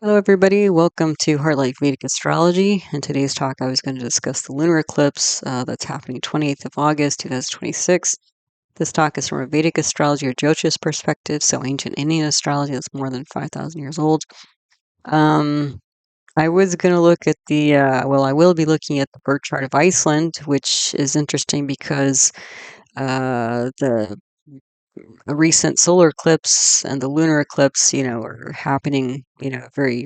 Hello, everybody. Welcome to Heartlight Vedic Astrology. In today's talk, I was going to discuss the lunar eclipse that's happening 28th of August, 2026. This talk is from a Vedic astrology or Jyotish perspective, so ancient Indian astrology that's more than 5,000 years old. I was going to look at I will be looking at the birth chart of Iceland, which is interesting because the a recent solar eclipse and the lunar eclipse, are happening,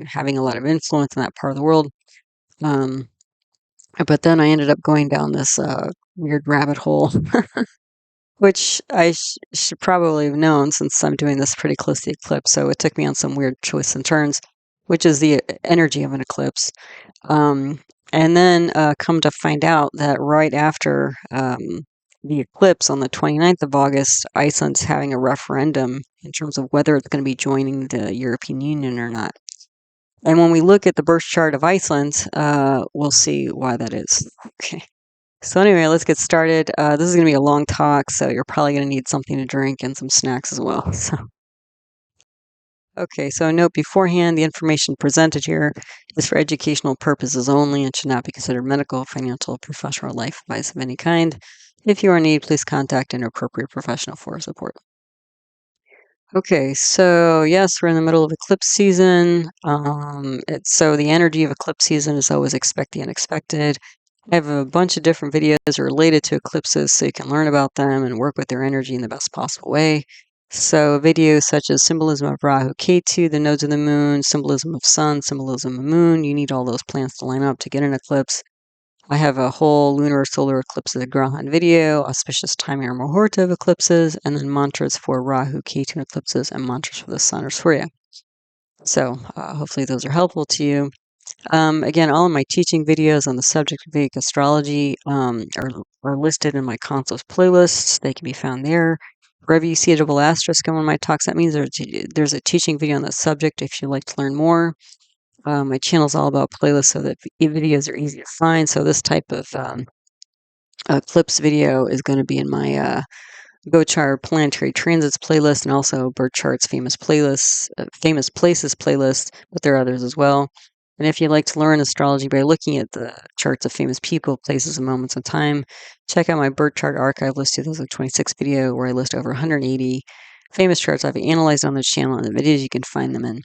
having a lot of influence in that part of the world. But then I ended up going down this weird rabbit hole, which I should probably have known since I'm doing this pretty close to the eclipse. So it took me on some weird twists and turns, which is the energy of an eclipse. And then come to find out that right after the eclipse on the 29th of August, Iceland's having a referendum in terms of whether it's going to be joining the European Union or not. And when we look at the birth chart of Iceland, we'll see why that is. Okay. So anyway, let's get started. This is going to be a long talk, so you're probably going to need something to drink and some snacks as well. Okay, so note beforehand, the information presented here is for educational purposes only and should not be considered medical, financial, professional, or life advice of any kind. If you are in need, please contact an appropriate professional for support. Okay, so yes, we're in the middle of eclipse season. So the energy of eclipse season is always expect the unexpected. I have a bunch of different videos related to eclipses so you can learn about them and work with their energy in the best possible way. So videos such as symbolism of Rahu Ketu, the nodes of the moon, symbolism of sun, symbolism of moon. You need all those planets to line up to get an eclipse. I have a whole lunar solar eclipse of the grahan video, auspicious timing or muhurta of eclipses, and then mantras for Rahu Ketu eclipses and mantras for the sun or Surya. So hopefully those are helpful to you. Again, all of my teaching videos on the subject of Vedic astrology are listed in my consoles playlists. They can be found there. Wherever you see a double asterisk on one of my talks, that means there's a teaching video on that subject if you'd like to learn more. My channel is all about playlists so that videos are easy to find. So this type of eclipse video is going to be in my Go Chart Planetary Transits playlist and also Bird Charts Famous Playlists, Famous Places playlist, but there are others as well. And if you'd like to learn astrology by looking at the charts of famous people, places, and moments in time, check out my Bird Chart Archive List 2026 video where I list over 180 famous charts I've analyzed on this channel and the videos you can find them in.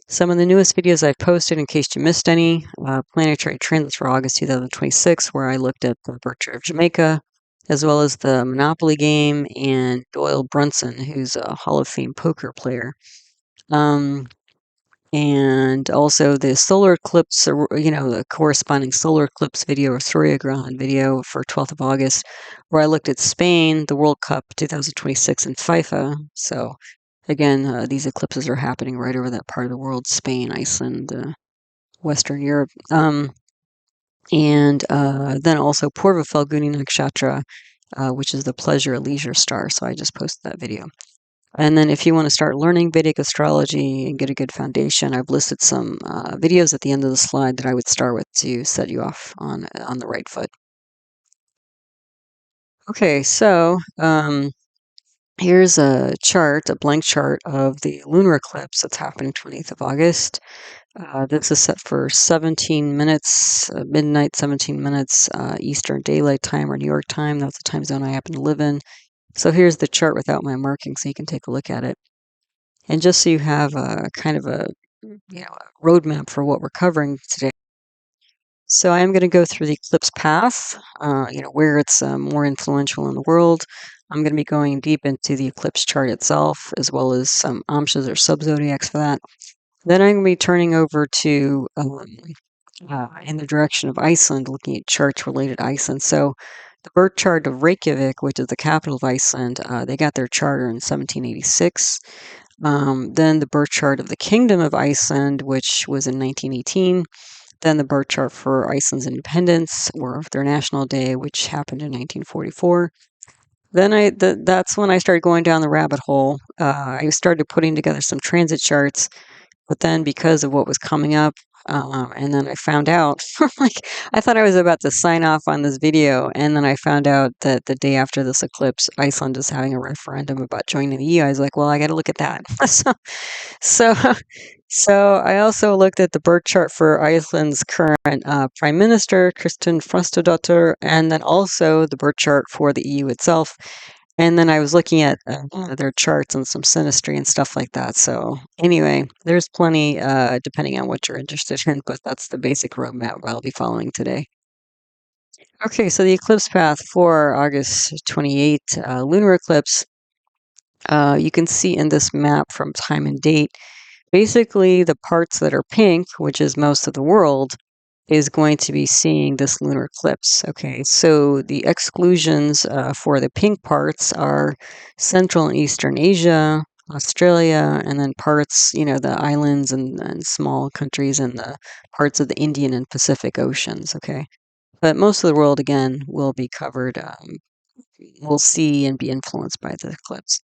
Some of the newest videos I've posted, in case you missed any, Planetary Transits for August 2026, where I looked at the birth chart of Jamaica, as well as the Monopoly game, and Doyle Brunson, who's a Hall of Fame poker player. And also the solar eclipse, the corresponding solar eclipse video or Surya Grahan video for 12th of August, where I looked at Spain, the World Cup 2026 in FIFA. So again, these eclipses are happening right over that part of the world, Spain, Iceland, Western Europe. And then also Purva Falguni Nakshatra, which is the pleasure leisure star. So I just posted that video. And then if you want to start learning Vedic astrology and get a good foundation, I've listed some videos at the end of the slide that I would start with to set you off on the right foot. Okay, so here's a chart, a blank chart of the lunar eclipse that's happening 20th of August. This is set for 17 minutes, midnight 17 minutes, Eastern Daylight Time or New York time. That's the time zone I happen to live in. So here's the chart without my marking so you can take a look at it. And just so you have a kind of a roadmap for what we're covering today. So I am going to go through the eclipse path, where it's more influential in the world. I'm going to be going deep into the eclipse chart itself, as well as some amshas or sub-zodiacs for that. Then I'm going to be turning over to in the direction of Iceland, looking at charts related to Iceland. So the birth chart of Reykjavik, which is the capital of Iceland, they got their charter in 1786. Then the birth chart of the Kingdom of Iceland, which was in 1918. Then the birth chart for Iceland's independence, or their national day, which happened in 1944. Then that's when I started going down the rabbit hole. I started putting together some transit charts, but then because of what was coming up, and then I found out, I thought I was about to sign off on this video, and then I found out that the day after this eclipse, Iceland is having a referendum about joining the EU. I was like, well, I got to look at that. So I also looked at the birth chart for Iceland's current Prime Minister, Kristin Frostadottir, and then also the birth chart for the EU itself. And then I was looking at their charts and some synastry and stuff like that. So anyway, there's plenty depending on what you're interested in, but that's the basic roadmap I'll be following today. Okay, so the eclipse path for August 28th, lunar eclipse, you can see in this map from time and date. Basically, the parts that are pink, which is most of the world, is going to be seeing this lunar eclipse. Okay, so the exclusions for the pink parts are Central and Eastern Asia, Australia, and then parts, the islands and small countries and the parts of the Indian and Pacific Oceans. Okay, but most of the world, again, will be covered, will see and be influenced by the eclipse.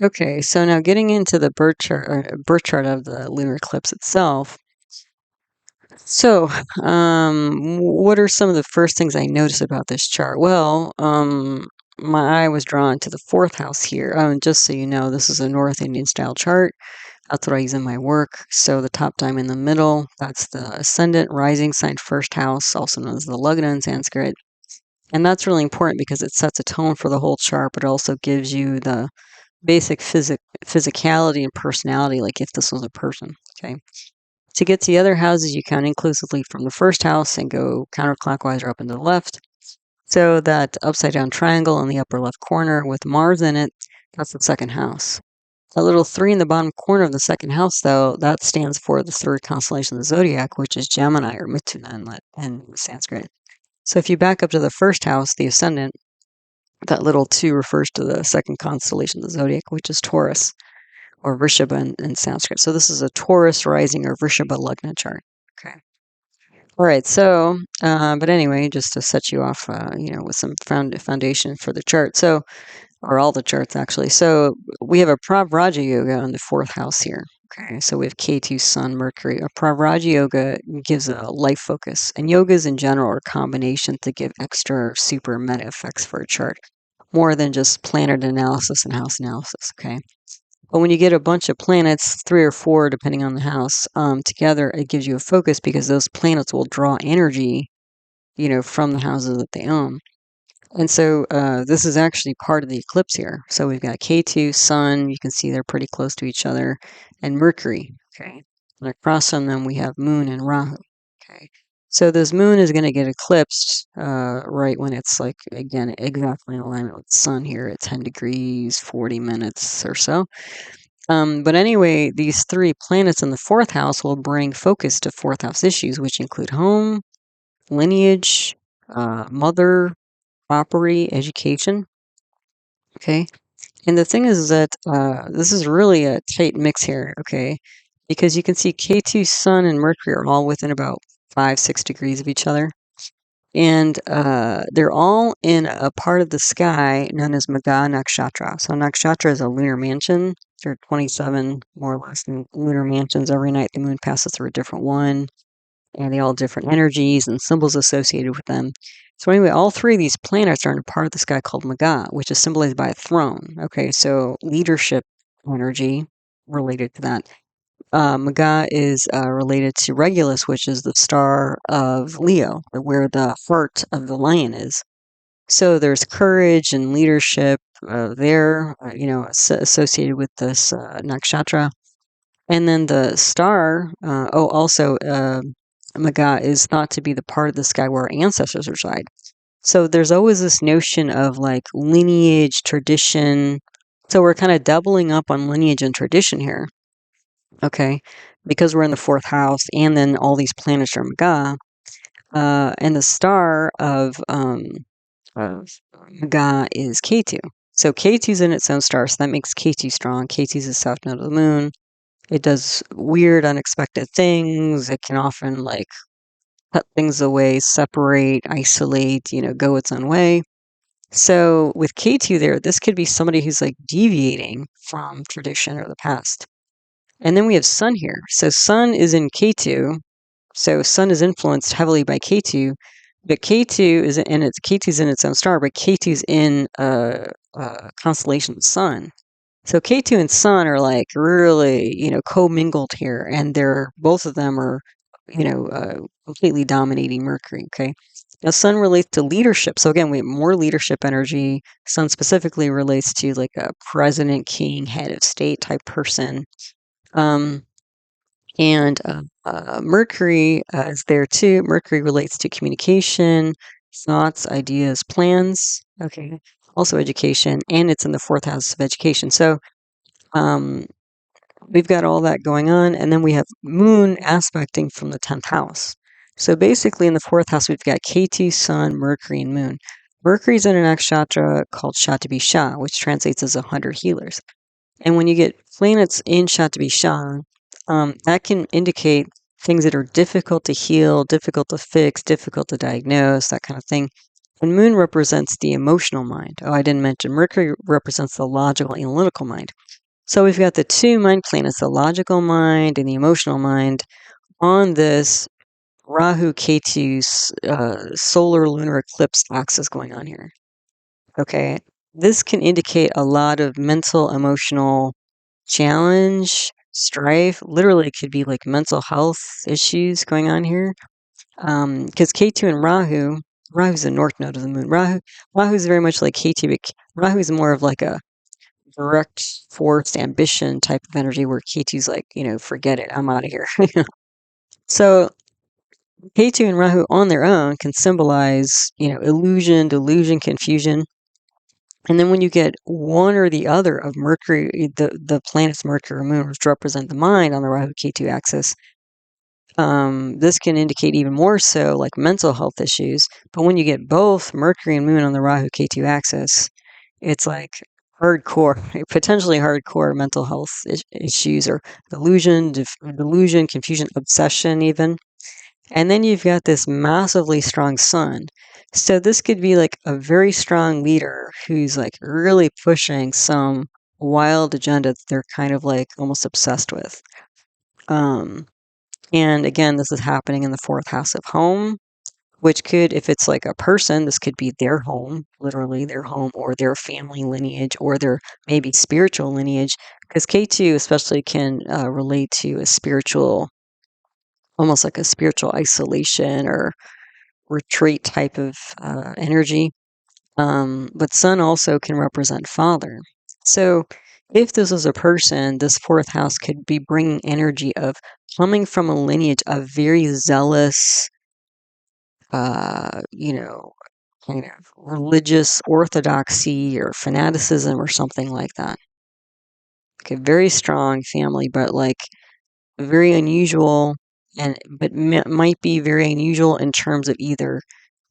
Okay, so now getting into the birth chart of the lunar eclipse itself. So, what are some of the first things I noticed about this chart? Well, my eye was drawn to the fourth house here. Just so you know, this is a North Indian style chart. That's what I use in my work. So the top diamond in the middle, that's the ascendant rising sign first house, also known as the Lagna in Sanskrit. And that's really important because it sets a tone for the whole chart, but also gives you the basic physicality and personality, like if this was a person. Okay. To get to the other houses, you count inclusively from the first house and go counterclockwise or up and to the left. So that upside down triangle in the upper left corner with Mars in it, that's the second house. That little 3 in the bottom corner of the second house, though, that stands for the third constellation of the zodiac, which is Gemini or Mithuna in Sanskrit. So if you back up to the first house, the ascendant, that little 2 refers to the second constellation of the zodiac, which is Taurus or Vrishabha in Sanskrit. So this is a Taurus rising or Vrishabha Lagna chart. Okay. All right. So, but anyway, just to set you off, with some foundation for the chart. So, or all the charts actually. So we have a Pravraja Yoga in the fourth house here. Okay. So we have Ketu, Sun, Mercury. A Pravraja Yoga gives a life focus, and yogas in general are combination to give extra super meta effects for a chart, more than just planet analysis and house analysis. Okay. But when you get a bunch of planets, 3 or 4, depending on the house, together, it gives you a focus because those planets will draw energy, from the houses that they own. And so this is actually part of the eclipse here. So we've got K2, Sun, you can see they're pretty close to each other, and Mercury. Okay. And across from them, we have Moon and Rahu. Okay. So this moon is going to get eclipsed right when it's like, again, exactly in alignment with the sun here at 10 degrees, 40 minutes or so. But anyway, these 3 planets in the fourth house will bring focus to fourth house issues, which include home, lineage, mother, property, education. Okay. And the thing is that this is really a tight mix here. Okay. Because you can see K2, Sun, and Mercury are all within about 5-6 degrees of each other. And they're all in a part of the sky known as Maga Nakshatra. So Nakshatra is a lunar mansion. There are 27 more or less lunar mansions. Every night the moon passes through a different one, and they all have different energies and symbols associated with them. So anyway, all 3 of these planets are in a part of the sky called Maga, which is symbolized by a throne. Okay, so leadership energy related to that. Maga is related to Regulus, which is the star of Leo, where the heart of the lion is. So there's courage and leadership there, associated with this nakshatra. And then the star, also, Maga is thought to be the part of the sky where our ancestors reside. So there's always this notion of like lineage, tradition. So we're kind of doubling up on lineage and tradition here. Okay, because we're in the fourth house, and then all these planets are Maga, and the star of Maga is Ketu. So Ketu's in its own star, so that makes Ketu strong. Ketu's the south node of the moon. It does weird, unexpected things. It can often like cut things away, separate, isolate, go its own way. So with Ketu there, this could be somebody who's like deviating from tradition or the past. And then we have Sun here. So Sun is in Ketu. So Sun is influenced heavily by Ketu, but Ketu's in its own star, but Ketu's in constellation Sun. So K2 and Sun are like really, commingled here, and both of them are, completely dominating Mercury. Okay. Now, Sun relates to leadership. So again, we have more leadership energy. Sun specifically relates to like a president, king, head of state type person. And Mercury is there too. Mercury relates to communication, thoughts, ideas, plans. Okay. Also education, and it's in the fourth house of education. So um, we've got all that going on, and then we have Moon aspecting from the 10th house. So basically, in the fourth house, we've got K2, Sun, Mercury, and Moon. Mercury's in a nakshatra called Satabhisha, which translates as 100 healers. And when you get planets in Satabhisha, that can indicate things that are difficult to heal, difficult to fix, difficult to diagnose, that kind of thing. And Moon represents the emotional mind. Oh, I didn't mention Mercury represents the logical, analytical mind. So we've got the two mind planets, the logical mind and the emotional mind, on this Rahu Ketu solar lunar eclipse axis going on here. Okay. This can indicate a lot of mental, emotional challenge, strife. Literally, it could be like mental health issues going on here. Because Ketu and Rahu's the north node of the moon. Rahu's very much like Ketu, but Rahu's more of like a direct, forced ambition type of energy, where Ketu's like, forget it, I'm out of here. So Ketu and Rahu on their own can symbolize, illusion, delusion, confusion. And then when you get one or the other of Mercury, the planets Mercury or Moon, which represent the mind on the Rahu Ketu axis, this can indicate even more so like mental health issues. But when you get both Mercury and Moon on the Rahu Ketu axis, it's like hardcore, potentially hardcore mental health issues, or delusion, confusion, obsession, even. And then you've got this massively strong Sun. So this could be like a very strong leader who's like really pushing some wild agenda that they're kind of like almost obsessed with. And again, this is happening in the fourth house of home, which could, if it's like a person, this could be their home, literally their home, or their family lineage, or their maybe spiritual lineage, because K2 especially can relate to a spiritual, almost like a spiritual isolation or retreat type of energy. But Sun also can represent father. So if this is a person, this fourth house could be bringing energy of coming from a lineage of very zealous, kind of religious orthodoxy or fanaticism or something like that. Okay, very strong family, but like very unusual, but might be very unusual in terms of either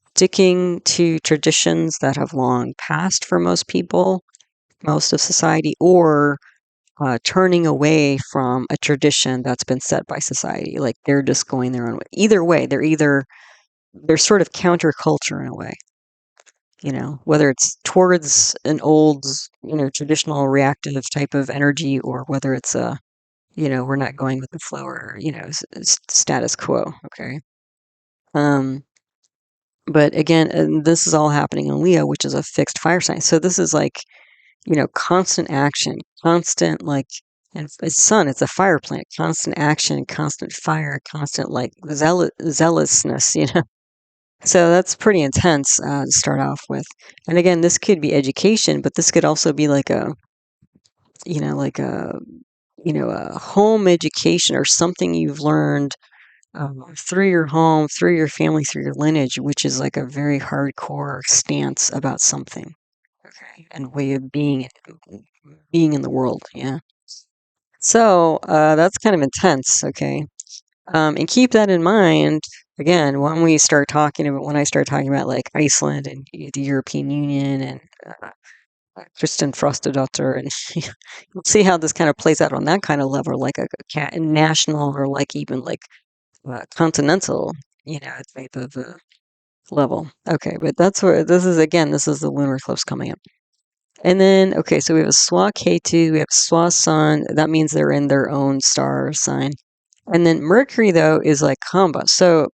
sticking to traditions that have long passed for most people, most of society, or turning away from a tradition that's been set by society. Like they're just going their own way. Either way, they're sort of counterculture in a way. Whether it's towards an old, traditional reactive type of energy, or whether it's we're not going with the flow, or, status quo. Okay. But again, and this is all happening in Leo, which is a fixed fire sign. So this is like, constant action, constant like, and it's Sun, it's a fire planet, constant action, constant fire, constant like zealousness, So that's pretty intense to start off with. And again, this could be education, but this could also be like a, like a home education, or something you've learned through your home, through your family, through your lineage, which is like a very hardcore stance about something. Okay. And way of being in the world. Yeah. So that's kind of intense. Okay. And keep that in mind again when I start talking about like Iceland and the European Union and Kristen Frostadottir, and you'll see how this kind of plays out on that kind of level, like a national, or like even like continental, type of level. Okay, but that's where this is. Again, this is the lunar eclipse coming up. And then, okay, so we have a Swa K2, we have Swa Sun. That means they're in their own star sign. And then Mercury, though, is like Kumbha. So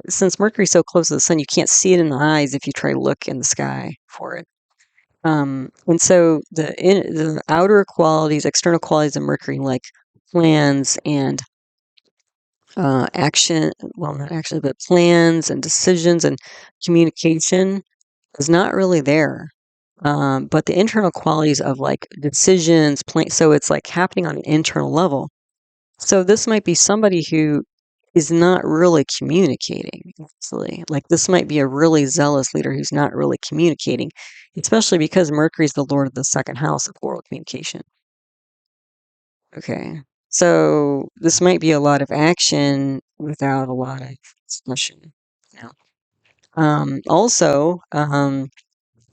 since Mercury's so close to the sun, you can't see it in the eyes if you try to look in the sky for it. And so the outer qualities, external qualities of Mercury, like plans and action, well, not action, but plans and decisions and communication is not really there. But the internal qualities of like decisions, so it's like happening on an internal level. So this might be somebody who is not really communicating, actually. Like this might be a really zealous leader who's not really communicating, especially because Mercury is the lord of the second house of oral communication. Okay. So this might be a lot of action without a lot of expression. You know?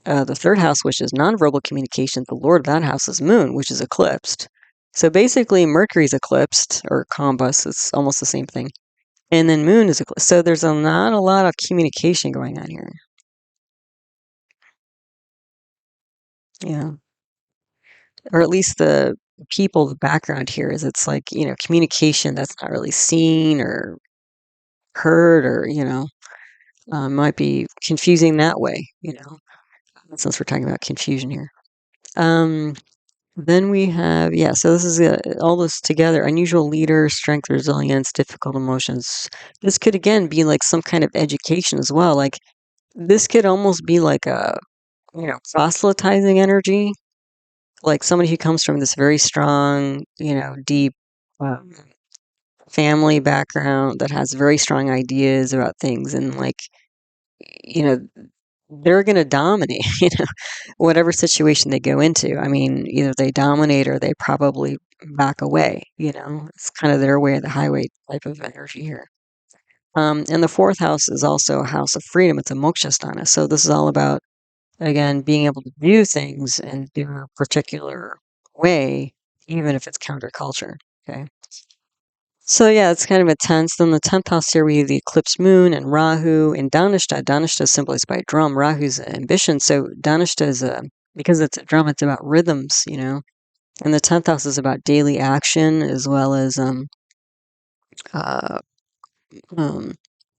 The third house, which is nonverbal communication, the lord of that house is Moon, which is eclipsed. So basically, Mercury's eclipsed, or combust, it's almost the same thing. And then Moon is eclipsed. So there's not a lot of communication going on here. Yeah. Or at least the people, the background here is it's like, communication that's not really seen or heard or, might be confusing that way, since we're talking about confusion here. Then we have, so this is all this together: unusual leader, strength, resilience, difficult emotions. This could again be like some kind of education as well. Like this could almost be like a, proselytizing energy, like somebody who comes from this very strong, deep family background that has very strong ideas about things, and like, you know, they're going to dominate, whatever situation they go into. I mean, either they dominate or they probably back away, it's kind of their way or the highway type of energy here. And the fourth house is also a house of freedom. It's a moksha sthana. So this is all about, again, being able to do things and do a particular way, even if it's counterculture. Okay. So yeah, it's kind of intense. Then the 10th house here, we have the eclipse moon and Rahu and Dhanishta. Dhanishta is symbolized by a drum. Rahu's ambition. So Dhanishta is because it's a drum, it's about rhythms, And the 10th house is about daily action as well as uh, um,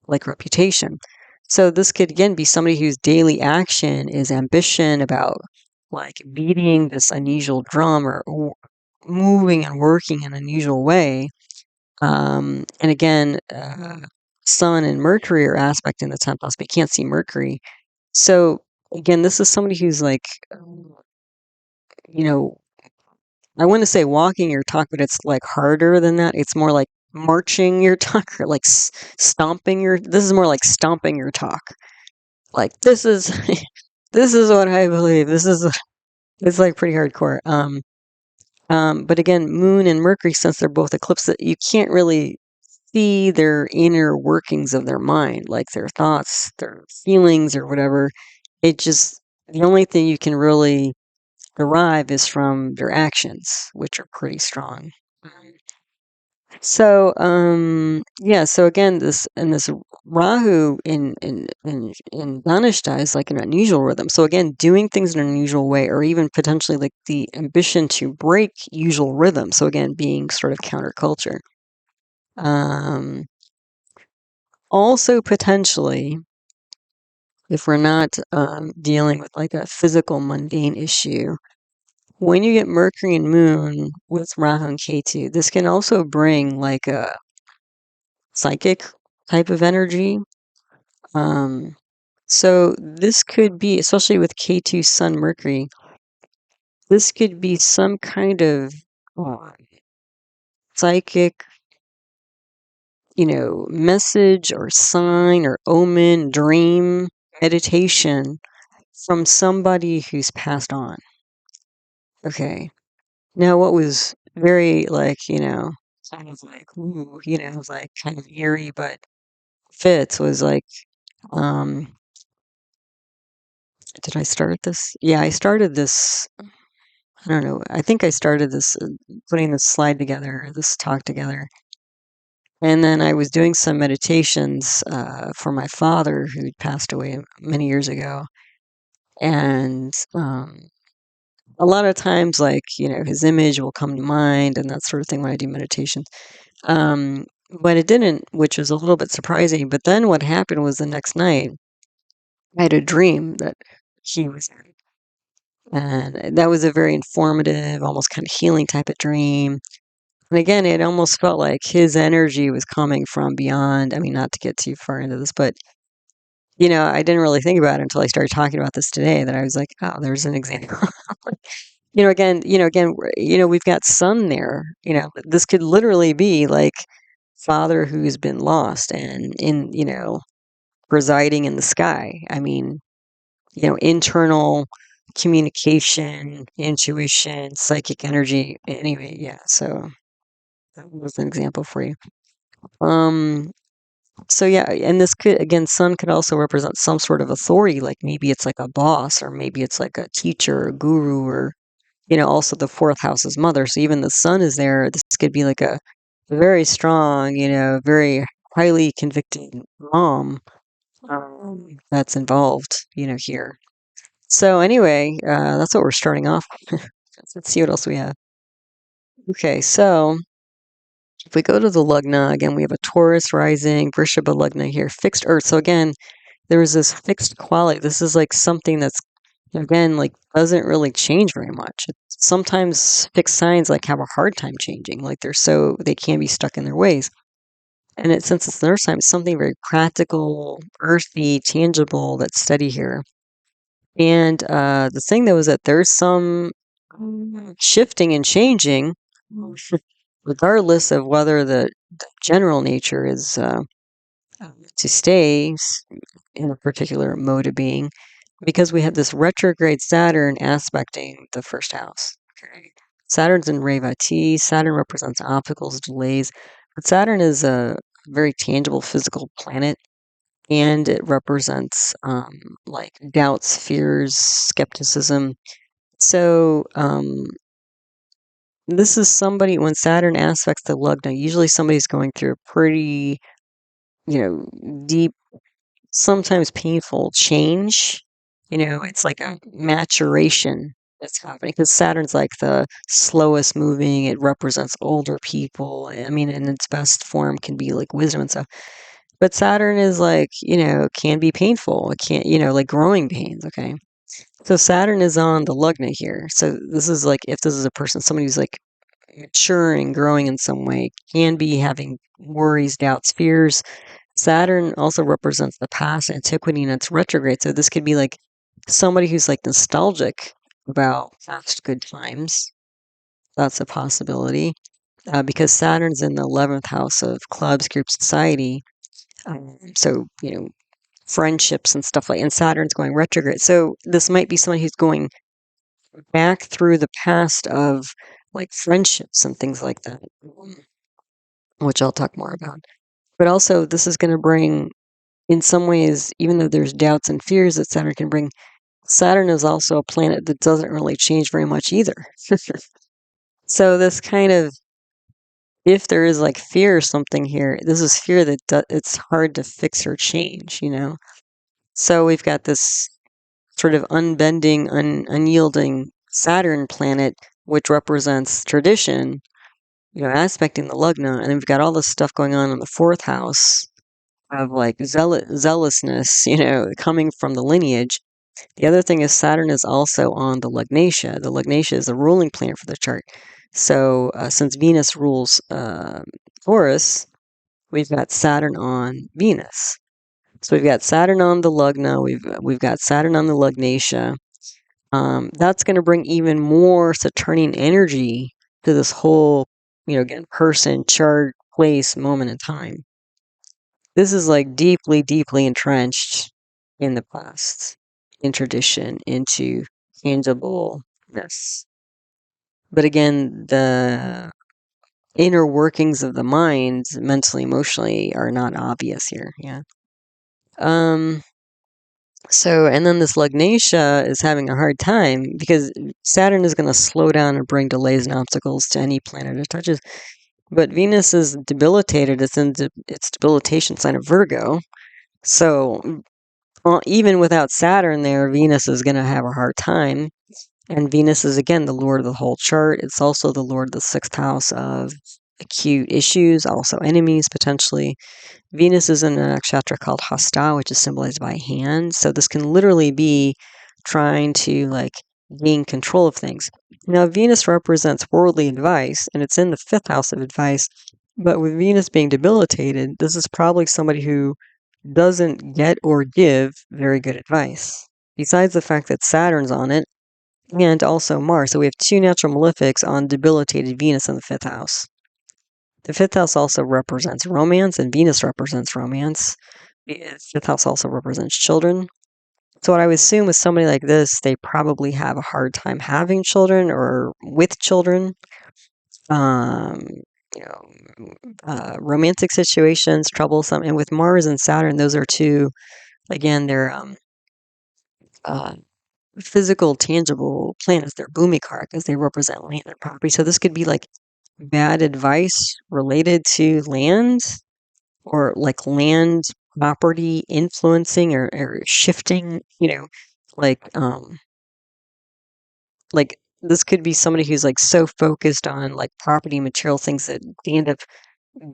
like reputation. So this could again be somebody whose daily action is ambition about like beating this unusual drum or moving and working in an unusual way. And again, Sun and Mercury are aspect in the 10th house, but you can't see Mercury. So again, this is somebody who's like, you know, I wouldn't say walking your talk, but it's like harder than that. It's more like marching your talk or like stomping this is more like stomping your talk. Like this is, this is what I believe. It's like pretty hardcore. But again, Moon and Mercury, since they're both eclipsed, you can't really see their inner workings of their mind, like their thoughts, their feelings, or whatever. The only thing you can really derive is from their actions, which are pretty strong. So again, this Rahu in Dhanishta is like an unusual rhythm. So again, doing things in an unusual way, or even potentially like the ambition to break usual rhythm. So again, being sort of counterculture. Also potentially, if we're not dealing with like a physical mundane issue, when you get Mercury and Moon with Rahu and Ketu, this can also bring like a psychic type of energy. So this could be, especially with K2 Sun Mercury, this could be some kind of psychic, message or sign or omen, dream, meditation from somebody who's passed on. Okay. Now, what was very like, kind of like, ooh, like kind of eerie, but fits was like, did I start this? Yeah, I started this. I don't know. I think I started this, putting this slide together, this talk together. And then I was doing some meditations for my father who passed away many years ago. And a lot of times, like, his image will come to mind and that sort of thing when I do meditation. But it didn't, which was a little bit surprising. But then what happened was the next night, I had a dream that he was And that was a very informative, almost kind of healing type of dream. And again, it almost felt like his energy was coming from beyond. I mean, not to get too far into this, but I didn't really think about it until I started talking about this today, that I was like, oh, there's an example. We've got sun there. This could literally be like father who's been lost and residing in the sky. I mean, internal communication, intuition, psychic energy. Anyway, yeah. So that was an example for you. So yeah, and this could, again, sun could also represent some sort of authority, like maybe it's like a boss, or maybe it's like a teacher, or guru, or also the fourth house is mother. So even the sun is there. This could be like a very strong, very highly convicted mom that's involved, here. So anyway, that's what we're starting off with. Let's see what else we have. Okay, so if we go to the Lugna, again, we have a Taurus rising, Vrishabha Lugna here, fixed Earth. So again, there is this fixed quality. This is like something that's, again, like doesn't really change very much. Sometimes fixed signs like have a hard time changing. Like they can be stuck in their ways. And since it's an Earth sign, it's something very practical, earthy, tangible, that's steady here. And the thing though is that there's some shifting and changing, regardless of whether the general nature is to stay in a particular mode of being, because we have this retrograde Saturn aspecting the first house. Okay. Saturn's in Revati. Saturn represents obstacles, delays, but Saturn is a very tangible physical planet, and it represents like doubts, fears, skepticism. So this is somebody, when Saturn aspects the Lugna, usually somebody's going through a pretty, deep, sometimes painful change. It's like a maturation that's happening, because Saturn's like the slowest moving. It represents older people. I mean, in its best form can be like wisdom and stuff. But Saturn is like, can be painful. It can't, like growing pains. Okay. So Saturn is on the Lugna here. So this is like, if this is a person, somebody who's like maturing, growing in some way, can be having worries, doubts, fears. Saturn also represents the past, antiquity, and it's retrograde. So this could be like somebody who's like nostalgic about past good times. That's a possibility. Because Saturn's in the 11th house of clubs, group, society. So, friendships and stuff and Saturn's going retrograde. So this might be somebody who's going back through the past of like friendships and things like that, which I'll talk more about. But also, this is going to bring, in some ways, even though there's doubts and fears that Saturn can bring, Saturn is also a planet that doesn't really change very much either. So this kind of, if there is like fear or something here, this is fear that it's hard to fix or change, So we've got this sort of unbending, unyielding Saturn planet, which represents tradition, aspecting the Lugna, and then we've got all this stuff going on in the fourth house of like zealousness, coming from the lineage. The other thing is Saturn is also on the Lugnation. The Lugnation is the ruling planet for the chart. So since Venus rules Taurus, we've got Saturn on Venus. So we've got Saturn on the Lugna. We've got Saturn on the Lugnation. That's going to bring even more Saturnian energy to this whole, again, person, chart, place, moment in time. This is like deeply, deeply entrenched in the past, in tradition, into tangibleness. But again, the inner workings of the mind, mentally, emotionally, are not obvious here. Yeah. So, and then this Lugnatia is having a hard time because Saturn is going to slow down and bring delays and obstacles to any planet it touches. But Venus is debilitated. It's in its debilitation sign of Virgo. So, even without Saturn there, Venus is going to have a hard time. And Venus is, again, the lord of the whole chart. It's also the lord of the sixth house of acute issues, also enemies, potentially. Venus is in a nakshatra called Hasta, which is symbolized by a hand. So this can literally be trying to like gain control of things. Now, Venus represents worldly advice, and it's in the 5th house of advice. But with Venus being debilitated, this is probably somebody who doesn't get or give very good advice. Besides the fact that Saturn's on it, and also Mars. So we have 2 natural malefics on debilitated Venus in the 5th house. The 5th house also represents romance, and Venus represents romance. The 5th house also represents children. So what I would assume with somebody like this, they probably have a hard time having children or with children. Um, you know, romantic situations, troublesome. And with Mars and Saturn, those are 2, again, they're uh, physical, tangible planets. They're bhumikarakas. They represent land and property. So this could be like bad advice related to land, or like land property influencing or shifting, like like this could be somebody who's like so focused on like property material things that they end up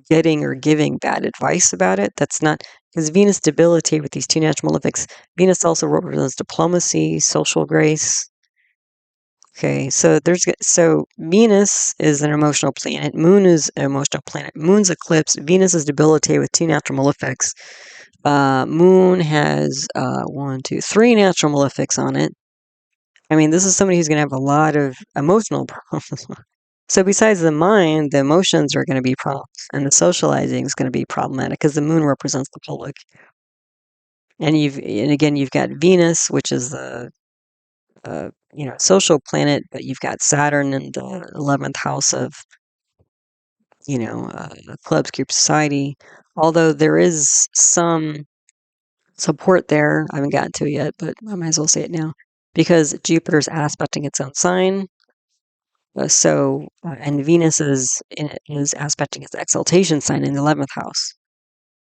getting or giving bad advice about it. That's not, because Venus debilitate with these 2 natural malefics. Venus also represents diplomacy, social grace. Okay, so Venus is an emotional planet. Moon is an emotional planet. Moon's eclipse. Venus is debilitated with 2 natural malefics. Moon has 3 natural malefics on it. I mean, this is somebody who's going to have a lot of emotional problems. So besides the mind, the emotions are going to be problems, and the socializing is going to be problematic because the moon represents the public. And again, you've got Venus, which is the social planet, but you've got Saturn in the 11th house of clubs, group, society. Although there is some support there, I haven't gotten to it yet, but I might as well say it now because Jupiter's aspecting its own sign. And Venus is aspecting its exaltation sign in the 11th house.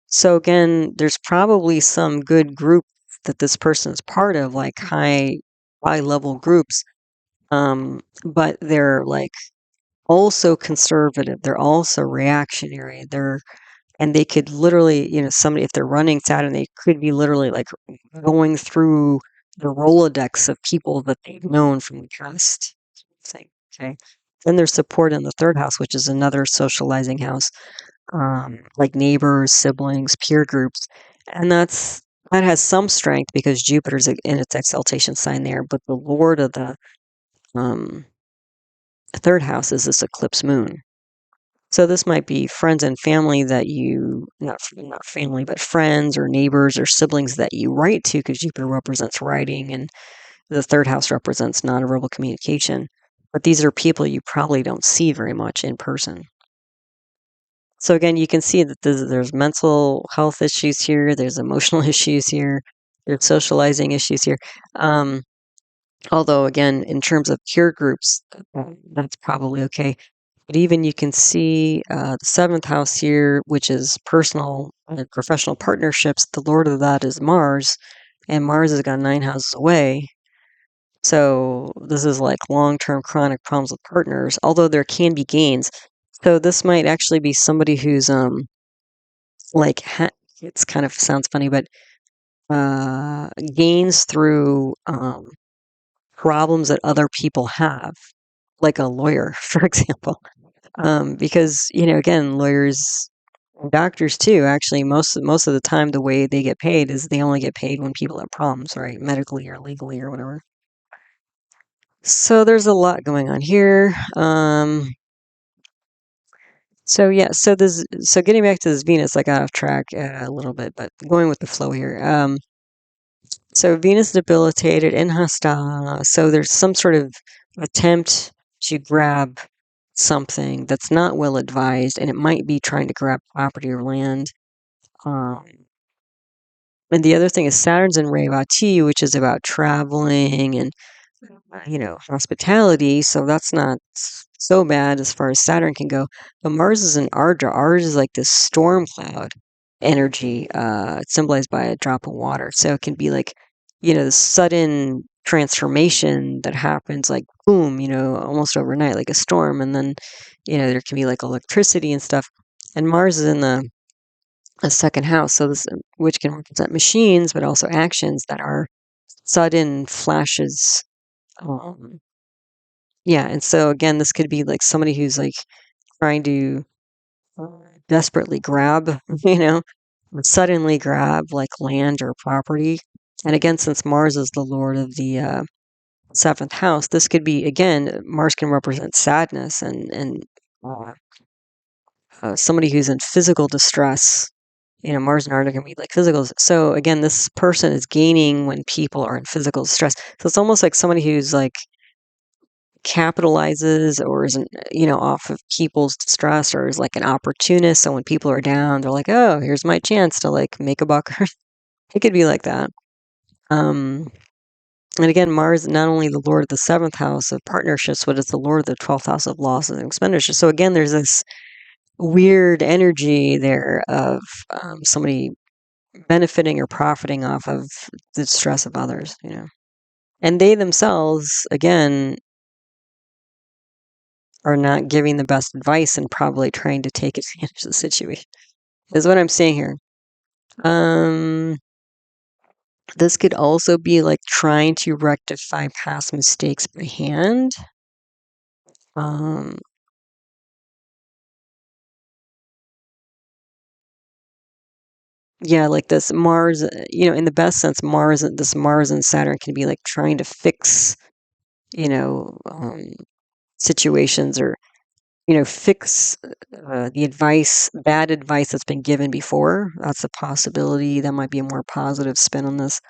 So again, there's probably some good group that this person is part of, like high level groups. But they're like also conservative. They're also reactionary. And they could literally, somebody, if they're running Saturn, they could be literally like going through the Rolodex of people that they've known from the past. Okay. Then there's support in the 3rd house, which is another socializing house, like neighbors, siblings, peer groups. And that has some strength because Jupiter's in its exaltation sign there. But the lord of the 3rd house is this eclipse moon. So this might be friends and family that not family, but friends or neighbors or siblings that you write to, because Jupiter represents writing and the 3rd house represents nonverbal communication. But these are people you probably don't see very much in person. So again, you can see that there's mental health issues here, there's emotional issues here, there's socializing issues here. Although again, in terms of peer groups, that's probably okay. But even you can see the 7th house here, which is personal and professional partnerships. The lord of that is Mars, and Mars has got 9 houses away. So this is like long-term chronic problems with partners, although there can be gains. So this might actually be somebody who's like it's kind of sounds funny, but gains through problems that other people have, like a lawyer, for example. Because again, lawyers, doctors too. Actually, most of the time, the way they get paid is they only get paid when people have problems, right? Medically or legally or whatever. So there's a lot going on here. So yeah, so getting back to this Venus, I got off track a little bit, but going with the flow here. So Venus debilitated in Hasta. So there's some sort of attempt to grab something that's not well advised, and it might be trying to grab property or land. And the other thing is Saturn's in Revati, which is about traveling and hospitality. So that's not so bad as far as Saturn can go. But Mars is in Ardra. Ardra is like this storm cloud energy. It's symbolized by a drop of water. So it can be like, the sudden transformation that happens like boom, almost overnight, like a storm. And then, there can be like electricity and stuff. And Mars is in the 2nd house. So this, which can represent machines, but also actions that are sudden flashes Yeah, and so again, this could be like somebody who's like trying to desperately grab, suddenly grab like land or property. And again, since Mars is the lord of the seventh house, this could be again, Mars can represent sadness and uh, somebody who's in physical distress. Mars and Art are going to be like physical. So again, this person is gaining when people are in physical distress. So it's almost like somebody who's like capitalizes or isn't, off of people's distress or is like an opportunist. So when people are down, they're like, oh, here's my chance to like make a buck. It could be like that. Um, and again, Mars, not only the lord of the seventh house of partnerships, but it's the lord of the 12th house of losses and expenditures. So again, there's this weird energy there of somebody benefiting or profiting off of the stress of others. And they themselves, again, are not giving the best advice and probably trying to take advantage of the situation, is what I'm saying here. This could also be like trying to rectify past mistakes by hand. Um, yeah, like this Mars, in the best sense, this Mars and Saturn can be like trying to fix, you know, um, situations or fix the bad advice that's been given before. That's a possibility. That might be a more positive spin on this.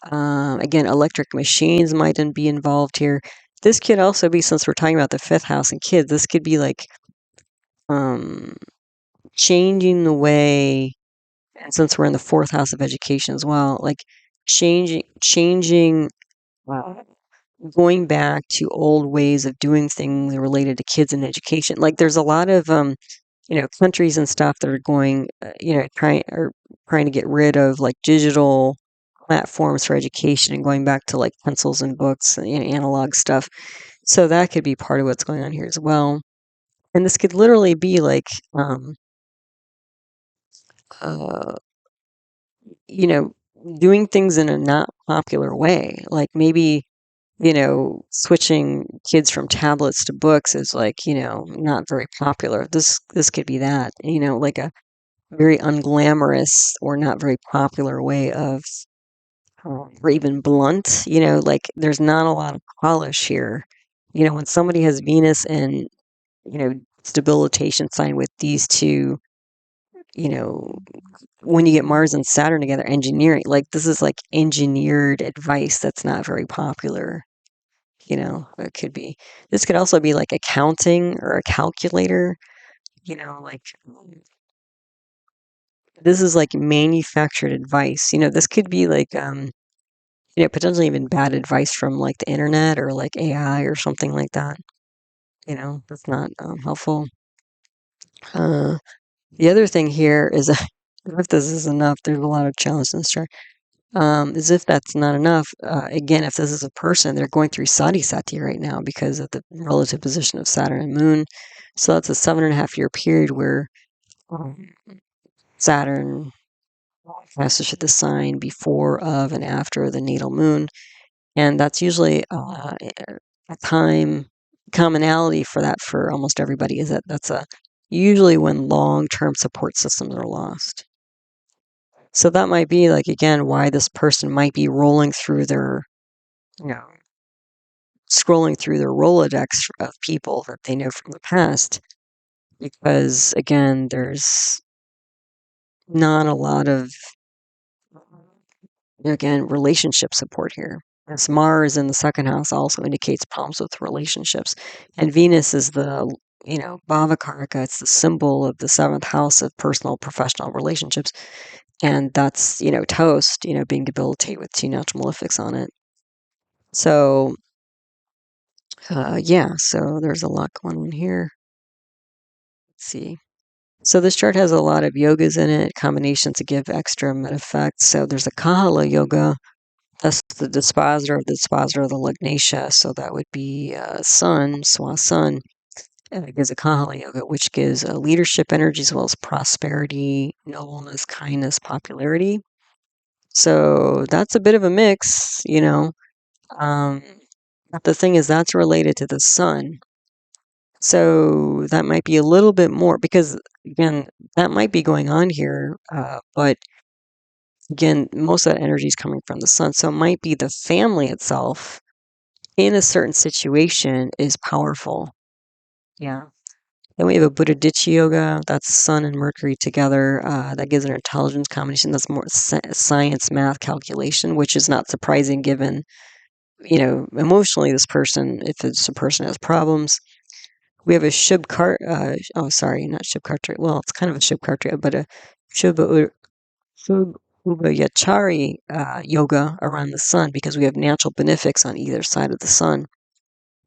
Again, electric machines might be involved here. This could also be, since we're talking about the fifth house and kids, this could be like um, changing the way, and since we're in the fourth house of education as well, like changing, uh, going back to old ways of doing things related to kids and education. Like there's a lot of countries and stuff that are going, trying to get rid of like digital platforms for education and going back to like pencils and books and analog stuff. So that could be part of what's going on here as well. And this could literally be like, uh, you know, doing things in a not popular way. Like maybe, switching kids from tablets to books is like, not very popular. This could be that, like a very unglamorous or not very popular way of, or even blunt, like there's not a lot of polish here. When somebody has Venus and, debilitation sign with these two, you know, when you get Mars and Saturn together, engineering, like this is like engineered advice that's not very popular. It could be. This could also be like accounting or a calculator, like this is like manufactured advice. This could be like potentially even bad advice from like the internet or like AI or something like that. That's not helpful. Uh, the other thing here is if this is enough, there's a lot of challenges in this chart. As if that's not enough, again, if this is a person, they're going through Sati Sati right now because of the relative position of Saturn and Moon. So that's a 7.5 year period where um, Saturn passes through the sign before, of, and after the natal moon. And that's usually a time commonality for that for almost everybody is that that's a usually when long-term support systems are lost. So that might be like again why this person might be rolling through their, you know, scrolling through their Rolodex of people that they know from the past, because again, there's not a lot of again relationship support here. As Mars in the second house also indicates problems with relationships, and Venus is the bhava karaka. It's the symbol of the seventh house of personal professional relationships, and that's toast, being debilitated with two natural malefics on it. So yeah, so there's a lot going on here. Let's see. So this chart has a lot of yogas in it, combinations to give extra meta effects. So there's a Kahala yoga. That's the dispositor of the Lagnatia. So that would be Sun, Swa Sun. And it gives a Kahala yoga, which gives leadership energy as well as prosperity, nobleness, kindness, popularity. So that's a bit of a mix. Um, The thing is, that's related to the sun. So that might be a little bit more, because again, that might be going on here, but again, most of that energy is coming from the sun. So it might be the family itself in a certain situation is powerful. Yeah. Then we have a Buddha Ditya Yoga. That's Sun and Mercury together. That gives an intelligence combination. That's more science, math, calculation, which is not surprising given, emotionally, this person, if it's a person has problems. We have a Shubh Kart. Oh, sorry, not Shubh Kartra. Well, it's kind of a Shubh Kartra, but a Shubh Ubhayachari yoga around the sun, because we have natural benefics on either side of the sun.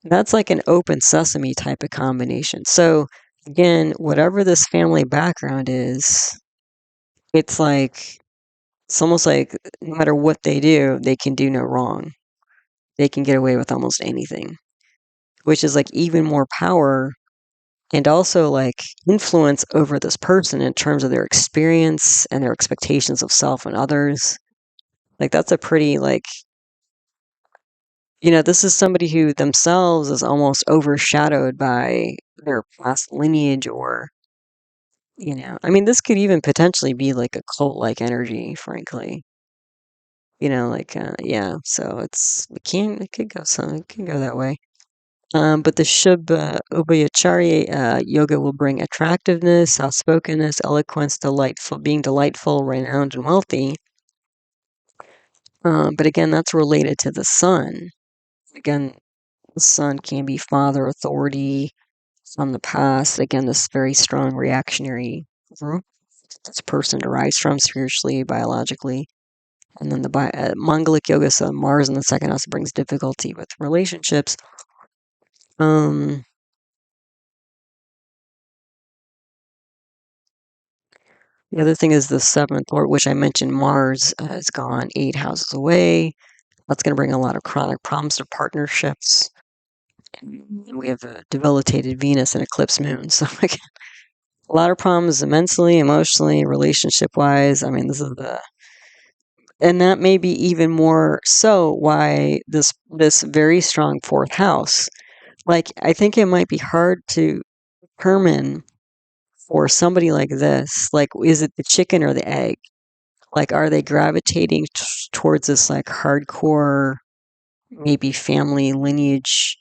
That's like an open sesame type of combination. So again, whatever this family background is, it's almost like no matter what they do, they can do no wrong. They can get away with almost anything, which is like even more power and also like influence over this person in terms of their experience and their expectations of self and others. Like that's a pretty this is somebody who themselves is almost overshadowed by their past lineage, or I mean, this could even potentially be like a cult-like energy, frankly. Yeah. So it can go that way. But the Shubh Ubhayacharya yoga will bring attractiveness, outspokenness, eloquence, being delightful, renowned, and wealthy. But again, that's related to the sun. Again, the sun can be father, authority from the past. Again, this very strong reactionary group this person derives from spiritually, biologically. And then the Mongolic yoga, so Mars in the second house brings difficulty with relationships. The other thing is the seventh lord, which I mentioned, Mars has gone 8 houses away. That's going to bring a lot of chronic problems to partnerships. And we have a debilitated Venus and eclipse moon. So again, a lot of problems mentally, emotionally, relationship-wise. I mean, and that may be even more so why this very strong fourth house. Like, I think it might be hard to determine for somebody like this, like, is it the chicken or the egg? Like, are they gravitating towards this, like, hardcore, maybe family lineage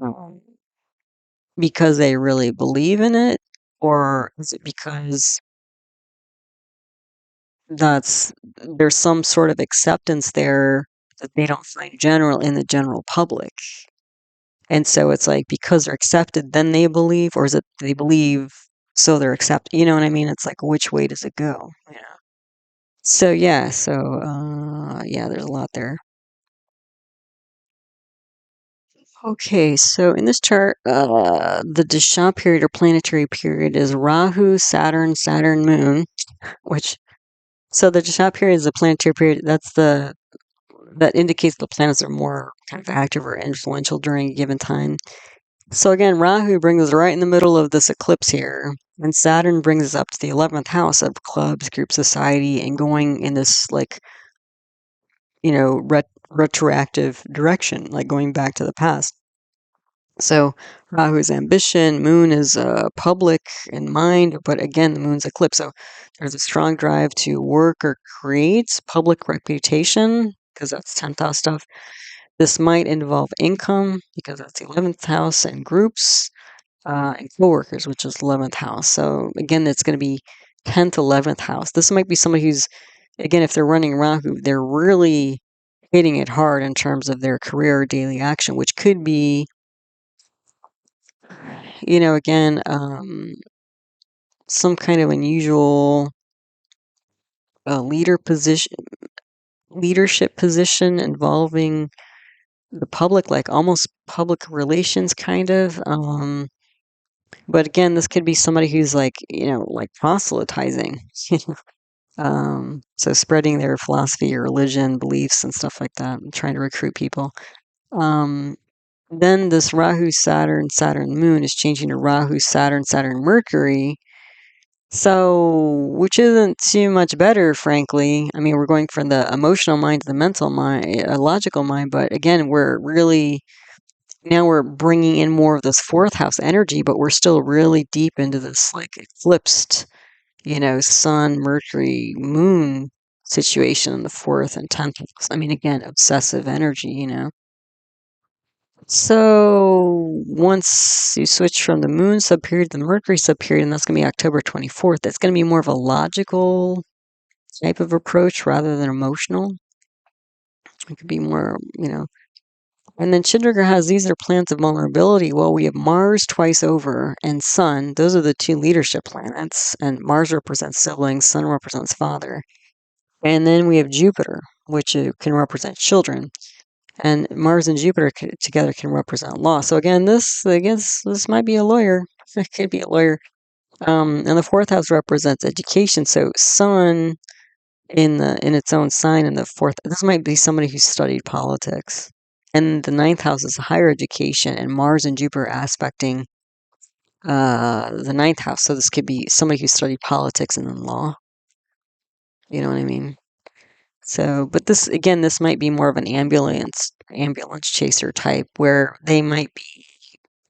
um, because they really believe in it? Or is it because there's some sort of acceptance there that they don't find in the general public? And so it's like because they're accepted, then they believe, or is it they believe so they're accepted? You know what I mean? It's like which way does it go? Yeah. So yeah, yeah, there's a lot there. Okay, so in this chart, the dasha period or planetary period is Rahu, Saturn, Saturn, Moon, which so the dasha period is a planetary period. That indicates the planets are more kind of active or influential during a given time. So again, Rahu brings us right in the middle of this eclipse here, and Saturn brings us up to the 11th house of clubs, group society, and going in this retroactive direction, like going back to the past. So Rahu is ambition, Moon is public in mind, but again, the Moon's eclipse. So there's a strong drive to work or create public reputation, because that's 10th house stuff. This might involve income, because that's the 11th house, and groups and coworkers, which is 11th house. So again, it's going to be 10th, 11th house. This might be somebody who's, again, if they're running Rahu, they're really hitting it hard in terms of their career or daily action, which could be, again, some kind of unusual leadership position involving the public, like almost public relations kind of. But again, this could be somebody who's like proselytizing, so spreading their philosophy or religion, beliefs, and stuff like that, and trying to recruit people. Then this Rahu, Saturn, Saturn, Moon is changing to Rahu, Saturn, Saturn, Mercury. So, which isn't too much better, frankly. I mean, we're going from the emotional mind to the mental mind, logical mind, but again, we're really now we're bringing in more of this fourth house energy, but we're still really deep into this like eclipsed, sun, Mercury, moon situation in the fourth and 10th house. I mean, again, obsessive energy. So once you switch from the moon subperiod to the Mercury subperiod, and that's going to be October 24th, that's going to be more of a logical type of approach rather than emotional. It could be more. And then Chandragrahas, these are planets of vulnerability. Well, we have Mars twice over and Sun. Those are the two leadership planets. And Mars represents siblings, Sun represents father. And then we have Jupiter, which can represent children. And Mars and Jupiter together can represent law. So again, this might be a lawyer. It could be a lawyer. And the fourth house represents education. So Sun in its own sign in the fourth. This might be somebody who studied politics. And the ninth house is higher education, and Mars and Jupiter aspecting the ninth house. So this could be somebody who studied politics and then law. You know what I mean? So, but this might be more of an ambulance chaser type, where they might be,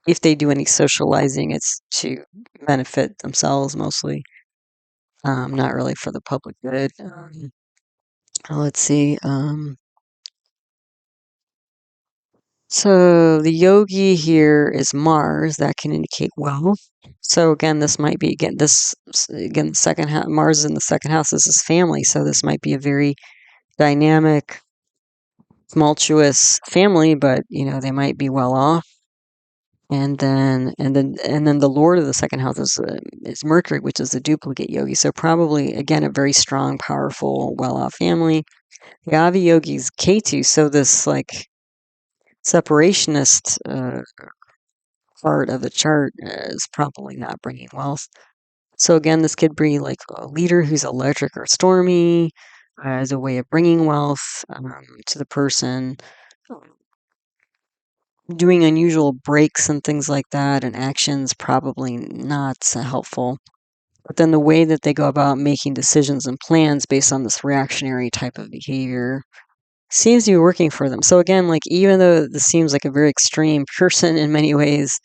if they do any socializing, it's to benefit themselves mostly, not really for the public good. Let's see. So the yogi here is Mars. That can indicate wealth. So again, this might be the second house. Mars is in the second house. This is family. So this might be a very dynamic, tumultuous family, but they might be well off. And then the Lord of the second house is Mercury, which is the duplicate yogi. So probably again a very strong, powerful, well off family. The Avi yogi is Ketu. So this like separationist part of the chart is probably not bringing wealth. So again, this could be like a leader who's electric or stormy as a way of bringing wealth to the person, doing unusual breaks and things like that, and actions probably not so helpful. But then the way that they go about making decisions and plans based on this reactionary type of behavior seems to be working for them. So again, like even though this seems like a very extreme person in many ways,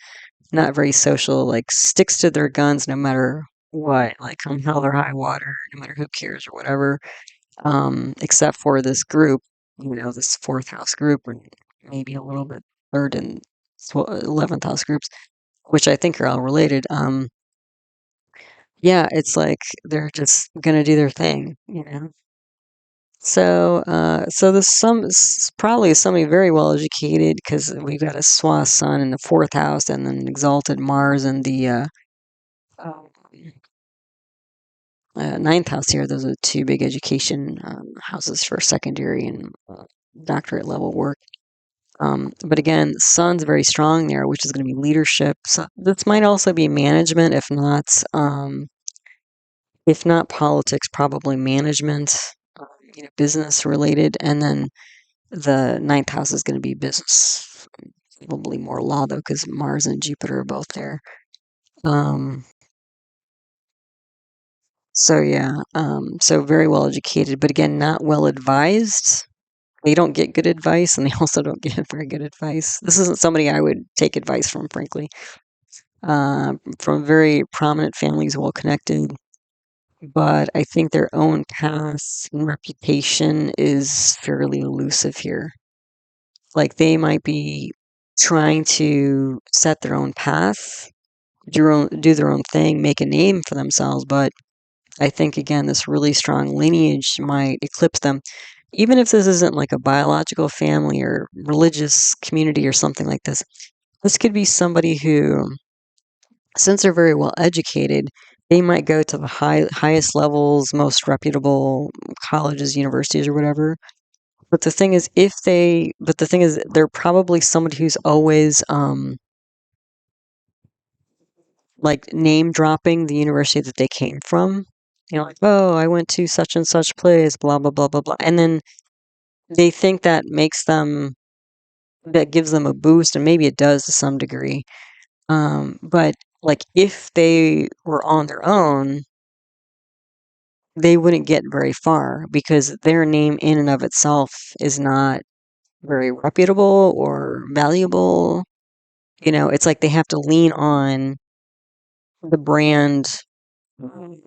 not very social, like sticks to their guns no matter what, like come hell or high water, no matter who cares or whatever, except for this group, this fourth house group, and maybe a little bit third and 11th house groups, which I think are all related. Yeah, it's like they're just gonna do their thing. So probably somebody very well educated because we've got a Swa Sun in the fourth house and then an exalted Mars in the um, ninth house here. Those are the two big education houses for secondary and doctorate level work. But again, Sun's very strong there, which is going to be leadership. So this might also be management, if not politics, probably management, business related. And then the ninth house is going to be business, probably more law though, because Mars and Jupiter are both there. So yeah, so very well educated, but again, not well advised. They don't get good advice, and they also don't get very good advice. This isn't somebody I would take advice from, frankly. From very prominent families, well connected, but I think their own past and reputation is fairly elusive here. Like they might be trying to set their own path, do their own thing, make a name for themselves, but I think again this really strong lineage might eclipse them. Even if this isn't like a biological family or religious community or something like this could be somebody who, since they're very well educated, they might go to the highest levels, most reputable colleges, universities, or whatever. But the thing is, they're probably somebody who's always like name dropping the university that they came from. Like, oh, I went to such and such place, blah blah blah blah blah, and then they think that gives them a boost, and maybe it does to some degree. But like if they were on their own, they wouldn't get very far because their name in and of itself is not very reputable or valuable. It's like they have to lean on the brand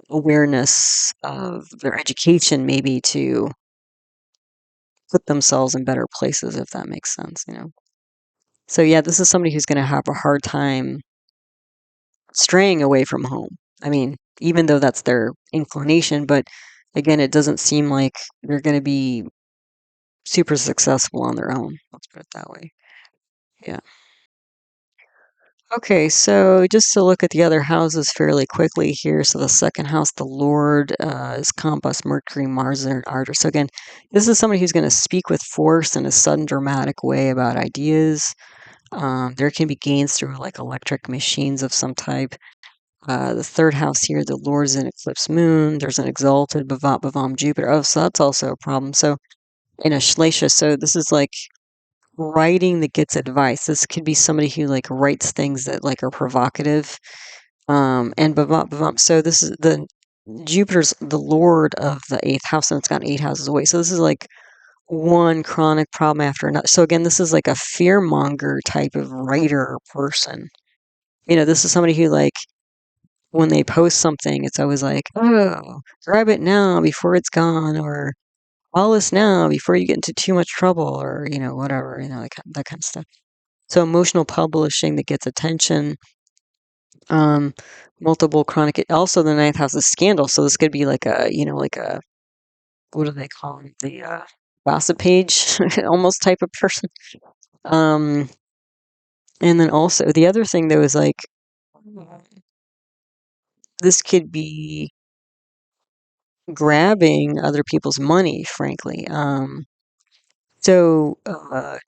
awareness of their education maybe to put themselves in better places, if that makes sense. So yeah, this is somebody who's going to have a hard time straying away from home. I mean, even though that's their inclination, but again, it doesn't seem like they're going to be super successful on their own. Let's put it that way. Yeah. Okay, so just to look at the other houses fairly quickly here. So the second house, the Lord, is Combust, Mercury, Mars, and Ardor. So again, this is somebody who's going to speak with force in a sudden, dramatic way about ideas. There can be gains through like electric machines of some type. The third house here, the Lord is an eclipse moon. There's an exalted bhavat, bhavam, Jupiter. Oh, so that's also a problem. So in a shlesha, so this is like writing that gets advice. This could be somebody who like writes things that like are provocative. And bhavat, bhavam. So this is the Jupiter's the Lord of the eighth house, and it's got 8 houses away. So this is like one chronic problem after another. So again, this is like a fearmonger type of writer person. This is somebody who like when they post something, it's always like, oh, grab it now before it's gone, or all this now before you get into too much trouble, or whatever, that kind of stuff. So emotional publishing that gets attention. Um, multiple chronic. Also, the ninth house is scandal. So this could be like a what do they call it? The gossip page, almost type of person. Um, and then also the other thing though is like this could be grabbing other people's money, frankly. So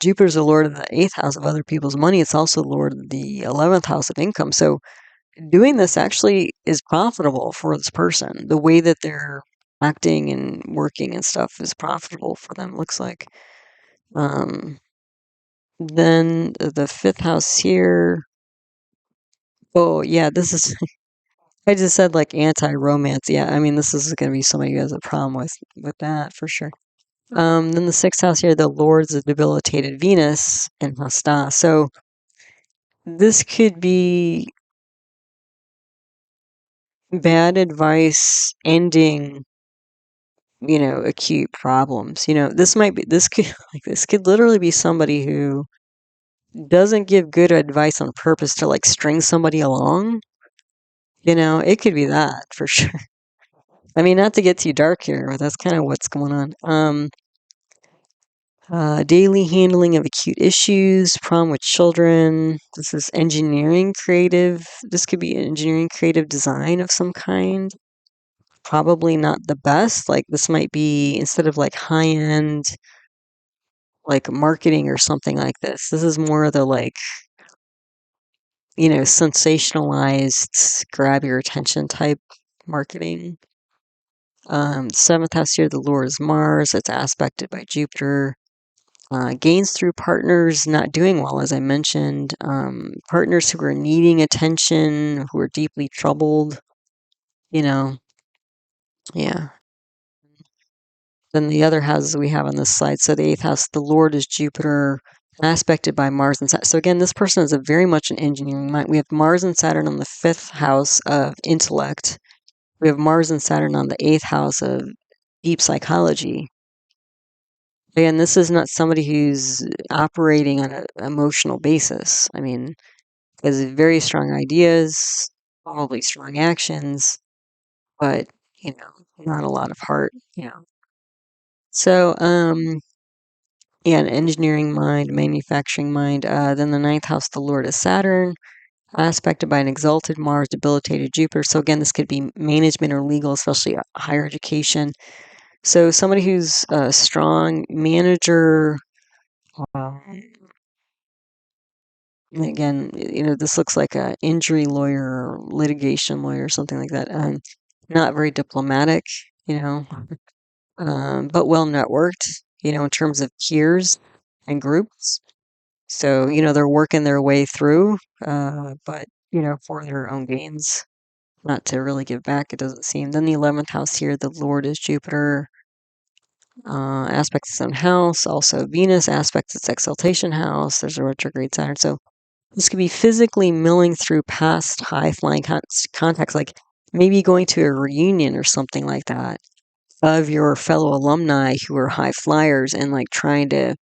Jupiter's the lord of the eighth house of other people's money. It's also the lord of the 11th house of income. So doing this actually is profitable for this person. The way that they're acting and working and stuff is profitable for them, looks like. Um, then the fifth house here. Oh, yeah, this is. I just said like anti-romance. Yeah, I mean, this is going to be somebody who has a problem with that for sure. Then the sixth house here, the Lord's a debilitated Venus in Asta. So this could be bad advice ending, acute problems. This could like this could literally be somebody who doesn't give good advice on purpose to like string somebody along. It could be that for sure. I mean, not to get too dark here, but that's kind of what's going on. Daily handling of acute issues, problem with children. This is engineering creative. This could be engineering creative design of some kind. Probably not the best. Like this might be instead of like high end, like marketing or something like this. This is more of the like, sensationalized, grab your attention type marketing. Seventh house here, the Lord is Mars. It's aspected by Jupiter. Gains through partners not doing well, as I mentioned. Partners who are needing attention, who are deeply troubled, you know. Yeah. Then the other houses we have on this slide. So the eighth house, the Lord is Jupiter, aspected by Mars and Saturn. So again, this person is a very much an engineering mind. We have Mars and Saturn on the fifth house of intellect. We have Mars and Saturn on the eighth house of deep psychology. Again, this is not somebody who's operating on an emotional basis. I mean, has very strong ideas, probably strong actions, but not a lot of heart. So, yeah, an engineering mind, manufacturing mind. Then the ninth house, the Lord is Saturn, aspected by an exalted Mars, debilitated Jupiter. So again, this could be management or legal, especially higher education. So somebody who's a strong manager. Um, again, this looks like a injury lawyer or litigation lawyer or something like that. Not very diplomatic, you know, but well networked, in terms of peers and groups. So, they're working their way through, but, for their own gains. not to really give back, it doesn't seem. Then the 11th house here, the Lord is Jupiter. Aspects its own house, also Venus aspects its exaltation house. There's a retrograde Saturn. So this could be physically milling through past high-flying contacts, like maybe going to a reunion or something like that of your fellow alumni who are high flyers and like trying to,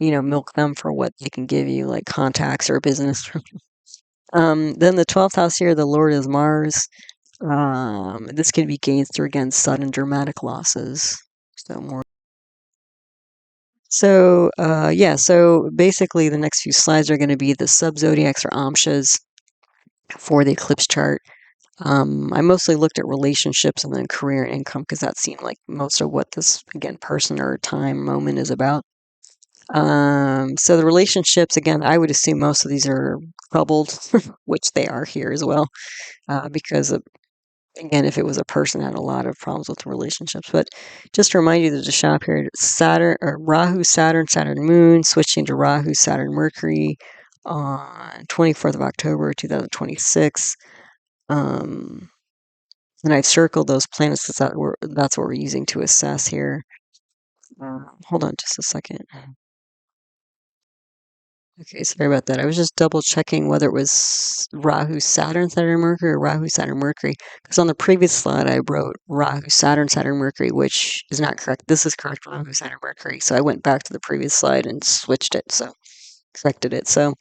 milk them for what they can give you, like contacts or business. Then the 12th house here, the Lord is Mars. This can be gained through, again, sudden dramatic losses. So more. So, so basically the next few slides are going to be the sub-zodiacs or amshas for the eclipse chart. I mostly looked at relationships and then career and income because that seemed like most of what this, again, person or time moment is about. So the relationships, again, I would assume most of these are troubled, which they are here as well, because of, again, if it was a person, had a lot of problems with relationships. But just to remind you, there's a shop here, Saturn or Rahu, Saturn, Saturn, Moon, switching to Rahu, Saturn, Mercury on 24th of October, 2026. And I've circled those planets because that's what we're using to assess here. Hold on just a second. Okay, sorry about that. I was just double checking whether it was Rahu, Saturn, Saturn, Mercury, or Rahu, Saturn, Mercury. Because on the previous slide, I wrote Rahu, Saturn, Saturn, Mercury, which is not correct. This is correct, Rahu, Saturn, Mercury. So I went back to the previous slide and switched it, so corrected it. So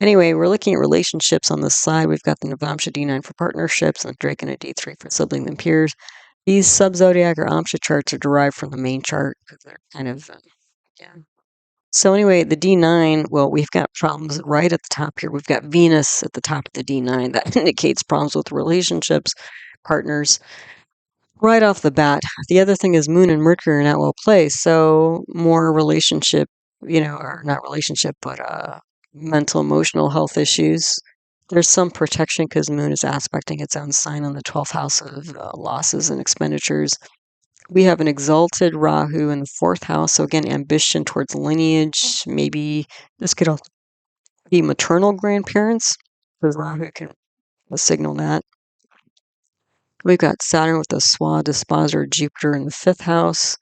anyway, we're looking at relationships on this slide. We've got the Navamsha D9 for partnerships and the Drake and a D3 for siblings and peers. These sub-zodiac or Amsha charts are derived from the main chart because they're kind of, yeah. So anyway, the D9, well, we've got problems right at the top here. We've got Venus at the top of the D9. That indicates problems with relationships, partners, right off the bat. The other thing is Moon and Mercury are not well placed, so more relationship, or not relationship, but mental, emotional health issues. There's some protection because Moon is aspecting its own sign on the 12th house of losses and expenditures. We have an exalted Rahu in the 4th house. So again, ambition towards lineage. Maybe this could also be maternal grandparents, because Rahu can signal that. We've got Saturn with the Swa disposer Jupiter in the 5th house.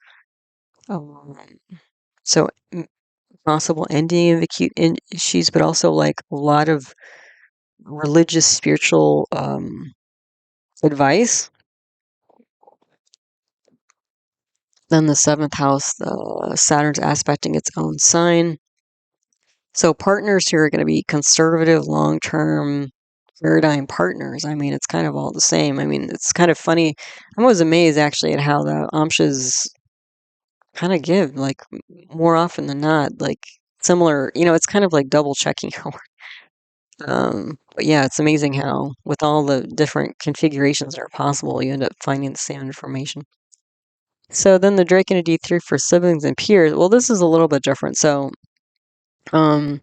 So possible ending of acute issues, but also like a lot of religious, spiritual advice. Then the 7th house, Saturn's aspecting its own sign. So partners here are going to be conservative, long-term paradigm partners. I mean, it's kind of all the same. I mean, it's kind of funny. I was amazed actually at how the Amshas kind of give, like more often than not, like similar. It's kind of like double checking your work. But yeah, it's amazing how with all the different configurations that are possible, you end up finding the same information. So then the Drake and a D3 for siblings and peers. Well, this is a little bit different. So, Moon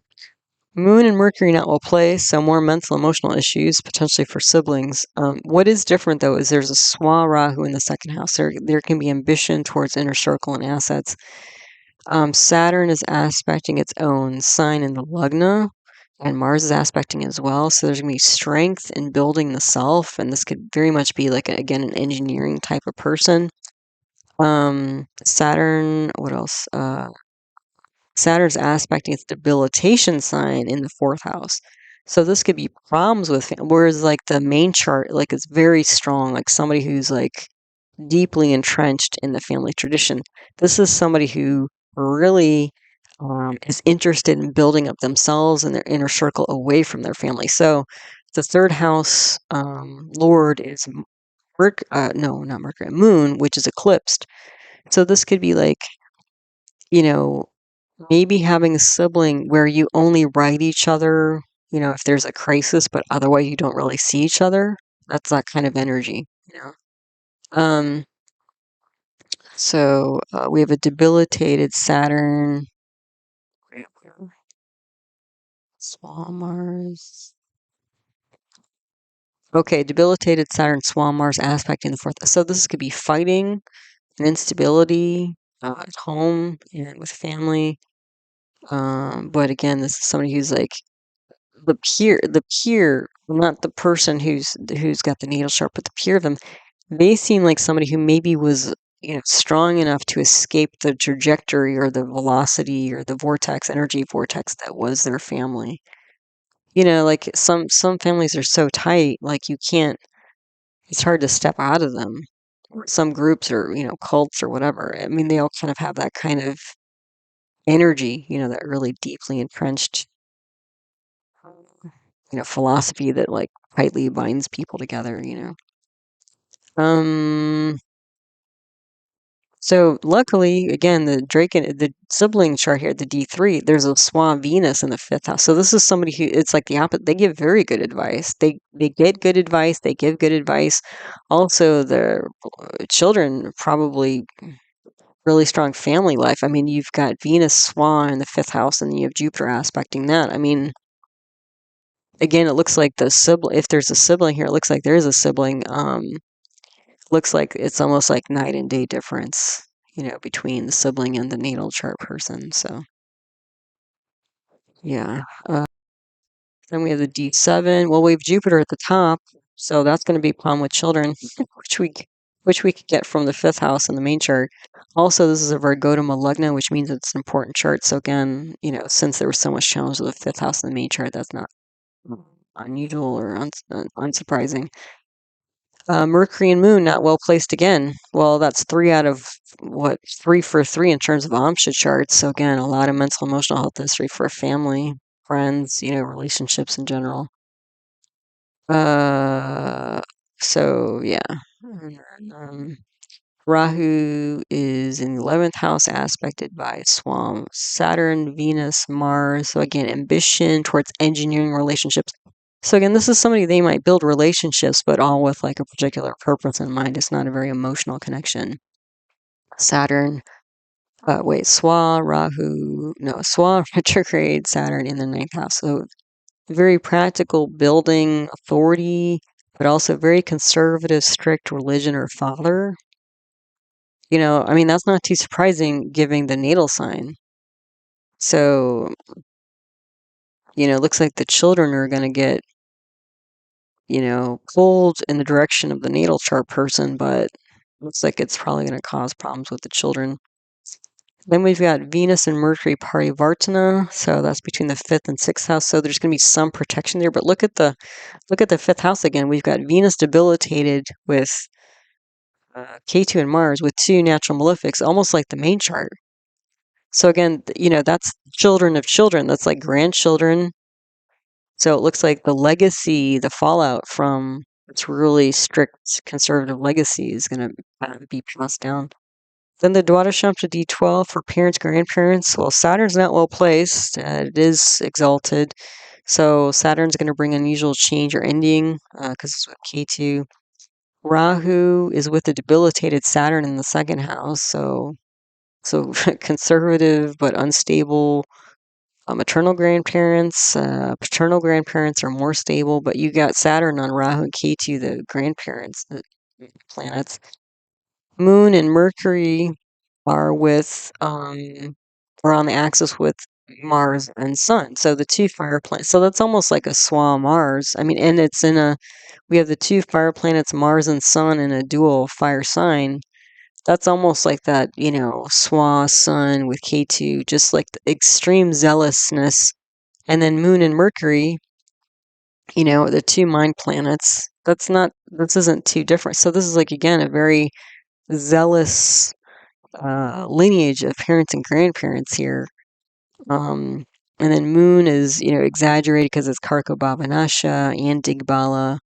and Mercury not well placed, so more mental, emotional issues potentially for siblings. What is different though is there's a Swa Rahu in the 2nd house. There can be ambition towards inner circle and assets. Saturn is aspecting its own sign in the Lugna, and Mars is aspecting as well. So there's going to be strength in building the self, and this could very much be like, again, an engineering type of person. Saturn, what else? Saturn's aspecting its debilitation sign in the 4th house. So this could be problems with, whereas like the main chart, like it's very strong, like somebody who's like deeply entrenched in the family tradition. This is somebody who really is interested in building up themselves and their inner circle away from their family. So the 3rd house lord is not Mercury, Moon, which is eclipsed. So this could be like, maybe having a sibling where you only write each other, if there's a crisis, but otherwise you don't really see each other. That's that kind of energy, Um, so we have a debilitated Saturn. Swan Mars. Okay, debilitated Saturn, Swan Mars aspect in the 4th. So this could be fighting and instability at home and with family. But again, this is somebody who's like the peer not the person who's got the natal chart, but the peer of them, they seem like somebody who maybe was, strong enough to escape the trajectory or the velocity or the energy vortex that was their family. Like some families are so tight, like you can't. It's hard to step out of them. Some groups or cults or whatever. I mean, they all kind of have that kind of energy, that really deeply entrenched, philosophy that like tightly binds people together. Um, so luckily, again, the sibling chart here, the D3, there's a swan Venus in the fifth house. So this is somebody who it's like the opposite. They give very good advice. They get good advice. They give good advice. Also, the children probably really strong family life. I mean, you've got Venus Swan in the fifth house, and you have Jupiter aspecting that. I mean, again, it looks like the sibling. If there's a sibling here, it looks like there is a sibling. Looks like it's almost like night and day difference, between the sibling and the natal chart person. So, yeah. Then we have the D7. Well, we have Jupiter at the top, so that's going to be problem with children, which we could get from the fifth house in the main chart. Also, this is a Vargotama Lugna, which means it's an important chart. So again, since there was so much challenge with the fifth house in the main chart, that's not unusual or unsurprising. Mercury and Moon not well placed again. Well, that's 3 out of 3 for 3 in terms of Amsha charts. So again, a lot of mental emotional health history for a family, friends, relationships in general. Uh, so yeah. And then, Rahu is in the 11th house, aspected by Swam, Saturn, Venus, Mars. So again, ambition towards engineering relationships. So again, this is somebody they might build relationships, but all with like a particular purpose in mind. It's not a very emotional connection. Saturn, Swa retrograde Saturn in the 9th house. So very practical building authority, but also very conservative, strict religion or father. I mean, that's not too surprising given the natal sign. So, it looks like the children are going to get, pulled in the direction of the natal chart person, but looks like it's probably going to cause problems with the children. Then we've got Venus and Mercury parivartana, so that's between the 5th and 6th house. So there's going to be some protection there. But look at the 5th house again. We've got Venus debilitated with K2 and Mars with 2 natural malefics, almost like the main chart. So again, that's children of children. That's like grandchildren. So it looks like the legacy, the fallout from its really strict conservative legacy is going to be passed down. Then the Dwadashamsa D12 for parents, grandparents. Well, Saturn's not well placed. It is exalted. So Saturn's going to bring unusual change or ending because it's with K2. Rahu is with the debilitated Saturn in the 2nd house. So conservative but unstable. Maternal grandparents, paternal grandparents are more stable, but you got Saturn on Rahu and Ketu, the grandparents, the planets. Moon and Mercury are are on the axis with Mars and Sun. So the 2 fire planets. So that's almost like a Swa Mars. I mean, and we have the 2 fire planets, Mars and Sun, in a dual fire sign. That's almost like that, Swa Sun with K2, just like the extreme zealousness. And then Moon and Mercury, the 2 mind planets. This isn't too different. So this is like, again, a very zealous lineage of parents and grandparents here. And then Moon is, exaggerated because it's karako, bhava, nashaya, and bala.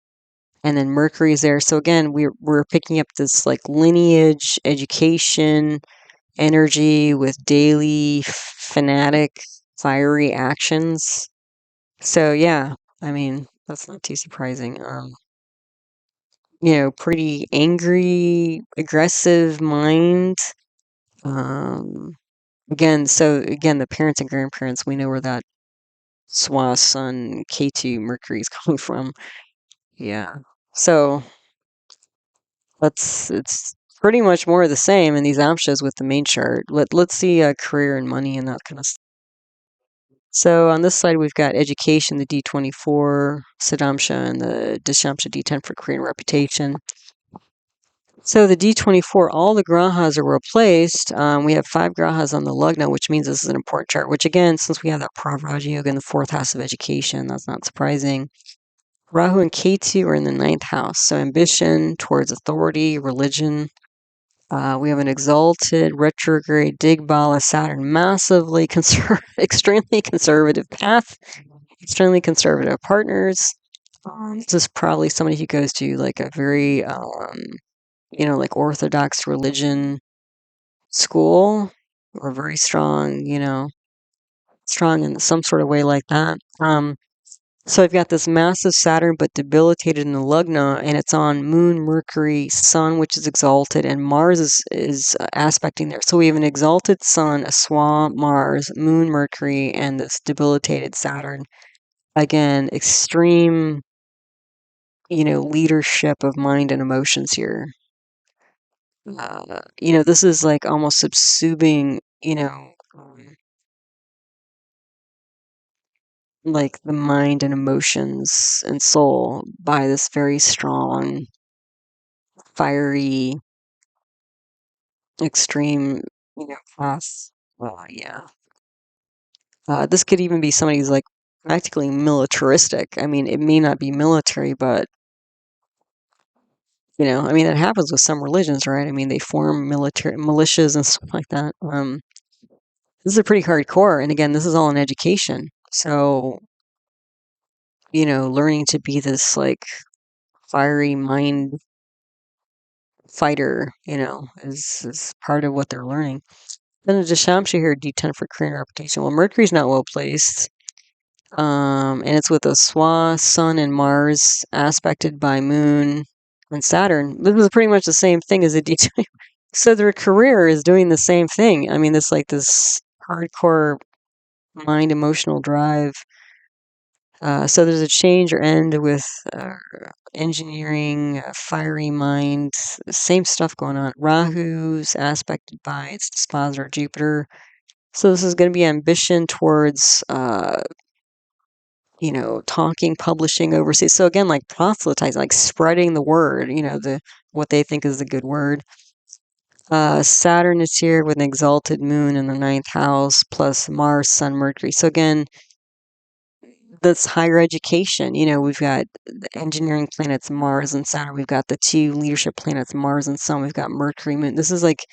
And then Mercury's there. So again, we're picking up this like lineage, education, energy with daily fanatic, fiery actions. So yeah, I mean, that's not too surprising. Pretty angry, aggressive mind. Um, again, the parents and grandparents, we know where that Swa Sun K2 Mercury is coming from. Yeah. So it's pretty much more of the same in these amshas with the main chart. Let's see career and money and that kind of stuff. So on this slide, we've got education, the D24, Satabhisha, and the Dashamsha D10 for career and reputation. So the D24, all the grahas are replaced. We have 5 grahas on the lugna, which means this is an important chart, which again, since we have that Pravaja Yoga in the 4th house of education, that's not surprising. Rahu and Ketu are in the 9th house. So ambition towards authority, religion. We have an exalted retrograde Digbala Saturn, massively extremely conservative path, extremely conservative partners. This is probably somebody who goes to like a very, like Orthodox religion school, or very strong, strong in some sort of way like that. So I've got this massive Saturn, but debilitated in the lugna, and it's on Moon, Mercury, Sun, which is exalted, and Mars is aspecting there. So we have an exalted Sun, a Swa, Mars, Moon, Mercury, and this debilitated Saturn. Again, extreme, leadership of mind and emotions here. This is like almost subsuming, like the mind and emotions and soul by this very strong, fiery, extreme, path. Well, yeah. This could even be somebody who's like practically militaristic. I mean, it may not be military, but that happens with some religions, right? I mean, they form military militias and stuff like that. This is pretty hardcore, and again, this is all in education. So, learning to be this like fiery mind fighter, is part of what they're learning. Then the Dashamsha here, D10 for career and reputation. Well, Mercury's not well placed. And it's with a Swa, Sun, and Mars, aspected by Moon and Saturn. This is pretty much the same thing as a D20. So their career is doing the same thing. I mean, this hardcore mind emotional drive. So there's a change or end with engineering, fiery mind, same stuff going on. Rahu's aspected by its dispositor Jupiter. So this is going to be ambition towards talking, publishing overseas. So again, like proselytizing, like spreading the word, what they think is the good word. Saturn is here with an exalted moon in the 9th house, plus Mars, Sun, Mercury. So again, that's higher education. We've got the engineering planets, Mars and Saturn. We've got the 2 leadership planets, Mars and Sun. We've got Mercury, Moon. This is like,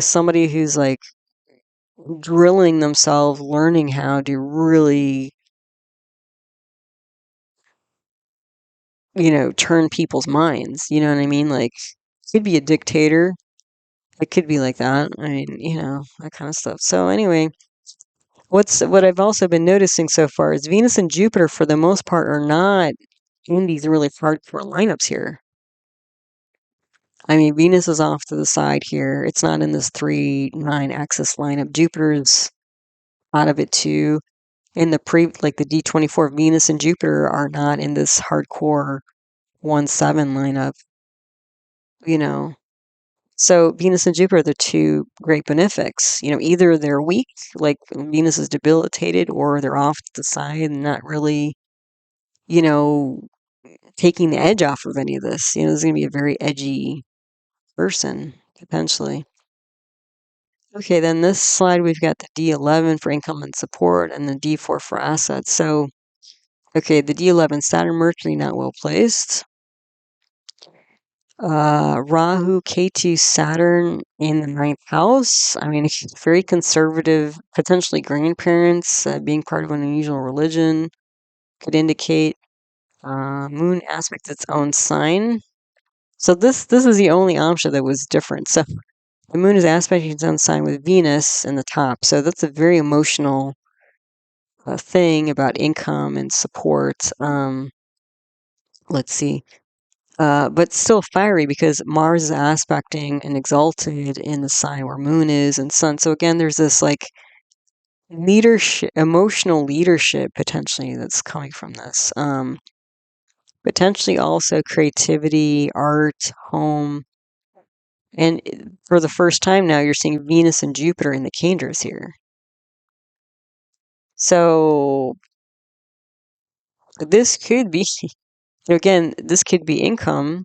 somebody who's like drilling themselves, learning how to really turn people's minds. You know what I mean? Like, could be a dictator. It could be like that. I mean, that kind of stuff. So anyway, what I've also been noticing so far is Venus and Jupiter, for the most part, are not in these really hardcore lineups here. I mean, Venus is off to the side here. It's not in this 3-9 axis lineup. Jupiter's out of it too. In the like the D24, Venus and Jupiter are not in this hardcore 1-7 lineup. So Venus and Jupiter are the 2 great benefics. Either they're weak, like Venus is debilitated, or they're off to the side and not really, taking the edge off of any of this. This is going to be a very edgy person, potentially. Okay, then this slide, we've got the D11 for income and support and the D4 for assets. So, okay, the D11, Saturn, Mercury, not well placed. Rahu, Ketu, Saturn in the 9th house. I mean, very conservative, potentially grandparents, being part of an unusual religion could indicate. Moon aspect its own sign. So this is the only amsha that was different. So the moon is aspecting its own sign with Venus in the top. So that's a very emotional thing about income and support. Let's see. But still fiery because Mars is aspecting and exalted in the sign where Moon is and Sun. So again, there's this like leadership, emotional leadership potentially that's coming from this. Potentially also creativity, art, home. And for the first time now, you're seeing Venus and Jupiter in the Kendras here. So this could be, again, this could be income,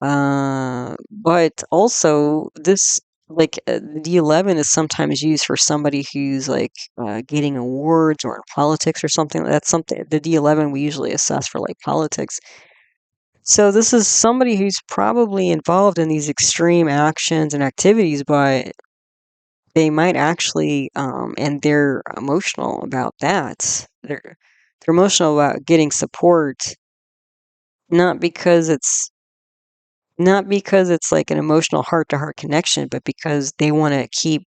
but also this, like, the D11 is sometimes used for somebody who's like getting awards or in politics or something. That's something, the D11 we usually assess for like politics. So this is somebody who's probably involved in these extreme actions and activities, but they might actually, and they're emotional about that. They're emotional about getting support, not because it's not because it's like an emotional heart-to-heart connection, but because they want to keep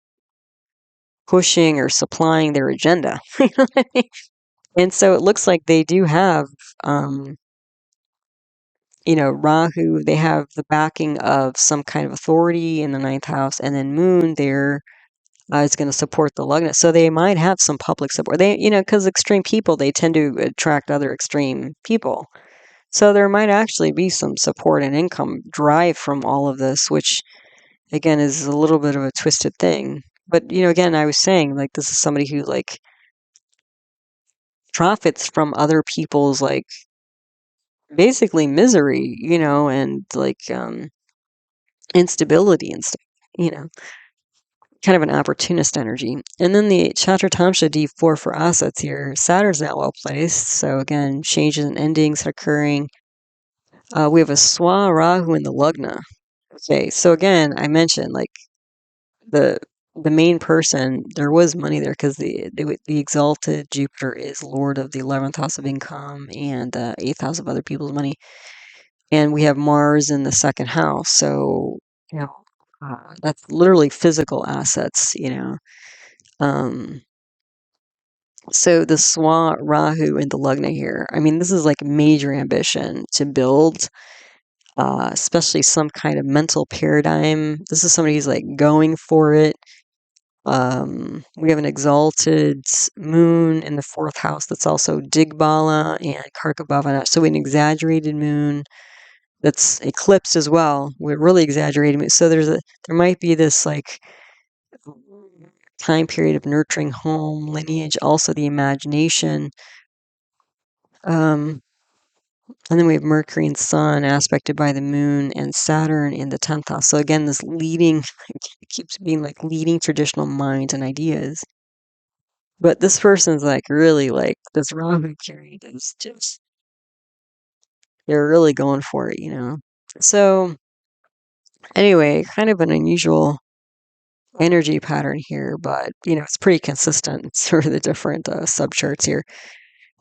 pushing or supplying their agenda. You know what I mean? And so it looks like they do have, um, Rahu. They have the backing of some kind of authority in the ninth house, and then Moon there is going to support the Lugna. So they might have some public support. They, because extreme people, they tend to attract other extreme people. So there might actually be some support and income drive from all of this, which again is a little bit of a twisted thing. But again, I was saying, like, this is somebody who like profits from other people's, like, basically misery, and like instability and stuff, you know. Kind of an opportunist energy. And then the Chaturtamsha D4 for assets here. Saturn's not well placed, so again, changes and endings occurring. We have a Swa Rahu in the Lugna. Okay, so again, I mentioned, like, the main person, there was money there because the exalted Jupiter is lord of the 11th house of income and the 8th house of other people's money, and we have Mars in the second house, so that's literally physical assets. Um, so the Swa Rahu in the Lugna here, I mean, this is like major ambition to build, especially some kind of mental paradigm. This is somebody who's like going for it. We have an exalted moon in the fourth house that's also Digbala and Karka. So an exaggerated moon that's eclipsed as well. We're really exaggerating it. So there might be this like time period of nurturing home, lineage, also the imagination. Um, and then we have Mercury and Sun aspected by the Moon and Saturn in the 10th house. So again, this leading, it keeps being like leading traditional minds and ideas. But this person's like really like this Rahu period is just, they're really going for it. So anyway, kind of an unusual energy pattern here, but it's pretty consistent through the different subcharts here.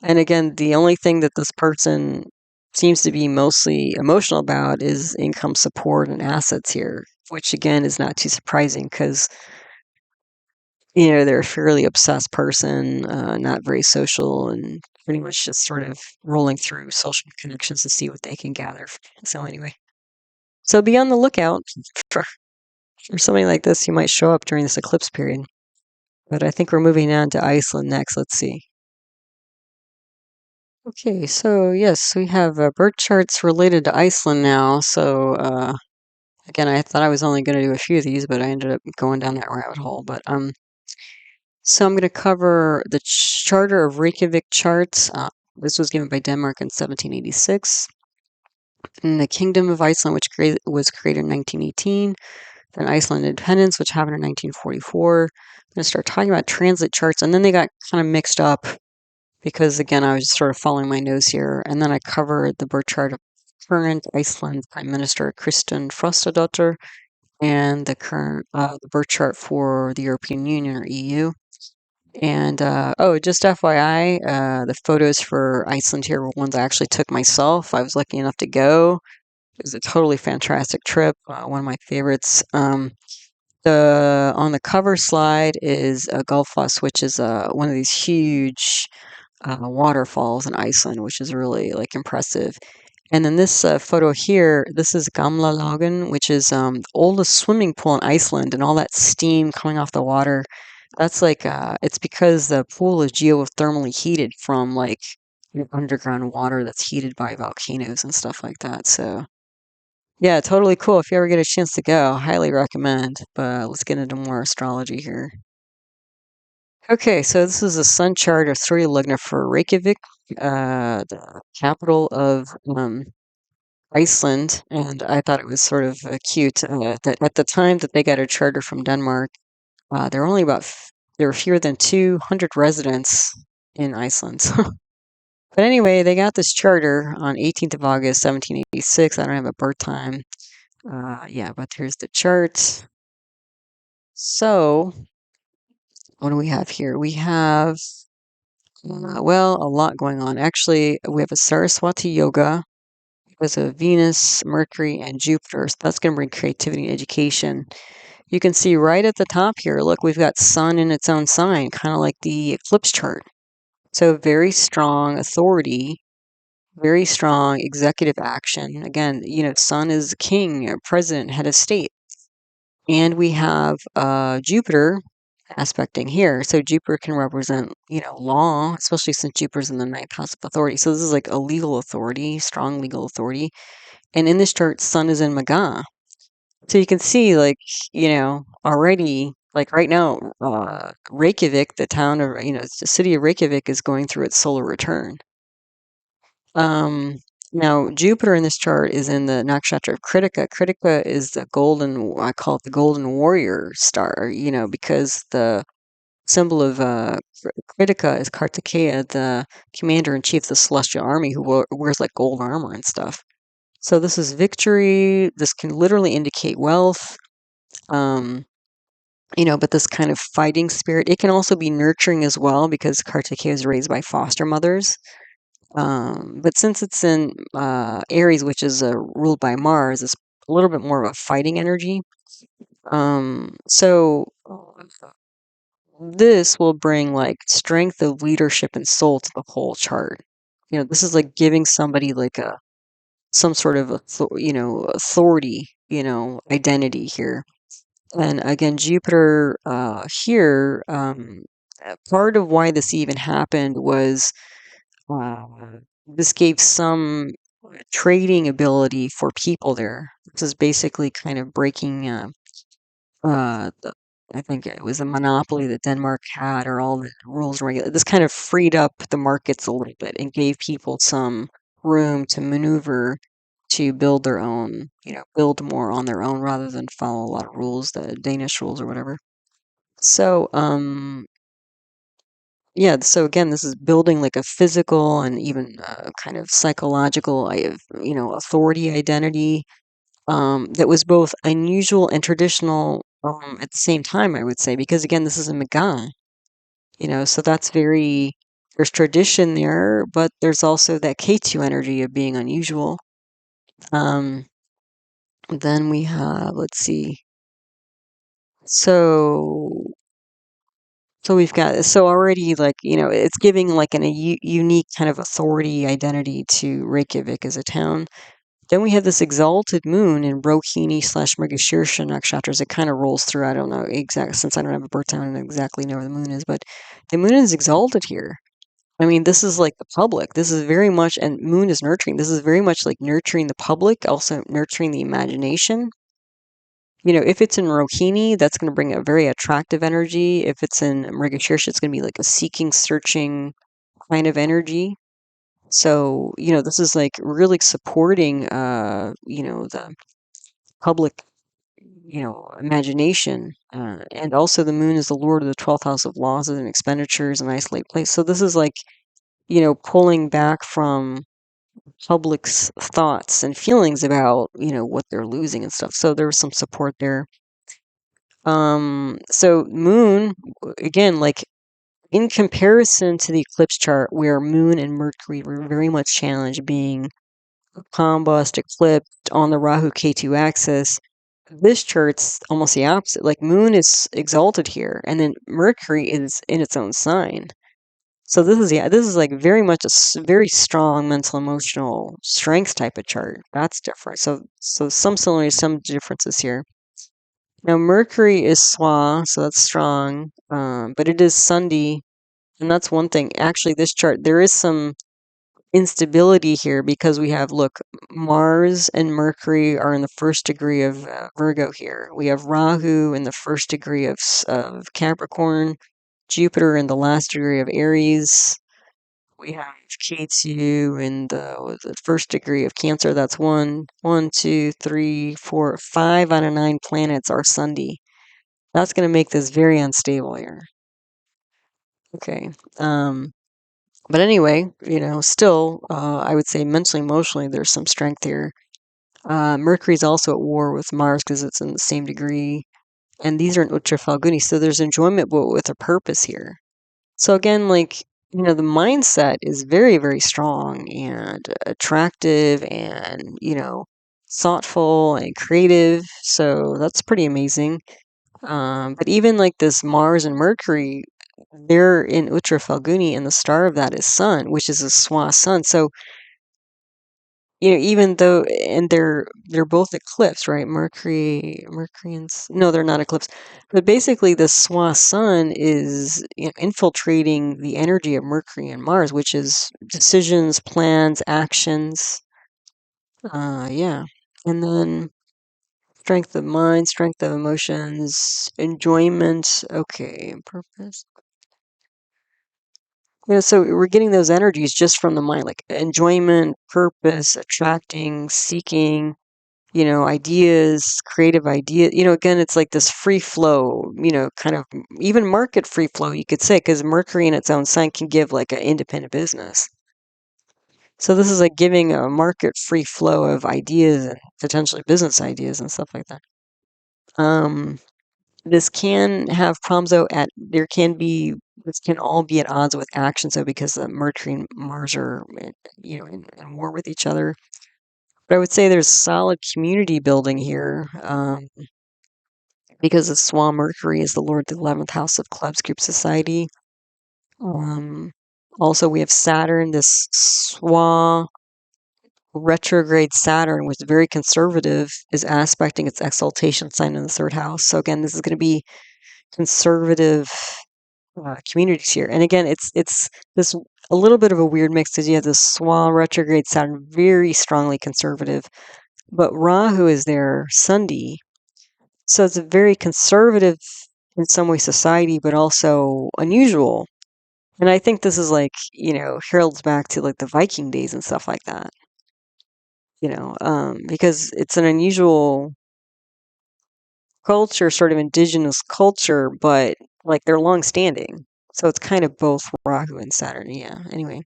And again, the only thing that this person seems to be mostly emotional about is income support and assets here, which again is not too surprising because they're a fairly obsessed person, not very social, and pretty much just sort of rolling through social connections to see what they can gather. So anyway, so be on the lookout for something like this. You might show up during this eclipse period. But I think we're moving on to Iceland next. Let's see. Okay, so yes, we have birth charts related to Iceland now. So again, I thought I was only going to do a few of these, but I ended up going down that rabbit hole. But so I'm going to cover the Charter of Reykjavik charts. This was given by Denmark in 1786. And the Kingdom of Iceland, which was created in 1918. Then Iceland independence, which happened in 1944. I'm going to start talking about transit charts, and then they got kind of mixed up because, again, I was just sort of following my nose here. And then I covered the birth chart of current Iceland Prime Minister Kristin Frostadottir and the current the birth chart for the European Union or EU. And just FYI, the photos for Iceland here were ones I actually took myself. I was lucky enough to go. It was a totally fantastic trip, one of my favorites. On the cover slide is a Gullfoss, which is one of these huge waterfalls in Iceland, which is really like impressive. And then this photo here, this is Gamla Lagen, which is the oldest swimming pool in Iceland, and all that steam coming off the water. That's like it's because the pool is geothermally heated from like underground water that's heated by volcanoes and stuff like that. So yeah, totally cool. If you ever get a chance to go, highly recommend. But let's get into more astrology here. Okay, so this is a sun chart of Surya Lugna for Reykjavik, the capital of Iceland, and I thought it was sort of cute that at the time that they got a charter from Denmark, there were only there were fewer than 200 residents in Iceland. But anyway, they got this charter on 18th of August, 1786. I don't have a birth time. Yeah, but here's the chart. So, what do we have here? We have, well, a lot going on. Actually, we have a Saraswati Yoga with a Venus, Mercury, and Jupiter. So that's going to bring creativity and education. You can see right at the top here, look, we've got Sun in its own sign, kind of like the eclipse chart. So very strong authority, very strong executive action. Again, Sun is king, president, head of state. And we have Jupiter aspecting here. So Jupiter can represent, law, especially since Jupiter's in the ninth house of authority. So this is like a legal authority, strong legal authority. And in this chart, Sun is in Maga. So you can see, like, already, like right now, Reykjavik, the town of, the city of Reykjavik is going through its solar return. Um, Now, Jupiter in this chart is in the nakshatra of Kritika. Kritika is the golden, I call it the golden warrior star, because the symbol of Kritika is Kartikeya, the commander in chief of the celestial army who wears like gold armor and stuff. So this is victory. This can literally indicate wealth. Um, but this kind of fighting spirit. It can also be nurturing as well because Kartikeya is raised by foster mothers. But since it's in Aries, which is ruled by Mars, it's a little bit more of a fighting energy. So this will bring like strength of leadership and soul to the whole chart. This is like giving somebody like some sort of authority, identity here. And again, Jupiter here, part of why this even happened was uh, this gave some trading ability for people there. This is basically kind of breaking, I think it was a monopoly that Denmark had, or all the rules and regulations. This kind of freed up the markets a little bit and gave people some room to maneuver to build their own, build more on their own rather than follow a lot of rules, the Danish rules or whatever. So, yeah, so again, this is building like a physical and even kind of psychological, authority identity that was both unusual and traditional at the same time, I would say, because again, this is a Magan, so there's tradition there, but there's also that K2 energy of being unusual. Um, then we have, let's see, so we've got already like it's giving like a unique kind of authority identity to Reykjavik as a town. Then we have this exalted moon in Rohini / Mrigashirksha nakshatras. It kind of rolls through. I don't know exactly, since I don't have a birth time, I don't exactly know where the moon is, but the moon is exalted here. I mean, this is like the public. This is very much, and moon is nurturing. This is very much like nurturing the public, also nurturing the imagination. If it's in Rohini, that's going to bring a very attractive energy. If it's in Mrigashirksha, it's going to be like a seeking, searching kind of energy. So, this is like really supporting, the public, imagination. And also the moon is the lord of the 12th house of losses and expenditures and isolate place. So this is like, pulling back from public's thoughts and feelings about, what they're losing and stuff. So there's some support there. So moon, again, like in comparison to the eclipse chart where moon and Mercury were very much challenged, being combust, eclipsed on the Rahu K2 axis, this chart's almost the opposite. Like moon is exalted here, and then Mercury is in its own sign. So this is like very much a very strong mental emotional strength type of chart. That's different. So some similarities, some differences here. Now Mercury is Swa, so that's strong, but it is Sundi, and that's one thing. Actually, this chart there is some instability here because we have, look, Mars and Mercury are in the first degree of Virgo here. We have Rahu in the first degree of Capricorn, Jupiter in the last degree of Aries. We have K2 in the first degree of Cancer. That's one, two, three, four, 5 out of 9 planets are Sunday. That's going to make this very unstable here. Okay. But anyway, still, I would say mentally, emotionally, there's some strength here. Mercury's also at war with Mars because it's in the same degree. And these are in Uttara Phalguni, so there's enjoyment, but with a purpose here. So again, the mindset is very, very strong and attractive and, thoughtful and creative. So that's pretty amazing. But even like this Mars and Mercury, they're in Uttara Phalguni, and the star of that is Sun, which is a Swa sun. So even though, and they're both eclipsed, right? Mercury and no, they're not eclipsed. But basically, the Swa sun is infiltrating the energy of Mercury and Mars, which is decisions, plans, actions. Yeah, and then strength of mind, strength of emotions, enjoyment. Okay, purpose. So we're getting those energies just from the mind, like enjoyment, purpose, attracting, seeking, ideas, creative ideas. Again, it's like this free flow, kind of even market free flow, you could say, because Mercury in its own sign can give like an independent business. So this is like giving a market free flow of ideas and potentially business ideas and stuff like that. This can have problems though this can all be at odds with action. So because the Mercury and Mars are, in war with each other. But I would say there's solid community building here, because the Swa Mercury is the Lord of the 11th house of clubs, group, society. Also, we have Saturn, this Swa retrograde Saturn, which is very conservative, is aspecting its exaltation sign in the 3rd house. So again, this is going to be conservative communities here. And again, it's this a little bit of a weird mix because you have this Swa retrograde Saturn, very strongly conservative, but Rahu is there Sunday. So it's a very conservative, in some way, society, but also unusual. And I think this is like, heralds back to like the Viking days and stuff like that, because it's an unusual culture, sort of indigenous culture, but like they're long standing. So it's kind of both Rahu and Saturn. Yeah. Anyway.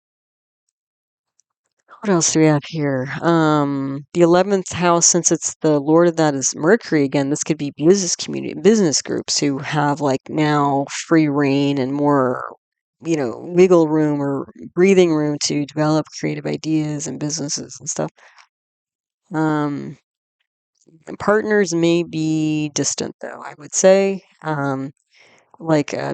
What else do we have here? The 11th house, since it's the lord of that is Mercury, again, this could be business community, business groups who have like now free reign and more, wiggle room or breathing room to develop creative ideas and businesses and stuff. Partners may be distant though, I would say.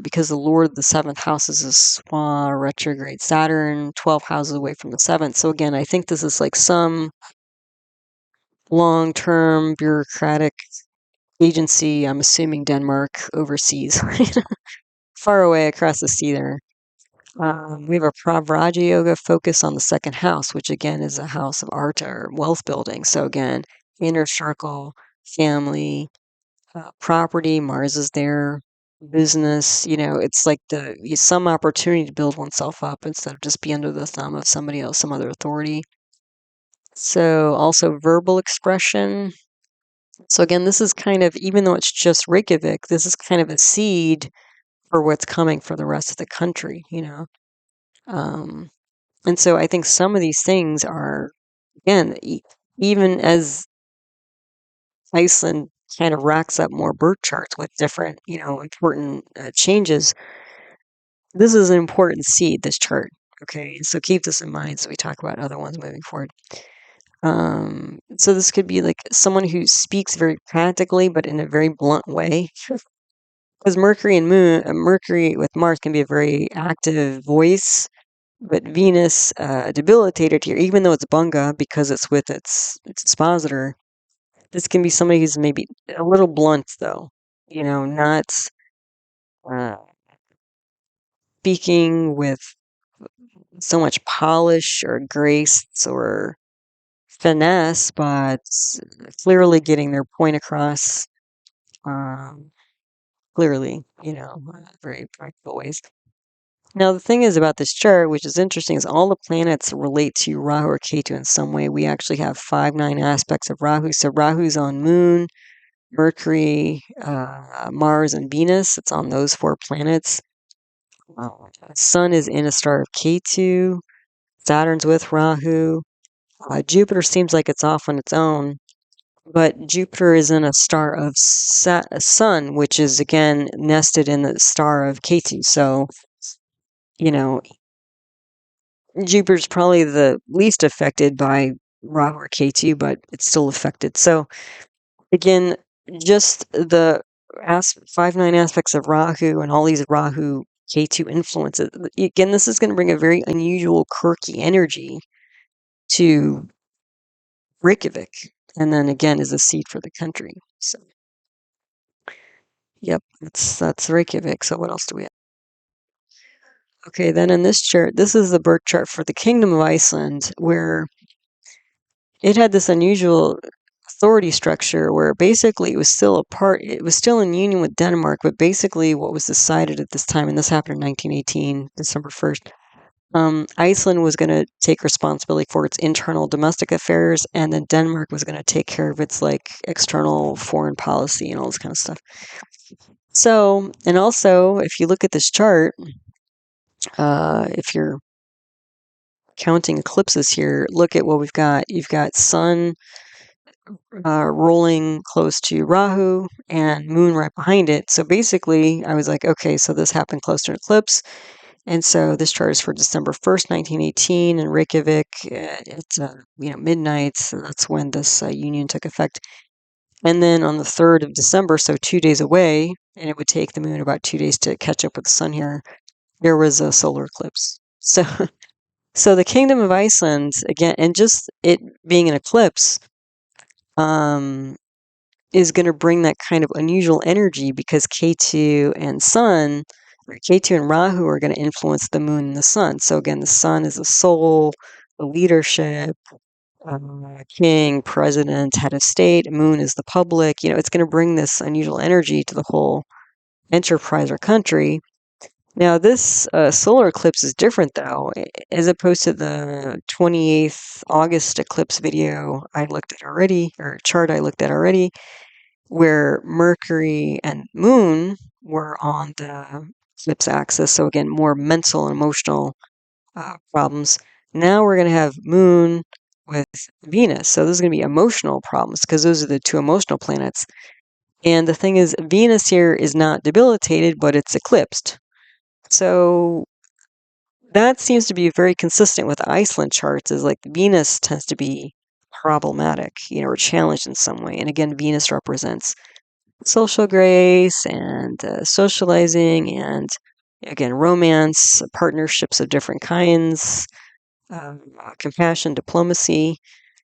Because the lord of the 7th house is a Swa retrograde Saturn, 12 houses away from the 7th. So again, I think this is like some long-term bureaucratic agency, I'm assuming Denmark, overseas, far away across the sea there. We have a Pravraja Yoga focus on the 2nd house, which again is a house of art or wealth building. So again, inner circle, family, property, Mars is there, business, it's like some opportunity to build oneself up instead of just be under the thumb of somebody else, some other authority. So also verbal expression. So again, this is kind of, even though it's just Reykjavik, this is kind of a seed for what's coming for the rest of the country, And so I think some of these things are, again, even as Iceland kind of racks up more birth charts with different, important changes, this is an important seed, this chart. Okay, so keep this in mind as we talk about other ones moving forward. So this could be like someone who speaks very practically, but in a very blunt way. Because Mercury with Mars can be a very active voice, but Venus debilitated here, even though it's Bunga because it's with its expositor. This can be somebody who's maybe a little blunt, though. Not uh, speaking with so much polish or grace or finesse, but clearly getting their point across. Um, clearly, very practical ways. Now, the thing is about this chart, which is interesting, is all the planets relate to Rahu or Ketu in some way. We actually have 5-9 aspects of Rahu. So Rahu's on Moon, Mercury, Mars, and Venus. It's on those 4 planets. Sun is in a star of Ketu. Saturn's with Rahu. Jupiter seems like it's off on its own, but Jupiter is in a star of Sun, which is again nested in the star of Ketu. So, Jupiter's probably the least affected by Rahu or Ketu, but it's still affected. So, again, just the 5-9 aspects of Rahu and all these Rahu Ketu influences. Again, this is going to bring a very unusual, quirky energy to Reykjavik, and then again is a seat for the country. So, yep, that's Reykjavik. So what else do we have? Okay, then in this chart, this is the birth chart for the Kingdom of Iceland, where it had this unusual authority structure where basically it was still in union with Denmark, but basically what was decided at this time, and this happened in 1918, December 1st, Iceland was going to take responsibility for its internal domestic affairs, and then Denmark was going to take care of its external foreign policy and all this kind of stuff. So, and also, if you look at this chart, if you're counting eclipses here, look at what we've got. You've got Sun rolling close to Rahu and Moon right behind it. So basically, I was like, okay, so this happened close to an eclipse. And so this chart is for December 1st, 1918 in Reykjavik. It's midnight, so that's when this union took effect. And then on the 3rd of December, so 2 days away, and it would take the moon about 2 days to catch up with the sun here, there was a solar eclipse. So, so the Kingdom of Iceland, again, and just it being an eclipse, is going to bring that kind of unusual energy because Ketu and Sun, or Ketu and Rahu, are going to influence the moon and the sun. So again, the sun is the soul, the leadership, king, president, head of state. Moon is the public. It's going to bring this unusual energy to the whole enterprise or country. Now, this solar eclipse is different, though, as opposed to the 28th August eclipse video I looked at already, or chart I looked at already, where Mercury and Moon were on the eclipse axis. So again, more mental and emotional problems. Now we're going to have Moon with Venus. So this is going to be emotional problems because those are the 2 emotional planets. And the thing is, Venus here is not debilitated, but it's eclipsed. So that seems to be very consistent with Iceland charts, is like Venus tends to be problematic, or challenged in some way. And again, Venus represents social grace and socializing and, again, romance, partnerships of different kinds, compassion, diplomacy.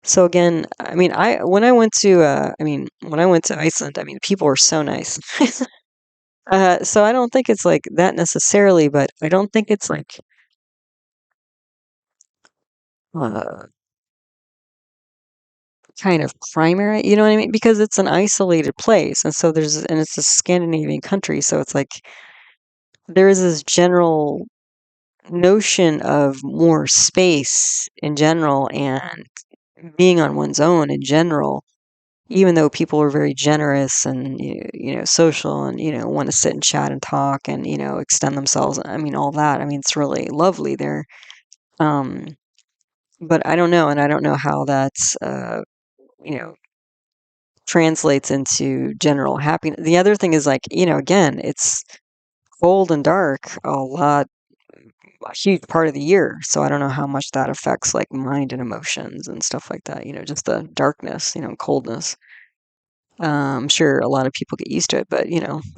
So again, when I went to Iceland, people were so nice. So I don't think it's like that necessarily, but I don't think it's like uh, kind of primary, you know what I mean? Because it's an isolated place, and it's a Scandinavian country, so it's like there is this general notion of more space in general and being on one's own in general, even though people are very generous and social and want to sit and chat and talk and extend themselves. All that. It's really lovely there. Um, but I don't know, and I don't know how that's you know translates into general happiness. The other thing is again, it's cold and dark a huge part of the year. So I don't know how much that affects mind and emotions and stuff like that. Just the darkness, coldness. I'm sure a lot of people get used to it, but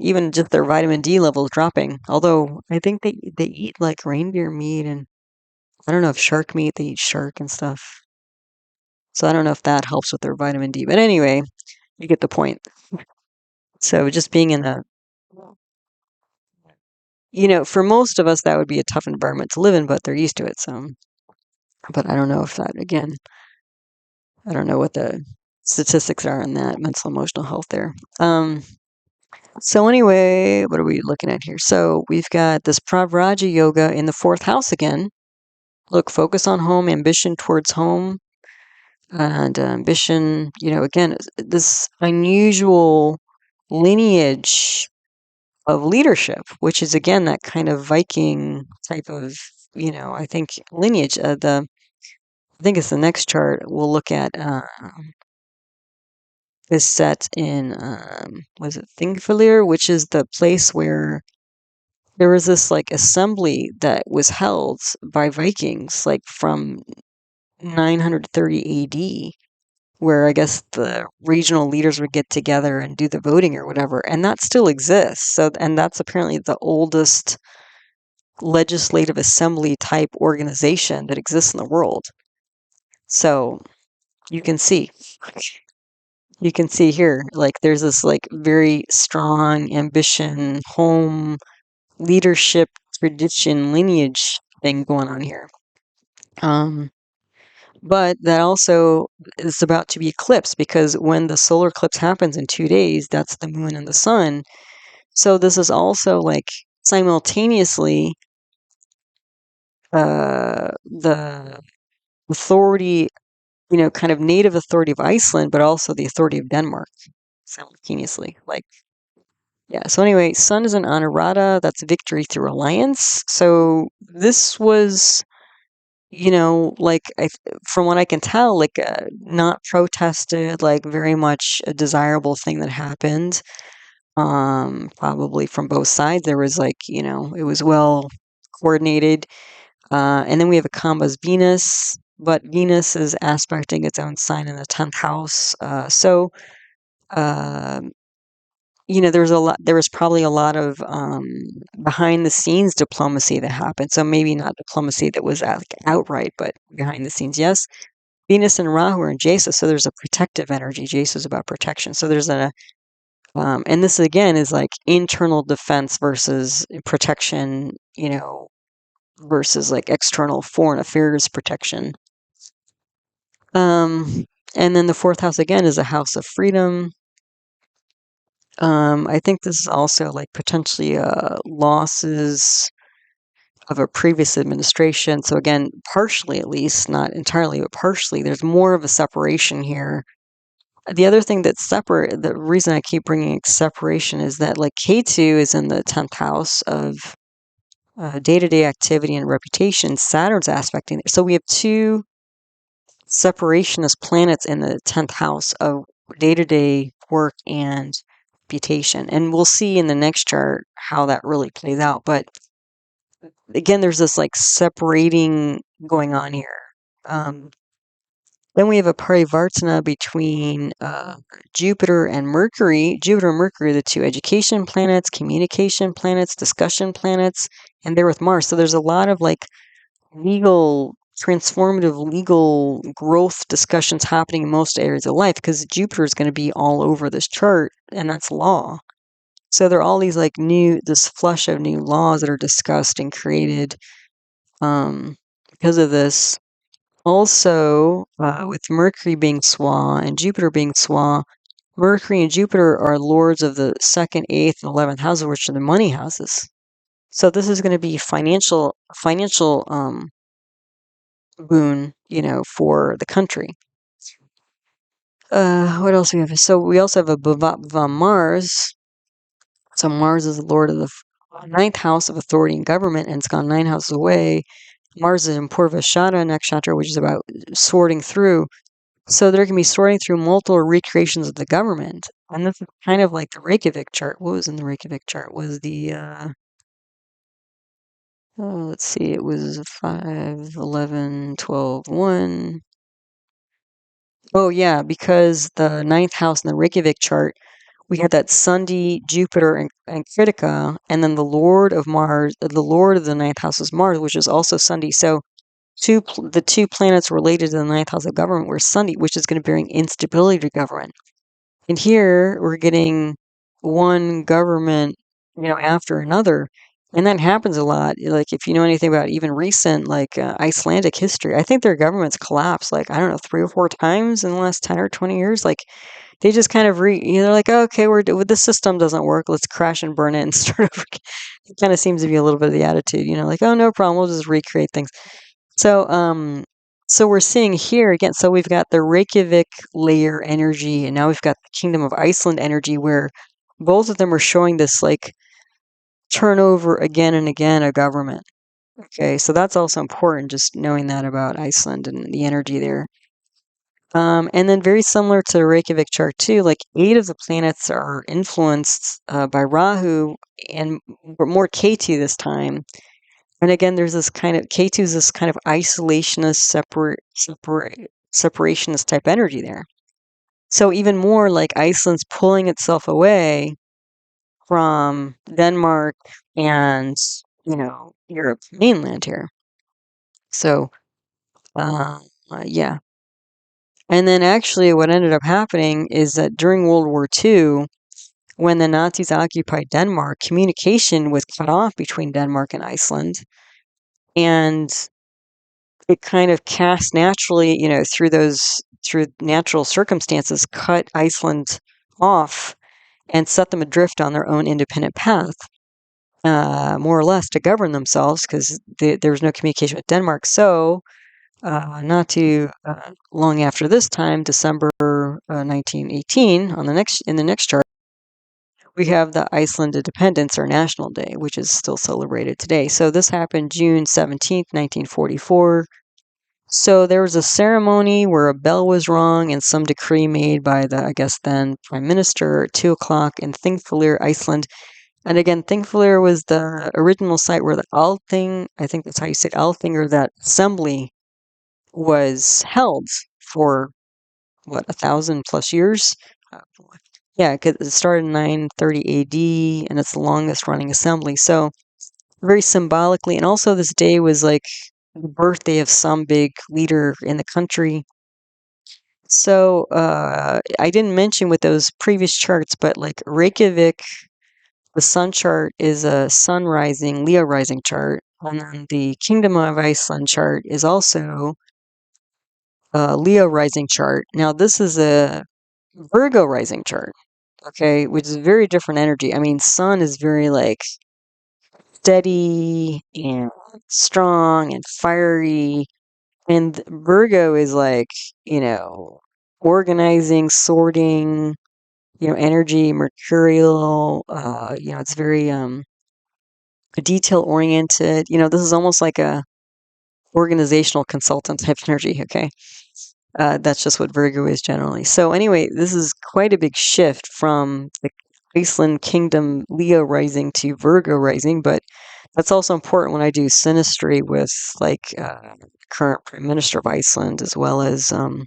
even just their vitamin D levels dropping. Although I think they eat reindeer meat and I don't know if shark meat, they eat shark and stuff. So I don't know if that helps with their vitamin D. But anyway, you get the point. So just being in for most of us, that would be a tough environment to live in, but they're used to it. So, but I don't know if that, again, I don't know what the statistics are on that mental emotional health there. So anyway, what are we looking at here? So we've got this Pravraja Yoga in the 4th house again. Look, focus on home, ambition towards home, and ambition, again, this unusual lineage of leadership, which is, again, that kind of Viking type of, I think lineage. I think it's the next chart we'll look at is set in, was it Thingvellir, which is the place where there was this like assembly that was held by Vikings, like from 930 AD, where I guess the regional leaders would get together and do the voting or whatever, and that still exists. So, and that's apparently the oldest legislative assembly type organization that exists in the world. So you can see. You can see here, like there's this like very strong ambition, home, leadership, tradition, lineage thing going on here. But that also is about to be eclipsed because when the solar eclipse happens in 2 days, that's the moon and the sun. So this is also like simultaneously the authority, kind of native authority of Iceland, but also the authority of Denmark simultaneously. Like, yeah. So anyway, sun is an Anurata. That's victory through alliance. So this was, like from what I can tell, like not protested, like very much a desirable thing that happened. Probably from both sides. There was like, it was well coordinated. And then we have a Kumbha's Venus, but Venus is aspecting its own sign in the 10th house. So, um, there was probably a lot of behind the scenes diplomacy that happened. So maybe not diplomacy that was like outright, but behind the scenes, yes. Venus and Rahu are in Jesa, so there's a protective energy. Jesa is about protection. So there's and this again is like internal defense versus protection, versus like external foreign affairs protection. And then the 4th house again is a house of freedom. I think this is also like potentially losses of a previous administration. So again, partially at least, not entirely, but partially, there's more of a separation here. The other thing that's separate, the reason I keep bringing separation is that like K2 is in the 10th house of day-to-day activity and reputation. Saturn's aspecting it. So we have two separationist planets in the 10th house of day-to-day work and reputation. And we'll see in the next chart how that really plays out. But again, there's this like separating going on here. Then we have a parivartana between Jupiter and Mercury. Jupiter and Mercury are the two education planets, communication planets, discussion planets, and they're with Mars. So there's a lot of like transformative legal growth discussions happening in most areas of life because Jupiter is going to be all over this chart, and that's law. So there are all these like this flush of new laws that are discussed and created because of this. Also, with Mercury being Swa and Jupiter being Swa, Mercury and Jupiter are lords of the 2nd, 8th, and 11th houses, which are the money houses. So this is going to be financial boon, for the country. What else do we have? So we also have a bhavat Mars. So Mars is the lord of the 9th house of authority and government, and it's gone 9 houses away. Mars is in Purvashada nakshatra, which is about sorting through. So they're going to be sorting through multiple recreations of the government. And this is kind of like the Reykjavik chart. What was in the Reykjavik chart? Was the, let's see, it was 5, 11, 12, 1. Oh, yeah, because the 9th house in the Reykjavik chart, we had that Sundi, Jupiter, and Kritika, and then the Lord of Mars, the Lord of the 9th house is Mars, which is also Sundi. So the two planets related to the 9th house of government were Sundi, which is going to bring instability to government. And here we're getting one government, after another. And that happens a lot. Like if you know anything about even recent, like Icelandic history, I think their governments collapsed, like, I don't know, 3 or 4 times in the last 10 or 20 years. Like they just kind of they're like, oh, okay, this system doesn't work. Let's crash and burn it and start over. It kind of seems to be a little bit of the attitude, like, oh, no problem. We'll just recreate things. So we're seeing here again. So we've got the Reykjavik layer energy, and now we've got the Kingdom of Iceland energy, where both of them are showing this like turnover again and again of government. Okay, so that's also important, just knowing that about Iceland and the energy there. And then very similar to the Reykjavik chart too, like 8 of the planets are influenced by Rahu and more Ketu this time. And again, there's this kind of Ketu is this kind of isolationist, separationist type energy there. So even more like Iceland's pulling itself away from Denmark and Europe mainland here. So yeah. And then actually what ended up happening is that during World War II, when the Nazis occupied Denmark, communication was cut off between Denmark and Iceland. And it kind of cast naturally, through natural circumstances, cut Iceland off and set them adrift on their own independent path, more or less to govern themselves, because there was no communication with Denmark. So not too long after this time, December 1918, in the next chart, we have the Iceland Independence, or National Day, which is still celebrated today. So this happened June 17th, 1944. So there was a ceremony where a bell was rung and some decree made by the, I guess then, Prime Minister at 2 o'clock in Thingvellir, Iceland. And again, Thingvellir was the original site where the Althing, I think that's how you say it, Althing, or that assembly, was held for, 1,000+ years? Yeah, because it started in 930 AD, and it's the longest running assembly. So very symbolically, and also this day was like the birthday of some big leader in the country. So I didn't mention with those previous charts, but like Reykjavik, the sun chart is a sun rising, Leo rising chart. And then the Kingdom of Iceland chart is also a Leo rising chart. Now, this is a Virgo rising chart, okay, which is very different energy. I mean, sun is very like steady and strong and fiery. And Virgo is like, organizing, sorting, energy, mercurial, it's very detail oriented. This is almost like a organizational consultant type energy, okay? That's just what Virgo is generally. So anyway, this is quite a big shift from the Iceland Kingdom Leo rising to Virgo rising, but that's also important when I do synastry with like current Prime Minister of Iceland, as well as the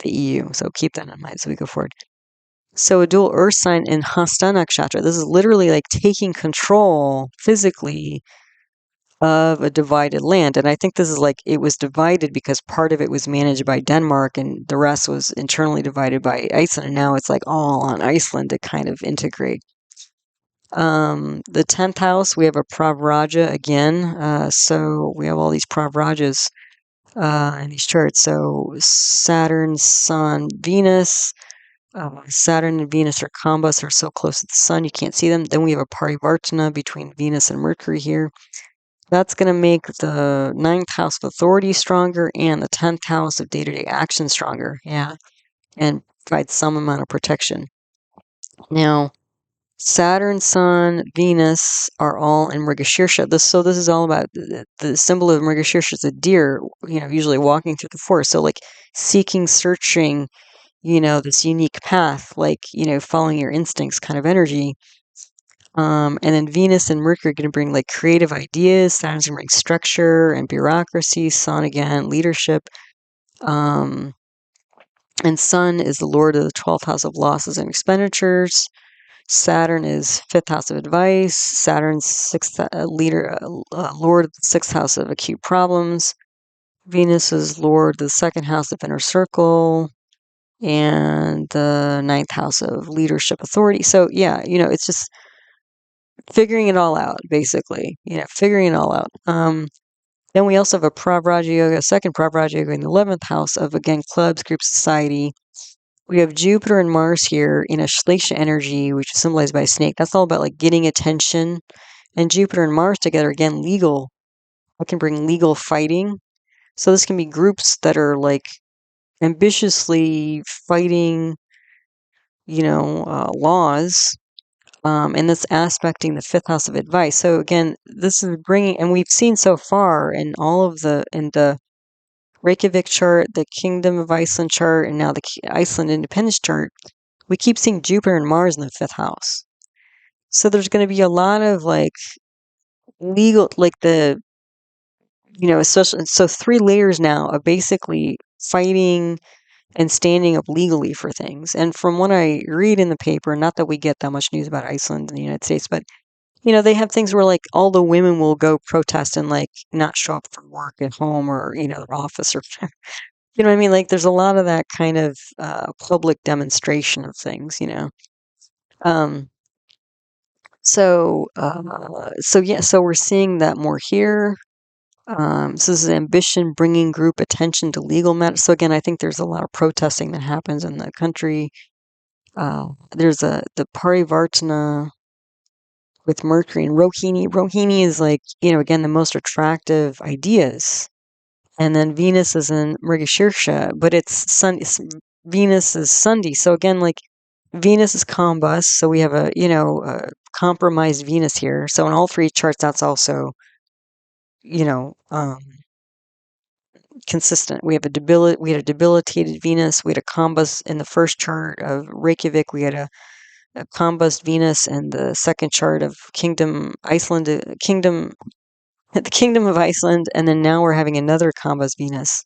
EU. So keep that in mind as we go forward. So a dual earth sign in Hasta nakshatra. This is literally like taking control physically of a divided land. And I think this is like, it was divided because part of it was managed by Denmark and the rest was internally divided by Iceland. And now it's like all on Iceland to kind of integrate. The 10th house, we have a Pravraja again. So we have all these Pravrajas in these charts. So Saturn, Sun, Venus. Saturn and Venus are combus, are so close to the Sun you can't see them. Then we have a parivartana between Venus and Mercury here. That's going to make the 9th house of authority stronger and the 10th house of day-to-day action stronger. Yeah, and provide some amount of protection. Now, Saturn, Sun, Venus are all in Mrigashirsha. This is all about the symbol of Mrigashirsha is a deer, usually walking through the forest. So like seeking, searching, this unique path, like, following your instincts kind of energy. And then Venus and Mercury are going to bring like creative ideas. Saturn's going to bring structure and bureaucracy. Sun again, leadership. And Sun is the lord of the 12th house of losses and expenditures. Saturn is 5th house of advice. Saturn's lord of the 6th house of acute problems. Venus is lord of the 2nd house of inner circle. And the 9th house of leadership authority. So yeah, it's just figuring it all out, basically, figuring it all out. Then we also have a Pravraja Yoga, second Pravraja Yoga in the 11th house of, again, clubs, group, society. We have Jupiter and Mars here in a Shlesha energy, which is symbolized by a snake. That's all about like getting attention. And Jupiter and Mars together, again, legal. It can bring legal fighting. So this can be groups that are like ambitiously fighting, laws. And that's aspecting the fifth house of advice. So again, this is bringing, and we've seen so far in the Reykjavik chart, the Kingdom of Iceland chart, and now the Iceland independence chart, we keep seeing Jupiter and Mars in the fifth house. So there's going to be a lot of like legal, like especially, so 3 layers now of basically fighting and standing up legally for things. And from what I read in the paper, not that we get that much news about Iceland and the United States, but they have things where like all the women will go protest and like not show up for work at home or their office or you know what I mean? Like there's a lot of that kind of public demonstration of things, Um, so we're seeing that more here. So this is ambition, bringing group attention to legal matters. So again, I think there's a lot of protesting that happens in the country. There's the parivartana with Mercury and Rohini. Rohini is like, again, the most attractive ideas. And then Venus is in Mrigashirsha, but Venus is Sunday. So again, like Venus is combust. So we have a compromised Venus here. So in all 3 charts, that's also, consistent. We had a debilitated Venus. We had a combust in the first chart of Reykjavik. We had a combust Venus in the second chart of the Kingdom of Iceland, and then now we're having another combust Venus.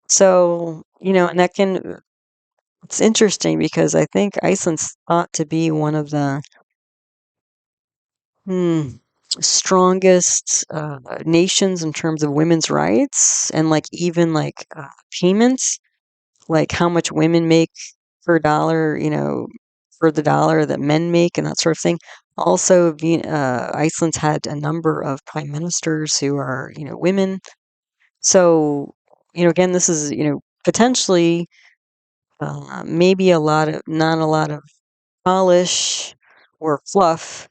So, and it's interesting because I think Iceland's thought to be one of the strongest nations in terms of women's rights and like even like payments, like how much women make per dollar, for the dollar that men make and that sort of thing. Also, Iceland's had a number of prime ministers who are, women. So, again, this is, potentially maybe not a lot of polish or fluff,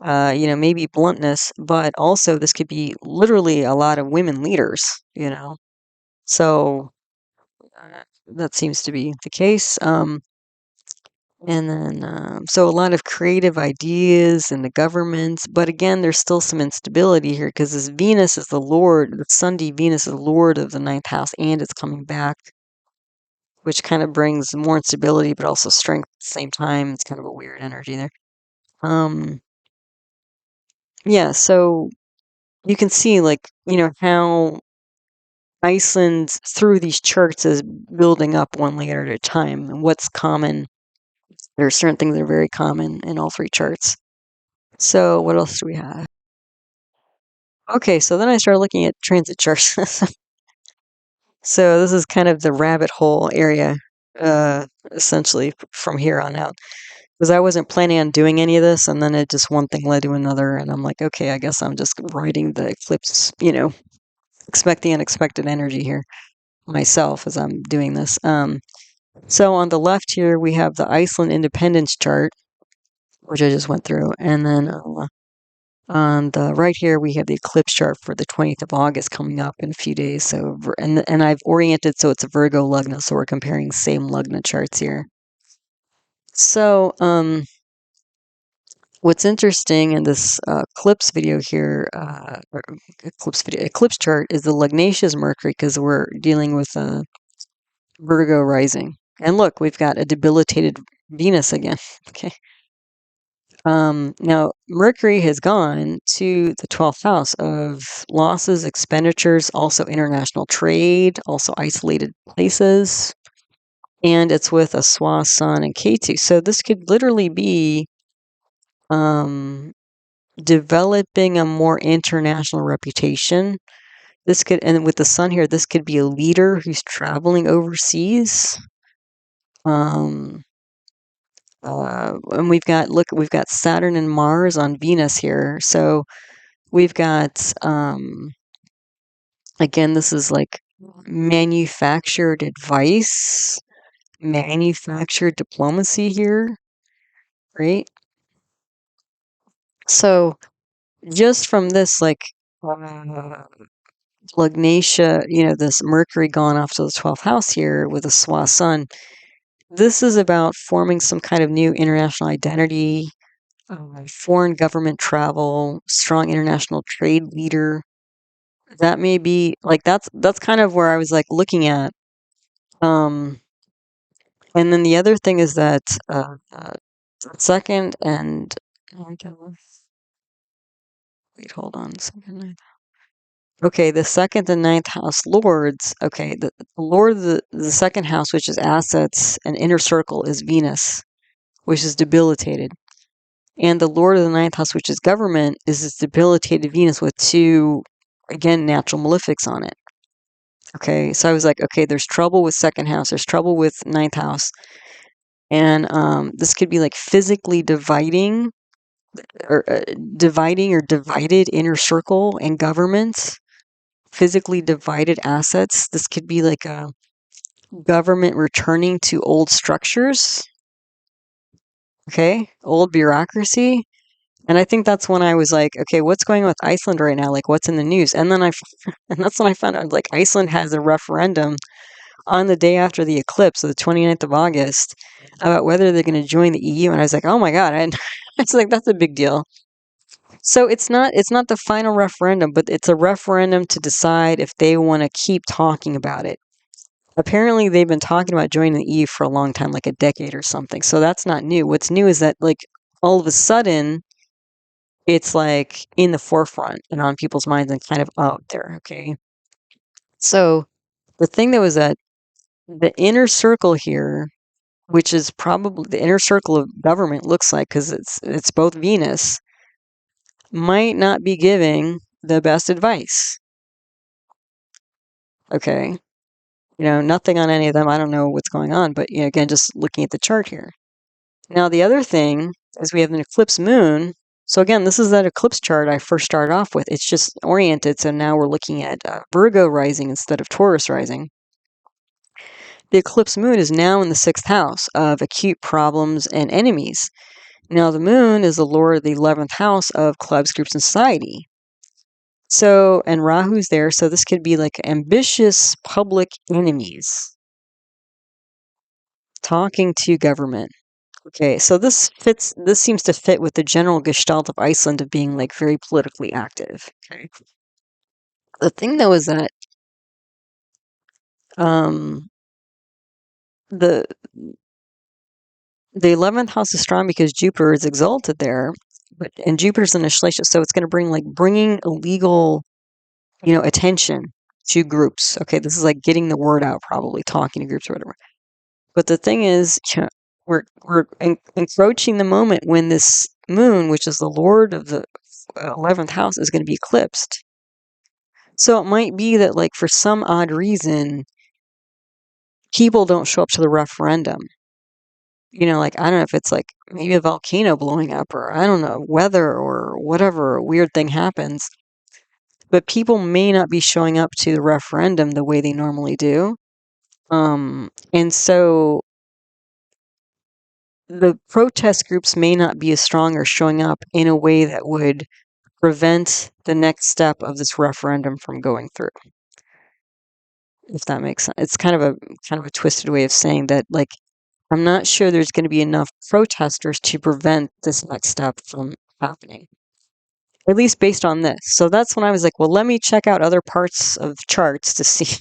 maybe bluntness, but also this could be literally a lot of women leaders, So that seems to be the case. And then, so a lot of creative ideas in the government, but again, there's still some instability here because this Venus is the Sunday Venus is the Lord of the 9th house, and it's coming back, which kind of brings more instability, but also strength at the same time. It's kind of a weird energy there. Yeah, so you can see, like, how Iceland through these charts is building up one layer at a time, and what's common. There are certain things that are very common in all 3 charts. So what else do we have? Okay, so then I started looking at transit charts. So this is kind of the rabbit hole area, essentially from here on out. Because I wasn't planning on doing any of this, and then it just one thing led to another, and I'm like, okay, I guess I'm just riding the eclipse, expect the unexpected energy here myself as I'm doing this. So on the left here, we have the Iceland independence chart, which I just went through, and then on the right here, we have the eclipse chart for the 20th of August coming up in a few days. So, and I've oriented so it's a Virgo lugna, so we're comparing same lugna charts here. So, what's interesting in this eclipse video here, eclipse chart, is the lugnaceous Mercury because we're dealing with Virgo rising. And look, we've got a debilitated Venus again. Okay. Now, Mercury has gone to the 12th house of losses, expenditures, also international trade, also isolated places, and it's with a Swa, Sun, and Ketu. So this could literally be developing a more international reputation. This could, and with the Sun here, this could be a leader who's traveling overseas. And we've got Saturn and Mars on Venus here. So we've got, again, this is like manufactured advice, manufactured diplomacy here, right? So just from this, like, Lugnatia, this Mercury gone off to the 12th house here with a Swa sun, this is about forming some kind of new international identity, foreign government travel, strong international trade leader. That may be like that's kind of where I was like looking at. And then the other thing is that second and wait, hold on, second. Okay, the second and ninth house lords. Okay, the lord of the second house, which is assets and inner circle, is Venus, which is debilitated. And the lord of the ninth house, which is government, is this debilitated Venus with two, again, natural malefics on it. Okay, so I was like, okay, there's trouble with second house, there's trouble with ninth house. And this could be like physically dividing or divided inner circle and government, physically divided assets. This could be like a government returning to old structures, okay, old bureaucracy. And I think that's when I was like, okay, what's going on with Iceland right now? Like, what's in the news? And then and that's when I found out, like, Iceland has a referendum on the day after the eclipse, so the 29th of August, about whether they're going to join the EU. And I was like, oh my God. And it's like, that's a big deal. So it's not the final referendum, but it's a referendum to decide if they want to keep talking about it. Apparently, they've been talking about joining the EU for a long time, like a decade or something. So that's not new. What's new is that, like, all of a sudden, it's like in the forefront and on people's minds and kind of out there. Okay. So the thing that was that the inner circle here, which is probably the inner circle of government, looks like, because it's both Venus, might not be giving the best advice. Okay. Nothing on any of them. I don't know what's going on, but again, just looking at the chart here. Now, the other thing is we have an eclipse moon. So again, this is that eclipse chart I first started off with. It's just oriented. So now we're looking at Virgo rising instead of Taurus rising. The eclipse moon is now in the 6th house of acute problems and enemies. Now, the moon is the lord of the 11th house of clubs, groups, and society. So, and Rahu's there. So this could be like ambitious public enemies talking to government. Okay, so this seems to fit with the general gestalt of Iceland of being like very politically active. Okay. The thing though is that the 11th house is strong because Jupiter is exalted there, and Jupiter's in Ashlesha, so it's going to bringing a legal, attention to groups. Okay, this is like getting the word out, probably talking to groups or whatever. But the thing is, we're encroaching the moment when this moon, which is the lord of the 11th house, is going to be eclipsed. So it might be that, like, for some odd reason, people don't show up to the referendum. Like, I don't know if it's like maybe a volcano blowing up, or I don't know, weather or whatever weird thing happens. But people may not be showing up to the referendum the way they normally do. And so the protest groups may not be as strong or showing up in a way that would prevent the next step of this referendum from going through. If that makes sense. It's kind of a twisted way of saying that, like, I'm not sure there's going to be enough protesters to prevent this next step from happening. At least based on this. So that's when I was like, well, let me check out other parts of charts to see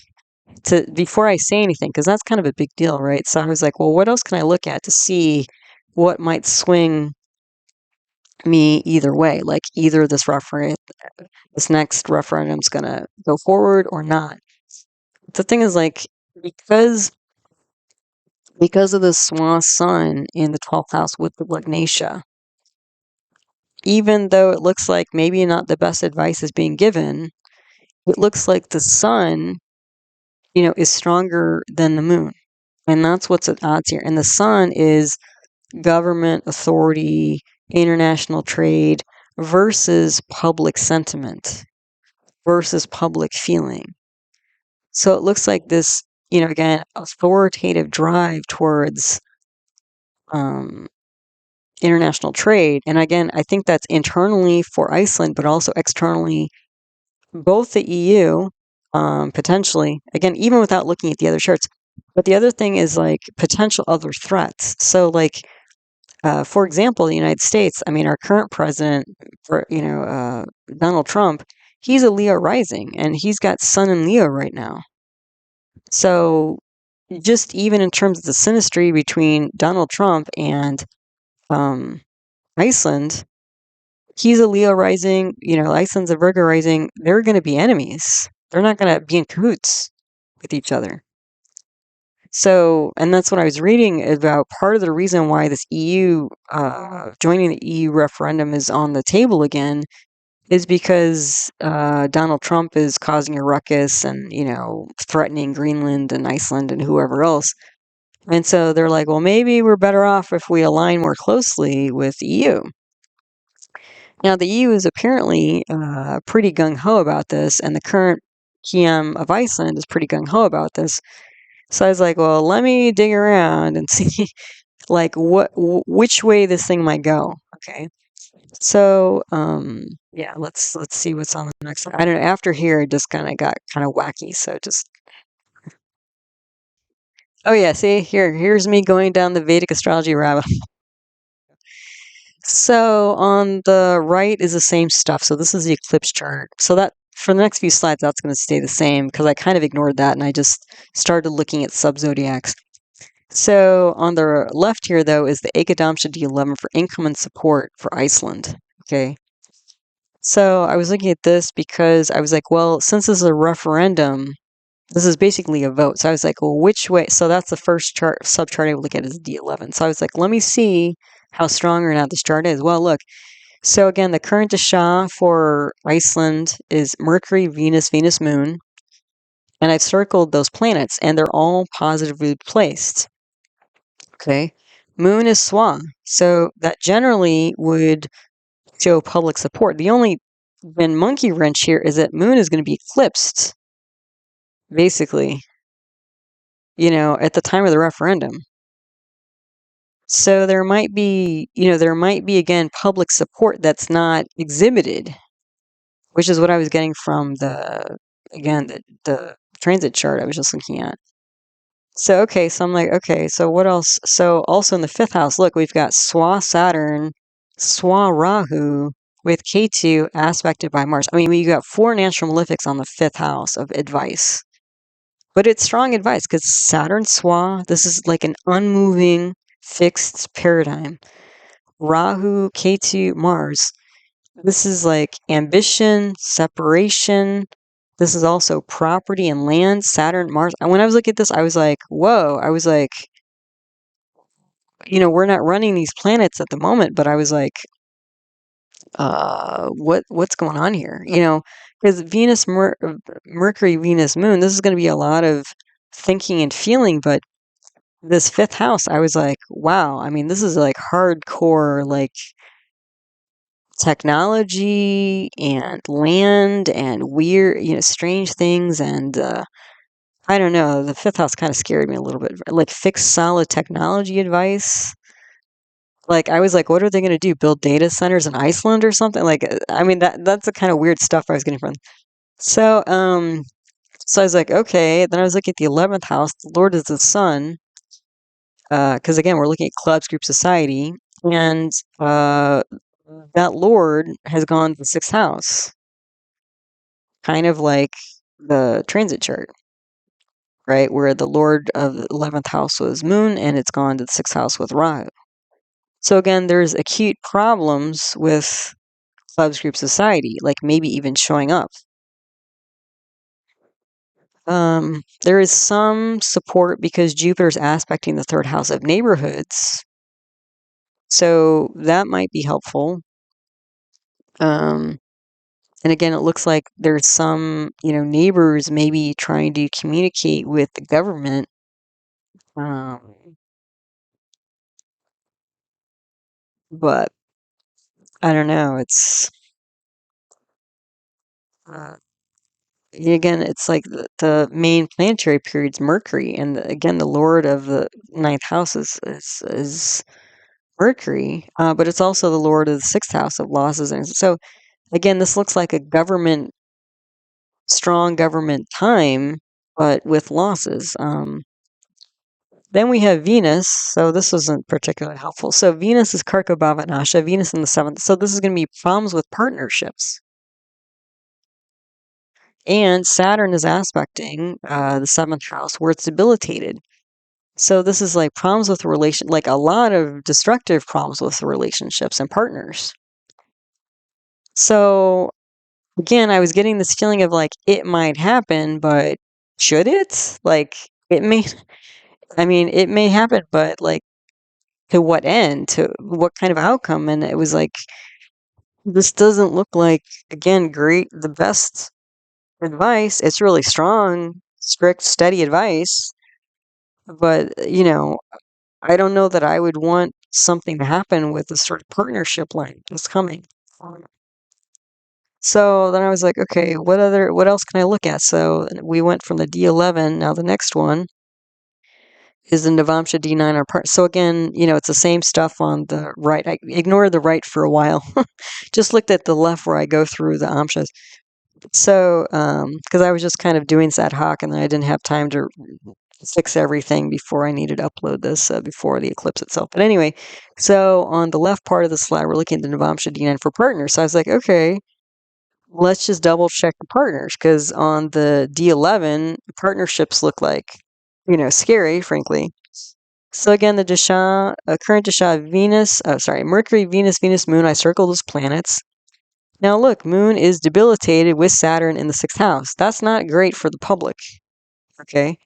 before I say anything, because that's kind of a big deal, right? So I was like, well, what else can I look at to see what might swing me either way? Like, either this next referendum's going to go forward or not. The thing is, like, because of the Swa sun in the 12th house with the Lugnatia, even though it looks like maybe not the best advice is being given, it looks like the sun, is stronger than the moon. And that's what's at odds here. And the sun is government authority, international trade versus public sentiment, versus public feeling. So it looks like this again, authoritative drive towards international trade. And again, I think that's internally for Iceland, but also externally, both the EU, potentially, again, even without looking at the other charts. But the other thing is like potential other threats. So, like, for example, the United States, I mean, our current president, Donald Trump, he's a Leo rising and he's got Sun in Leo right now. So, just even in terms of the synastry between Donald Trump and Iceland, he's a Leo rising, Iceland's a Virgo rising. They're going to be enemies. They're not going to be in cahoots with each other. So, and that's what I was reading about. Part of the reason why this joining the EU referendum is on the table again is because Donald Trump is causing a ruckus and, threatening Greenland and Iceland and whoever else. And so they're like, well, maybe we're better off if we align more closely with the EU. Now, the EU is apparently pretty gung-ho about this, and the current PM of Iceland is pretty gung-ho about this. So I was like, well, let me dig around and see like which way this thing might go. Okay. So, yeah, let's see what's on the next slide. I don't know. After here, it just kind of got kind of wacky. So just, oh yeah, see here's me going down the Vedic astrology rabbit. So on the right is the same stuff. So this is the eclipse chart. So that for the next few slides, that's going to stay the same because I kind of ignored that and I just started looking at sub-zodiacs. So on the left here, though, is the Ekadamsha D11 for income and support for Iceland. Okay. So I was looking at this because I was like, well, since this is a referendum, this is basically a vote. So I was like, well, which way? So that's the first chart, sub-chart I would look at is D11. So I was like, let me see how strong or not this chart is. Well, look. So again, the current dasha for Iceland is Mercury, Venus, Venus, Moon. And I've circled those planets, and they're all positively placed. Okay. Moon is Swa. So that generally would show public support. The only monkey wrench here is that Moon is going to be eclipsed, basically, at the time of the referendum. So there might be, again, public support that's not exhibited, which is what I was getting from the transit chart I was just looking at. So, okay, so I'm like, okay, so what else? So also in the fifth house, look, we've got Swa Saturn, Swa Rahu with Ketu aspected by Mars. I mean, we got 4 natural malefics on the fifth house of advice. But it's strong advice because Saturn Swa, this is like an unmoving, fixed paradigm. Rahu, Ketu, Mars. This is like ambition, separation. This is also property and land, Saturn, Mars. And when I was looking at this, I was like, whoa. I was like, we're not running these planets at the moment, but I was like, what's going on here? Because Venus, Mercury, Venus, Moon, this is going to be a lot of thinking and feeling, but this fifth house, I was like, wow, I mean, this is like hardcore, like technology and land and weird, strange things. And I don't know, the fifth house kind of scared me a little bit. Like fixed solid technology advice. Like I was like, what are they going to do? Build data centers in Iceland or something? Like, I mean, that's the kind of weird stuff I was getting from. So, so I was like, okay. Then I was looking at the 11th house. The Lord is the Sun. Because again, we're looking at clubs, group, society, and that Lord has gone to the 6th house, kind of like the transit chart, right? Where the Lord of the 11th house was Moon, and it's gone to the 6th house with Rahu. So again, there's acute problems with clubs, group, society, like maybe even showing up. There is some support because Jupiter's aspecting the 3rd house of neighborhoods. So that might be helpful. And again, it looks like there's some, neighbors maybe trying to communicate with the government. But I don't know. It's again, it's like the main planetary period's Mercury, and again, the lord of the ninth house is Mercury, but it's also the lord of the sixth house of losses. And so, again, this looks like a strong government time, but with losses. Then we have Venus, so this isn't particularly helpful. So Venus is karako, bhavat, nashaya, Venus in the seventh. So this is going to be problems with partnerships. And Saturn is aspecting the seventh house where it's debilitated. So this is like problems with like a lot of destructive problems with relationships and partners. So again, I was getting this feeling of like it might happen, but should it? Like it may, I mean, it may happen, but like to what end? To what kind of outcome? And it was like, this doesn't look like, again, the best advice. It's really strong, strict, steady advice. But, I don't know that I would want something to happen with this sort of partnership line that's coming. So then I was like, okay, what else can I look at? So we went from the D11. Now the next one is the Navamsha D9 or part. So again, it's the same stuff on the right. I ignored the right for a while. Just looked at the left where I go through the amshas. So, because I was just kind of doing this ad hoc, and then I didn't have time to fix everything before I needed to upload this before the eclipse itself. But anyway, so on the left part of the slide, we're looking at the Navamsha D9 for partners. So I was like, okay, let's just double check the partners, because on the D11, partnerships look like, scary, frankly. So again, the dasha, current dasha, Mercury, Venus, Moon, I circled those planets. Now look, Moon is debilitated with Saturn in the sixth house. That's not great for the public, okay?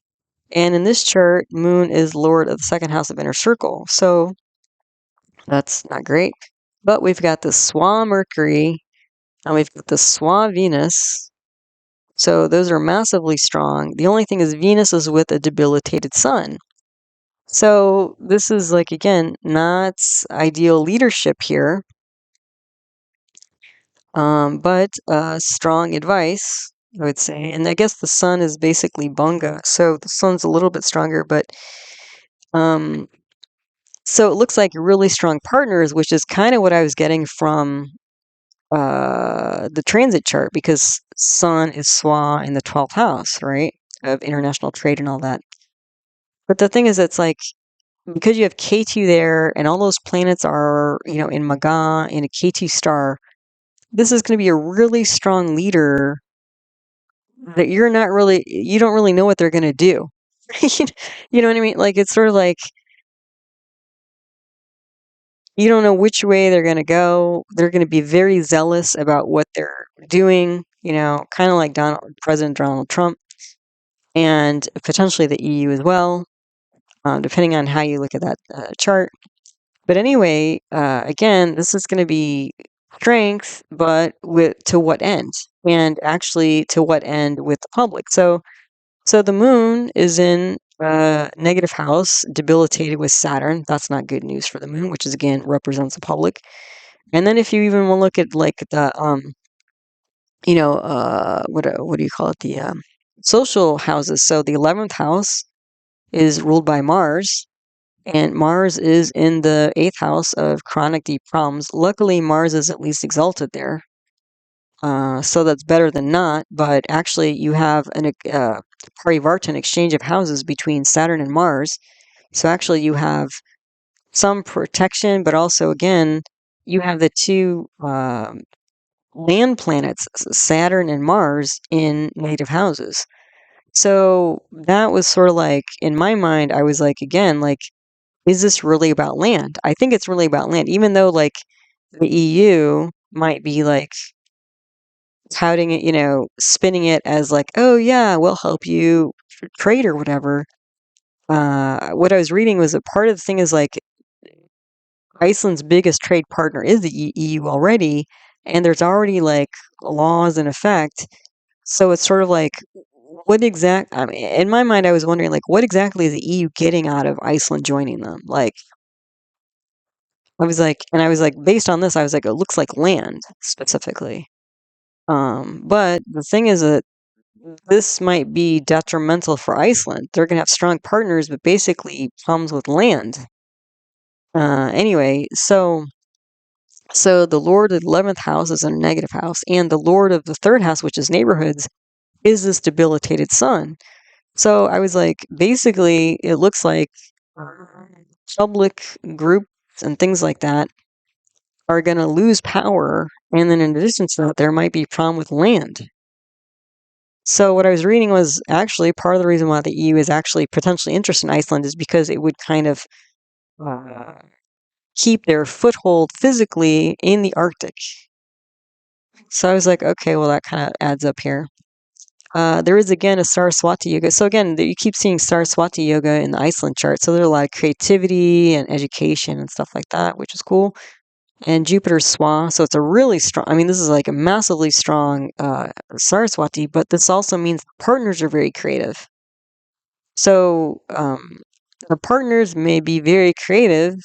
And in this chart, Moon is lord of the second house of inner circle. So that's not great. But we've got the Swa Mercury, and we've got the Swa Venus. So those are massively strong. The only thing is Venus is with a debilitated sun. So this is like, again, not ideal leadership here. But strong advice, I would say. And I guess the sun is basically Bunga, so the sun's a little bit stronger, but so it looks like really strong partners, which is kind of what I was getting from the transit chart, because sun is Swa in the 12th house, right, of international trade and all that. But the thing is, it's like, because you have K2 there, and all those planets are, in Maga, in a K2 star, this is going to be a really strong leader that you don't really know what they're going to do. You know what I mean? Like, it's sort of like, you don't know which way they're going to go. They're going to be very zealous about what they're doing, kind of like President Donald Trump, and potentially the EU as well, depending on how you look at that chart. But anyway, again, this is going to be strength, but to what end? And actually, to what end with the public? So the moon is in negative house, debilitated with Saturn. That's not good news for the moon, which is, again, represents the public. And then if you even want to look at like the what do you call it? The social houses. So the 11th house is ruled by Mars, and Mars is in the 8th house of chronic deep problems. Luckily, Mars is at least exalted there. So that's better than not, but actually you have an parivartana exchange of houses between Saturn and Mars. So actually you have some protection, but also, again, you have the two land planets, Saturn and Mars, in native houses. So that was sort of like, in my mind, I was like, again, like, is this really about land? I think it's really about land, even though like the EU might be like touting it, spinning it as like, oh yeah, we'll help you trade or whatever. What I was reading was a part of the thing is like, Iceland's biggest trade partner is the EU already, and there's already like laws in effect. So it's sort of like, I mean, in my mind, I was wondering, like, what exactly is the EU getting out of Iceland joining them? Like, I was like, based on this, I was like, it looks like land specifically. But the thing is that this might be detrimental for Iceland. They're going to have strong partners, but basically problems with land. Anyway, so the Lord of the 11th house is in a negative house, and the Lord of the 3rd house, which is neighborhoods, is this debilitated sun. So I was like, basically, it looks like public groups and things like that are going to lose power, and then in addition to that, there might be a problem with land. So what I was reading was actually part of the reason why the EU is actually potentially interested in Iceland is because it would kind of keep their foothold physically in the Arctic. So I was like, okay, well, that kind of adds up here. There is, again, a Saraswati yoga. So again, you keep seeing Saraswati yoga in the Iceland chart. So there's a lot of creativity and education and stuff like that, which is cool. And Jupiter's Swa, so it's a really strong, I mean, this is like a massively strong Saraswati, but this also means partners are very creative. So the partners may be very creative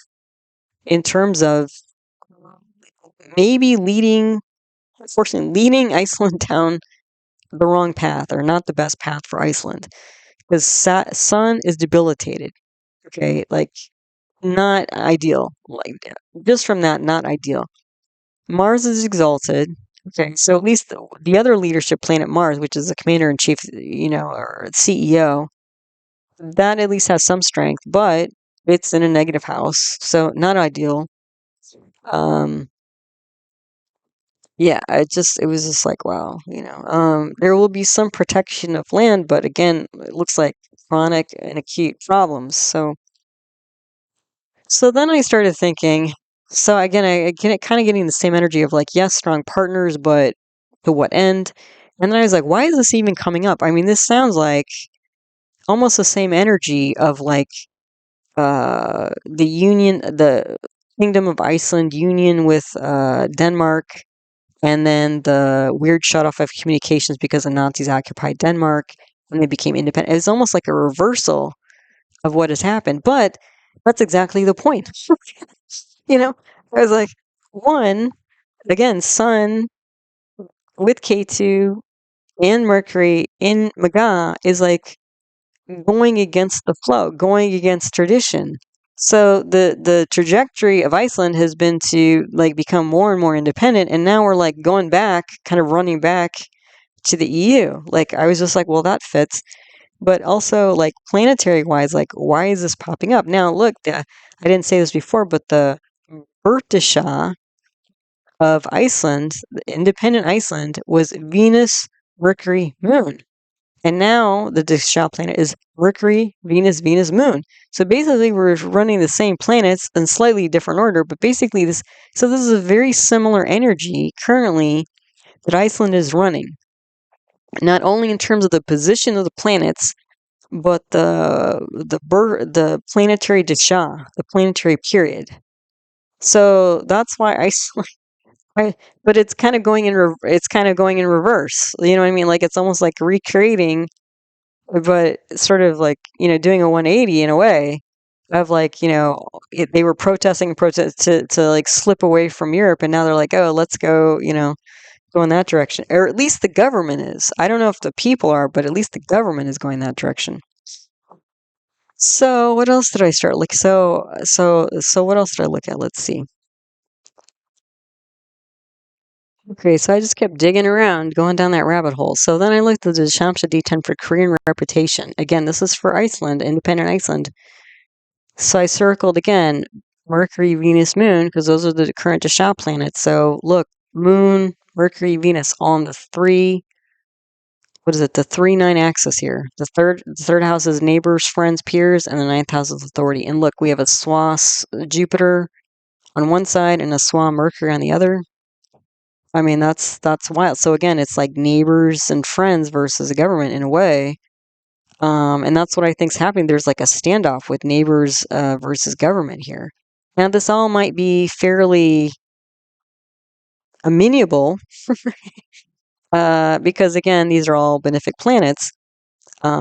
in terms of maybe unfortunately, leading Iceland down the wrong path or not the best path for Iceland. Because Sun is debilitated. Okay, like not ideal. Like just from that, not ideal. Mars is exalted. Okay, so at least the other leadership planet, Mars, which is the commander in chief, or CEO, that at least has some strength, but it's in a negative house, so not ideal. Yeah, it was just like, wow, there will be some protection of land, but again, it looks like chronic and acute problems. So then I started thinking, so again, I get kind of getting the same energy of like, yes, strong partners, but to what end? And then I was like, why is this even coming up? I mean, this sounds like almost the same energy of like the Kingdom of Iceland union with Denmark, and then the weird shut off of communications because the Nazis occupied Denmark and they became independent. It's almost like a reversal of what has happened, but that's exactly the point. I was like, one, again, Sun with K2 and Mercury in Maga is like going against the flow, going against tradition. So the trajectory of Iceland has been to like become more and more independent, and now we're like going back, kind of running back to the EU. Like I was just like, well, that fits. But also like planetary wise, like why is this popping up? Now look, I didn't say this before, but the birth dasha of Iceland, the independent Iceland, was Venus, Mercury, Moon. And now the dasha planet is Mercury, Venus, Venus, Moon. So basically we're running the same planets in slightly different order, but basically this is a very similar energy currently that Iceland is running. Not only in terms of the position of the planets, but the planetary dasha, the planetary period. So that's why but it's kind of going in reverse. You know what I mean? Like it's almost like recreating, but sort of like doing a 180 in a way of like they were protesting to like slip away from Europe, and now they're like, oh, let's go go in that direction, or at least the government is. I don't know if the people are, but at least the government is going that direction. So what else did I start like? So what else did I look at? Let's see. Okay, so I just kept digging around, going down that rabbit hole. So then I looked at the Shamsa D10 for Korean reputation. Again, this is for Iceland, independent Iceland. So I circled again Mercury, Venus, Moon, because those are the current dasha planets. So look, Moon, Mercury, Venus, all on the 3-9 axis here. The third house is neighbors, friends, peers, and the 9th house is authority. And look, we have a Swa Jupiter on one side and a Swa Mercury on the other. I mean, that's wild. So again, it's like neighbors and friends versus the government in a way. And that's what I think's happening. There's like a standoff with neighbors versus government here. Now, this all might be fairly amenable because again, these are all benefic planets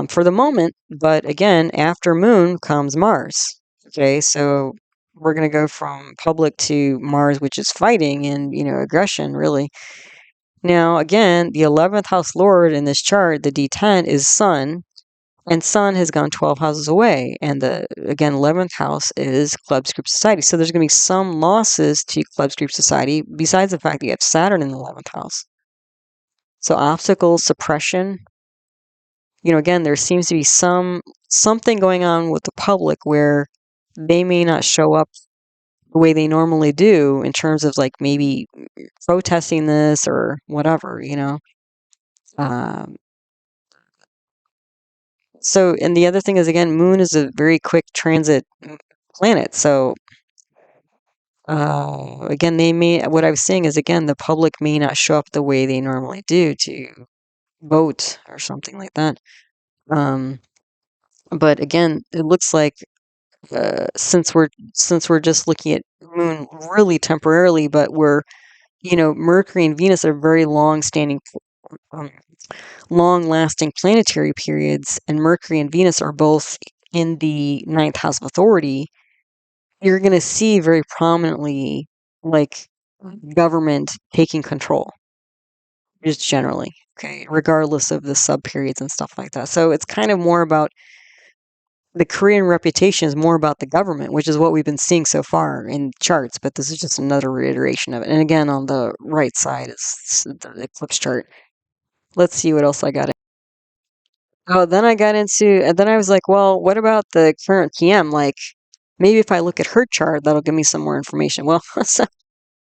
for the moment. But again, after Moon comes Mars. Okay, so we're going to go from public to Mars, which is fighting and aggression, really. Now, again, the 11th house lord in this chart, the D10, is Sun, and Sun has gone 12 houses away. And again, 11th house is clubs, group, society. So there's going to be some losses to clubs, group, society, besides the fact that you have Saturn in the 11th house. So obstacles, suppression. Again, there seems to be something going on with the public where they may not show up the way they normally do in terms of like maybe protesting this or whatever, Um, so, and the other thing is, again, Moon is a very quick transit planet. So, again, what I was saying is, again, the public may not show up the way they normally do to vote or something like that. But again, it looks like since we're just looking at Moon really temporarily, but Mercury and Venus are very um, long-lasting planetary periods, and Mercury and Venus are both in the 9th house of authority. You're going to see very prominently, like, government taking control, just generally, okay, regardless of the sub-periods and stuff like that. So it's kind of more about the Korean reputation is more about the government, which is what we've been seeing so far in charts, but this is just another reiteration of it. And again, on the right side is the eclipse chart. Let's see what else I got. Oh, then and then I was like, well, what about the current PM? Like, maybe if I look at her chart, that'll give me some more information. Well,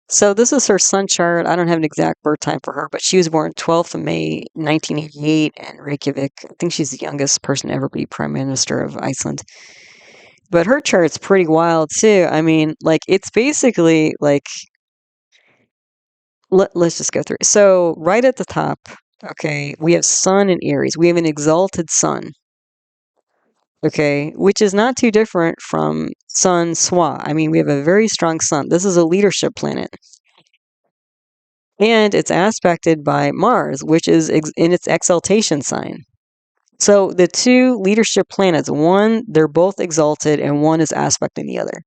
so this is her sun chart. I don't have an exact birth time for her, but she was born 12th of May, 1988 in Reykjavik. I think she's the youngest person to ever be prime minister of Iceland. But her chart's pretty wild too. I mean, like, it's basically like, let's just go through. So right at the top, okay, we have Sun in Aries. We have an exalted Sun. Okay, which is not too different from Sun Swa. I mean, we have a very strong Sun. This is a leadership planet. And it's aspected by Mars, which is in its exaltation sign. So the two leadership planets, one, they're both exalted, and one is aspecting the other.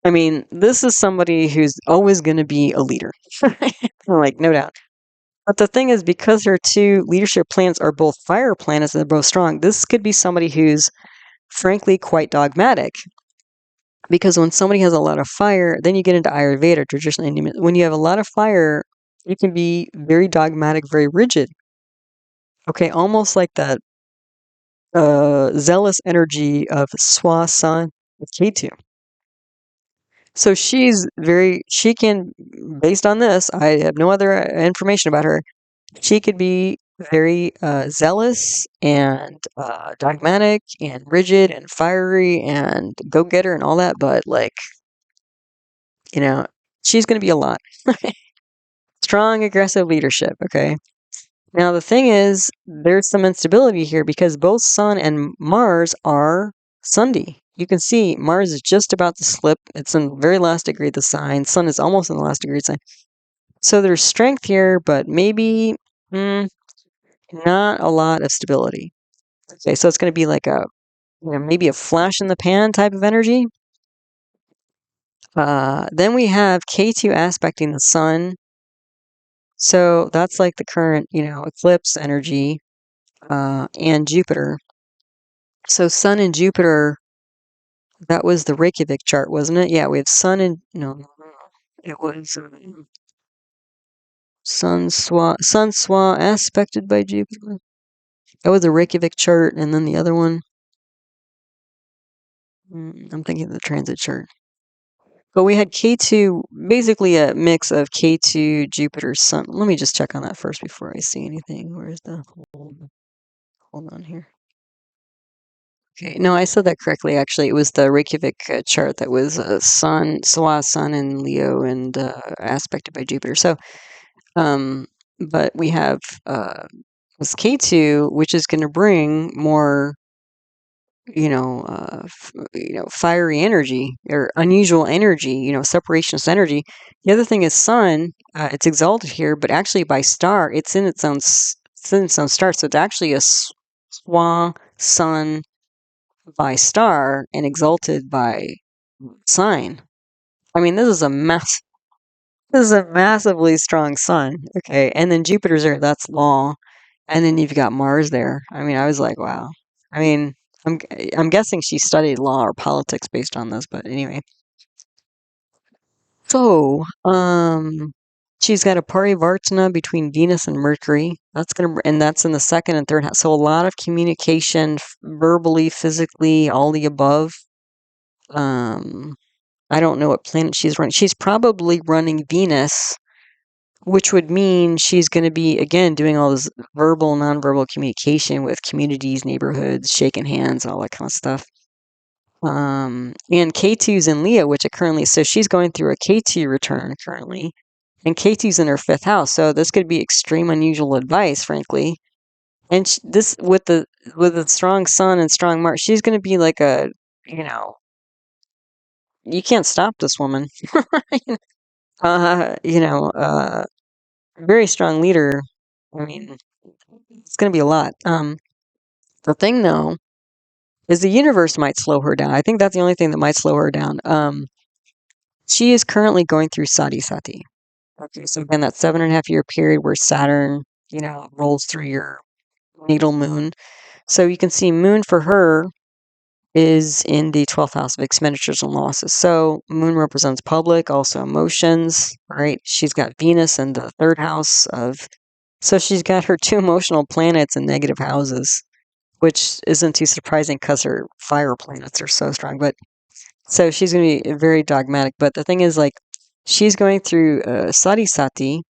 I mean, this is somebody who's always going to be a leader. Like, no doubt. But the thing is, because her two leadership planets are both fire planets and they're both strong, this could be somebody who's frankly quite dogmatic. Because when somebody has a lot of fire, then you get into Ayurveda, traditional Indian. When you have a lot of fire, you can be very dogmatic, very rigid. Okay, almost like that zealous energy of Swa Sun with Ketu. So she can, based on this, I have no other information about her. She could be very zealous and dogmatic and rigid and fiery and go-getter and all that, but like, she's going to be a lot. Strong, aggressive leadership, okay? Now, the thing is, there's some instability here because both Sun and Mars are Sunday. You can see Mars is just about to slip. It's in the very last degree of the sign. Sun is almost in the last degree of the sign. So there's strength here, but maybe not a lot of stability. Okay, so it's going to be like maybe a flash in the pan type of energy. Then we have K2 aspecting the Sun. So that's like the current, eclipse energy, and Jupiter. So Sun and Jupiter, that was the Reykjavik chart, wasn't it? Yeah, we have Sun and, no, it was Sun Swa aspected by Jupiter. That was the Reykjavik chart, and then the other one, I'm thinking of the transit chart. But we had K2, basically a mix of K2, Jupiter, Sun. Let me just check on that first before I see anything. Where's the, hold on here. Okay, no, I said that correctly, actually. It was the Reykjavik chart that was Sun, Swa, Sun, and Leo, and aspected by Jupiter. So, but we have this K2, which is going to bring more fiery energy or unusual energy, separationist energy. The other thing is Sun. It's exalted here, but actually by star, it's in its own star. So it's actually a Swa Sun by star and exalted by sign. I mean, this is a mess. This is a massively strong sun. Okay. And then Jupiter's there. That's law. And then you've got Mars there. I mean, I was like, wow. I mean, I'm I'm guessing she studied law or politics based on this, but anyway. So, she's got a parivartana between Venus and Mercury. And that's in the second and third house. So a lot of communication, verbally, physically, all the above. Um, I don't know what planet she's running. She's probably running Venus, which would mean she's going to be, again, doing all this verbal, nonverbal communication with communities, neighborhoods, shaking hands, all that kind of stuff. And K2's in Leo, which it currently, so she's going through a K2 return currently, and K2's in her fifth house. So this could be extreme, unusual advice, frankly. And this with the strong sun and strong Mars, she's going to be like a, you know, you can't stop this woman. You know, very strong leader. I mean, it's going to be a lot. The thing though is the universe might slow her down. I think that's the only thing that might slow her down. She is currently going through Sati. Okay, so again, that 7.5 year period where Saturn, rolls through your natal moon. So you can see moon for her is in the 12th house of expenditures and losses. So moon represents public, also emotions, right? She's got Venus in the third house of, so she's got her two emotional planets in negative houses, which isn't too surprising because her fire planets are so strong. But so she's going to be very dogmatic. But the thing is, like, she's going through Sati,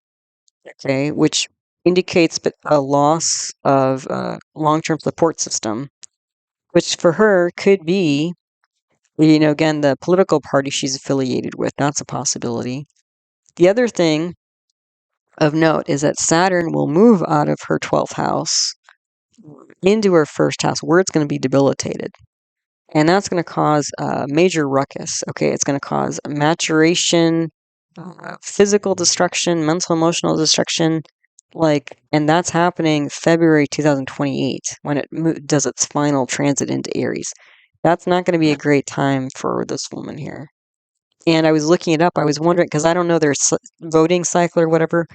okay, which indicates a loss of long-term support system, which for her could be, again, the political party she's affiliated with. That's a possibility. The other thing of note is that Saturn will move out of her 12th house into her first house, where it's going to be debilitated. And that's going to cause a major ruckus. Okay, it's going to cause maturation, physical destruction, mental, emotional destruction. And that's happening February 2028 when it does its final transit into Aries. That's not going to be a great time for this woman here. And I was looking it up. I was wondering, because I don't know their voting cycle or whatever,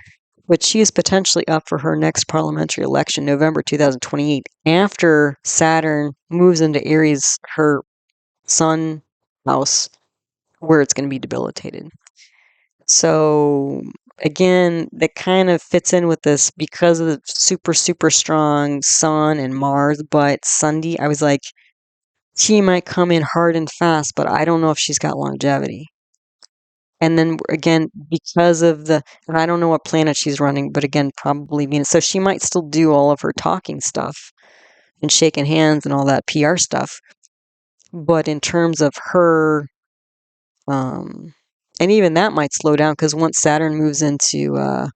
but she is potentially up for her next parliamentary election, November 2028, after Saturn moves into Aries, her sun house, where it's going to be debilitated. So again, that kind of fits in with this because of the super, super strong sun and Mars, but Sunday, I was like, she might come in hard and fast, but I don't know if she's got longevity. And then again, because of and I don't know what planet she's running, but again, probably Venus. So she might still do all of her talking stuff and shaking hands and all that PR stuff. But in terms of her, and even that might slow down because once Saturn moves into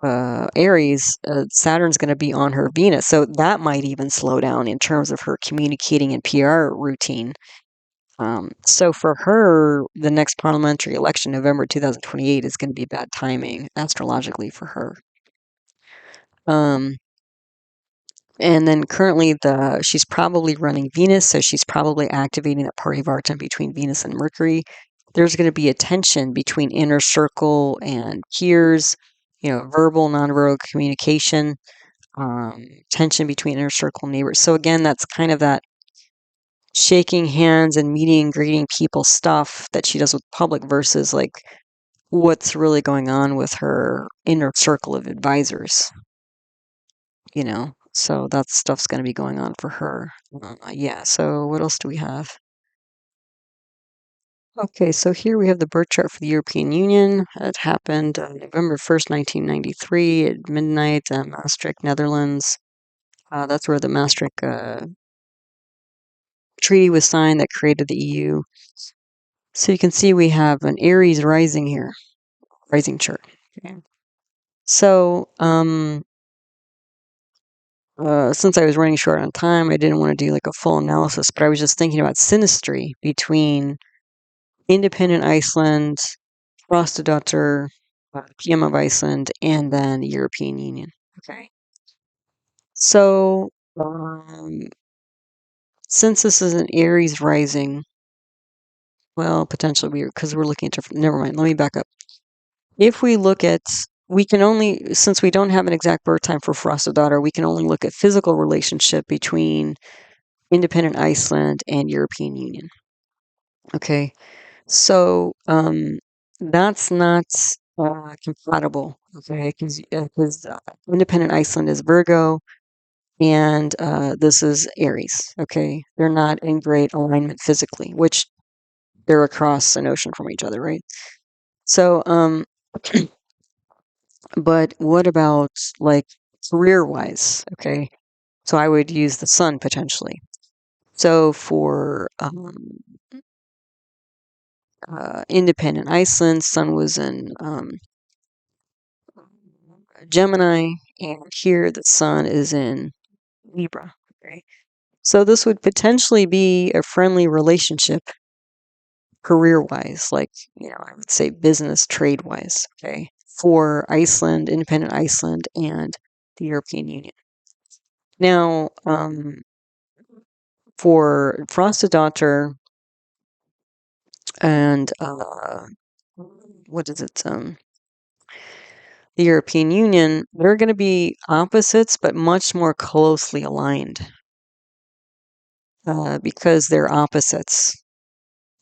Aries, Saturn's going to be on her Venus. So that might even slow down in terms of her communicating and PR routine. So for her, the next parliamentary election, November 2028, is going to be bad timing astrologically for her. And then currently she's probably running Venus, so she's probably activating that parivartana between Venus and Mercury. There's going to be a tension between inner circle and peers, verbal, nonverbal communication, tension between inner circle and neighbors. So again, that's kind of that shaking hands and meeting and greeting people stuff that she does with public versus like what's really going on with her inner circle of advisors, so that stuff's going to be going on for her. Yeah, so what else do we have? Okay, so here we have the birth chart for the European Union. It happened November 1st, 1993 at midnight, Maastricht, Netherlands. That's where the Maastricht Treaty was signed that created the EU. So you can see we have an Aries rising here, rising chart. Okay. So, since I was running short on time, I didn't want to do like a full analysis, but I was just thinking about synastry between independent Iceland, Frostadotter, PM of Iceland, and then the European Union. Okay. So, since this is an Aries rising, well, potentially weird because we're looking at different. Never mind. Let me back up. if we look at, we can only, since we don't have an exact birth time for Frosta, we can only look at physical relationship between independent Iceland and European Union. Okay, so that's not compatible. Okay, because independent Iceland is Virgo, and this is Aries. Okay, they're not in great alignment physically, which they're across an ocean from each other, right? So, but what about like career-wise? Okay, so I would use the sun potentially. So for independent Iceland, sun was in Gemini, and here the sun is in Libra. Okay, so this would potentially be a friendly relationship career-wise, like, I would say business trade-wise. Okay, for Iceland, independent Iceland, and the European Union. Now, for Frosta and what is it? The European Union, they're going to be opposites, but much more closely aligned because they're opposites.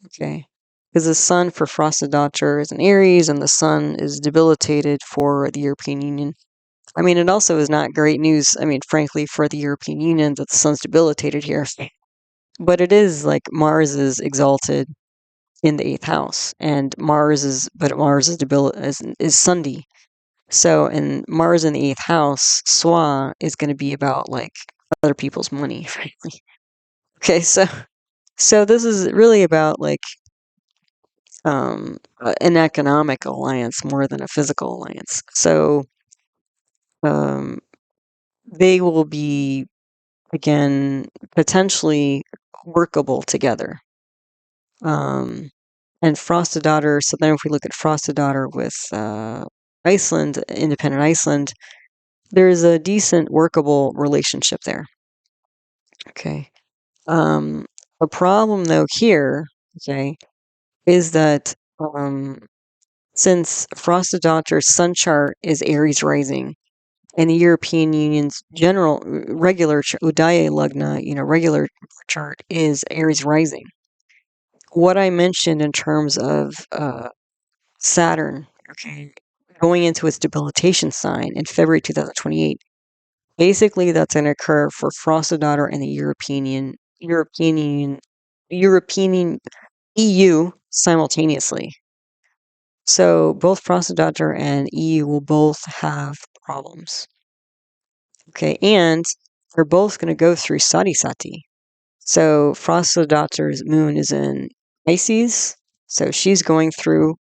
Okay, because the sun for Frosta is in Aries, and the sun is debilitated for the European Union. I mean, it also is not great news. I mean, frankly, for the European Union that the sun's debilitated here, but it is like Mars is exalted in the eighth house, and Mars is is Sunday. So, and Mars in the eighth house, Swa is going to be about like other people's money, frankly. Okay, so this is really about like an economic alliance more than a physical alliance. So, um, they will be again potentially workable together. And Frosta. So then, if we look at Frosta with Iceland, independent Iceland, there's a decent workable relationship there. Okay. The problem though here, okay, is that since Frosta sun chart is Aries rising, and the European Union's general regular Udaya Lugna, regular chart is Aries rising. What I mentioned in terms of Saturn, okay, going into its debilitation sign in February 2028, basically that's going to occur for Frosta and the European EU simultaneously. So both Frosta and EU will both have problems. Okay, and they're both going to go through Sati. So Frosta moon is in Pisces, so she's going through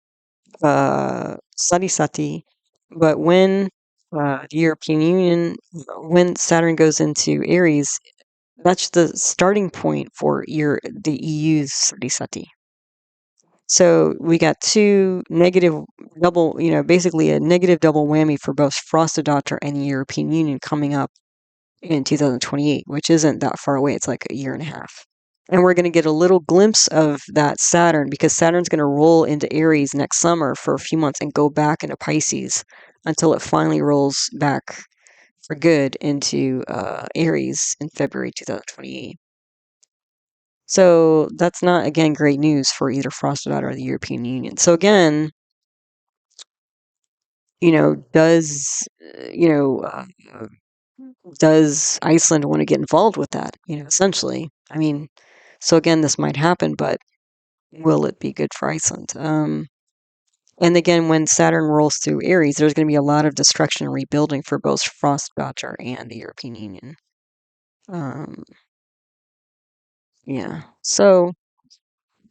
Sati. But when the European Union, when Saturn goes into Aries, that's the starting point for the EU's Sati. So we got two negative double, basically a negative double whammy for both Frosta and the European Union coming up in 2028, which isn't that far away. It's like a year and a half. And we're going to get a little glimpse of that Saturn because Saturn's going to roll into Aries next summer for a few months and go back into Pisces until it finally rolls back for good into Aries in February 2028. So that's not, again, great news for either Frosta or the European Union. So again, does, does Iceland want to get involved with that? Essentially. I mean, so again, this might happen, but will it be good for Iceland? And again, when Saturn rolls through Aries, there's going to be a lot of destruction and rebuilding for both Frosta and the European Union. Yeah. So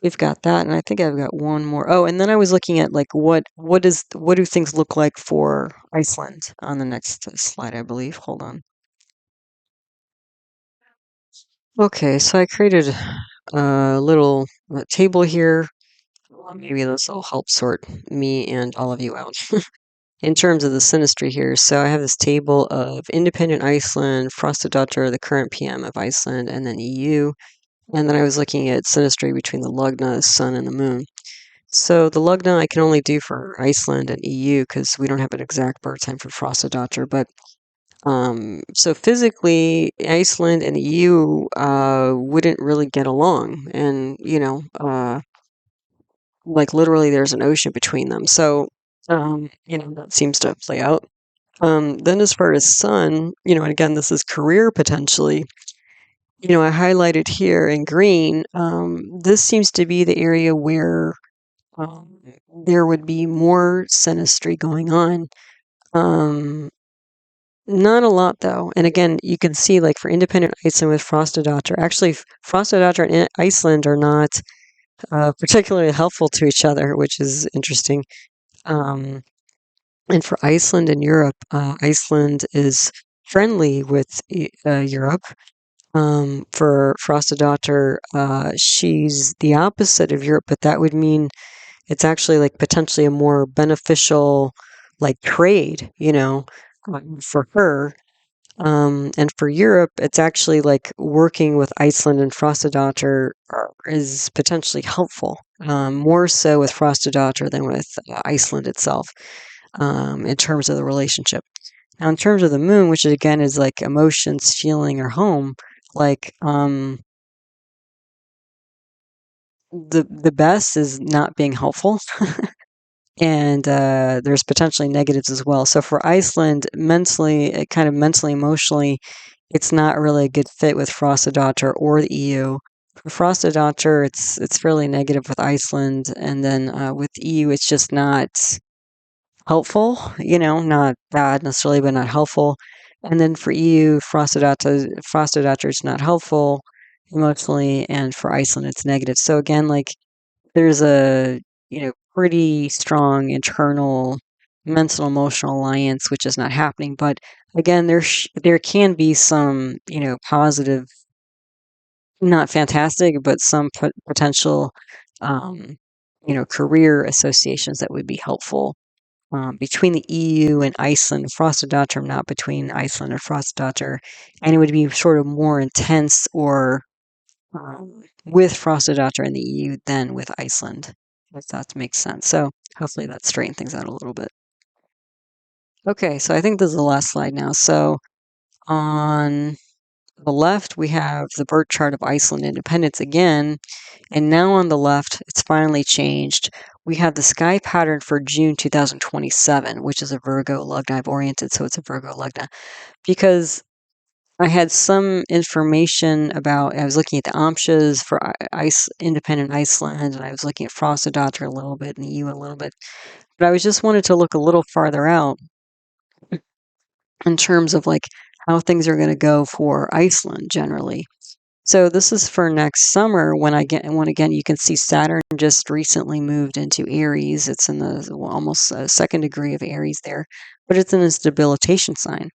we've got that, and I think I've got one more. Oh, and then I was looking at like what do things look like for Iceland on the next slide, I believe. Hold on. Okay, so I created a little table here. Maybe this will help sort me and all of you out in terms of the synastry here. So I have this table of independent Iceland, Frosta, the current PM of Iceland, and then EU. And then I was looking at synastry between the Lugna, the Sun, and the Moon. So the Lugna I can only do for Iceland and EU because we don't have an exact birth time for Frostadotter. But so physically, Iceland and EU wouldn't really get along, and like literally, there's an ocean between them. So that seems to play out. Then as far as sun, and again, this is career potentially. I highlighted here in green. This seems to be the area where um, there would be more synastry going on. Not a lot though. And again, you can see like for independent Iceland with Frostadotter, actually Frostadotter and Iceland are not particularly helpful to each other, which is interesting. Um, and for Iceland and Europe, Iceland is friendly with Europe. For Frostadotter, she's the opposite of Europe, but that would mean it's actually like potentially a more beneficial like trade, for her. And for Europe, it's actually like working with Iceland and Frostadotter is potentially helpful, more so with Frostadotter than with Iceland itself, in terms of the relationship. Now, in terms of the moon, which again is like emotions, feeling, or home, like the best is not being helpful. And there's potentially negatives as well. So for Iceland, kind of mentally, emotionally, it's not really a good fit with Frostadotter or the EU. For Frostadotter, it's fairly negative with Iceland, and then with EU, it's just not helpful. Not bad necessarily, but not helpful. And then for EU, Frostadotter is not helpful emotionally, and for Iceland, it's negative. So again, like there's a pretty strong internal mental emotional alliance which is not happening, but again there can be some positive, not fantastic, but some potential um, career associations that would be helpful between the EU and Iceland. Frostadotter, not between Iceland and Frostadotter, and it would be sort of more intense or with Frostadotter in the EU than with Iceland, if that makes sense. So hopefully that straightened things out a little bit. Okay, so I think this is the last slide now. So on the left, we have the birth chart of Iceland independence again. And now on the left, it's finally changed. We have the sky pattern for June 2027, which is a Virgo Lugna. I've oriented so it's a Virgo Lugna. Because I had some information about, I was looking at the Amshas for independent Iceland, and I was looking at Frostadotter a little bit and the EU a little bit. But I was just wanted to look a little farther out in terms of like how things are going to go for Iceland generally. So this is for next summer when again you can see Saturn just recently moved into Aries. It's in the almost second degree of Aries there, but it's in its debilitation sign.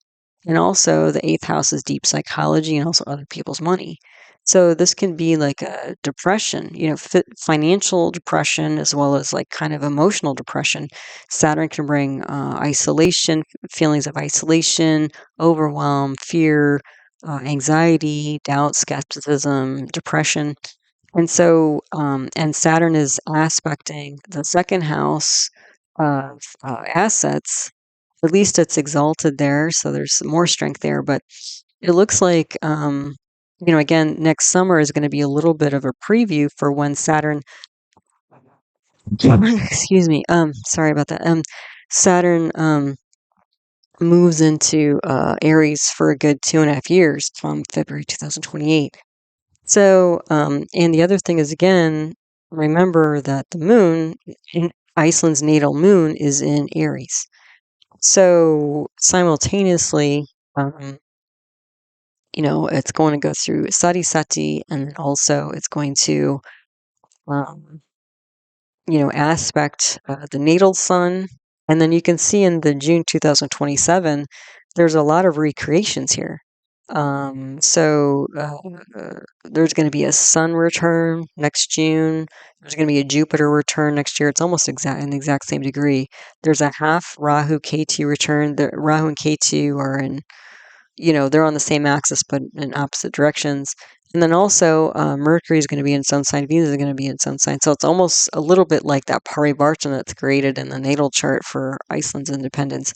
And also the eighth house is deep psychology and also other people's money. So this can be like a depression, financial depression as well as like kind of emotional depression. Saturn can bring isolation, feelings of isolation, overwhelm, fear, anxiety, doubt, skepticism, depression. And so, and Saturn is aspecting the second house of assets. At least it's exalted there, so there's more strength there. But it looks like, again, next summer is going to be a little bit of a preview for when Saturn, excuse me, sorry about that. Saturn moves into Aries for a good 2.5 years from February 2028. So, and the other thing is, again, remember that the moon, in Iceland's natal moon, is in Aries. So simultaneously, it's going to go through Sati, and then also it's going to, um, aspect the natal sun. And then you can see in the June 2027, there's a lot of recreations here. So there's going to be a sun return next June. There's going to be a Jupiter return next year. It's almost in the exact same degree. There's a half Rahu Ketu return. The Rahu and Ketu are in, they're on the same axis but in opposite directions. And then also, Mercury is going to be in its own sign, Venus is going to be in its own sign. So it's almost a little bit like that parivartana that's created in the natal chart for Iceland's independence.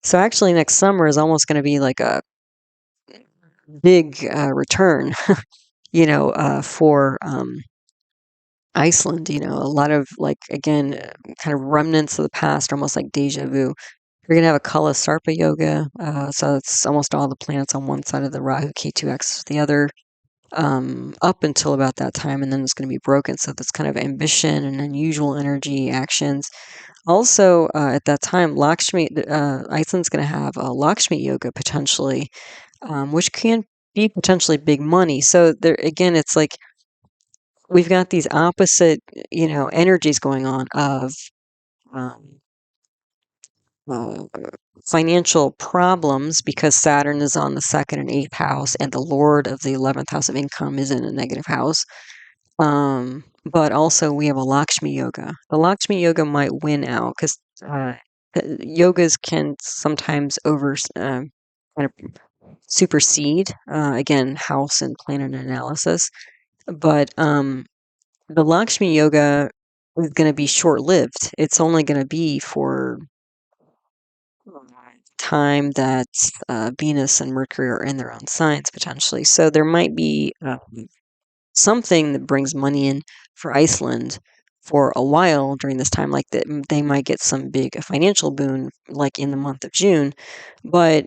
So actually, next summer is almost going to be like a big return, for Iceland. A lot of like again, kind of remnants of the past, almost like deja vu. You're gonna have a Kala Sarpa yoga, so it's almost all the planets on one side of the Rahu K2X the other, up until about that time, and then it's going to be broken. So that's kind of ambition and unusual energy actions. Also, at that time, Lakshmi, Iceland's going to have a Lakshmi yoga potentially, which can be potentially big money. So there again, it's like we've got these opposite, energies going on of um, uh, financial problems because Saturn is on the second and eighth house, and the Lord of the 11th house of income is in a negative house. But also we have a Lakshmi yoga. The Lakshmi yoga might win out because yogas can sometimes kind of supersede, again, house and planet analysis. But the Lakshmi yoga is going to be short lived. It's only going to be for time that Venus and Mercury are in their own signs potentially. So there might be something that brings money in for Iceland for a while during this time, like that they might get some big financial boon, like in the month of June. But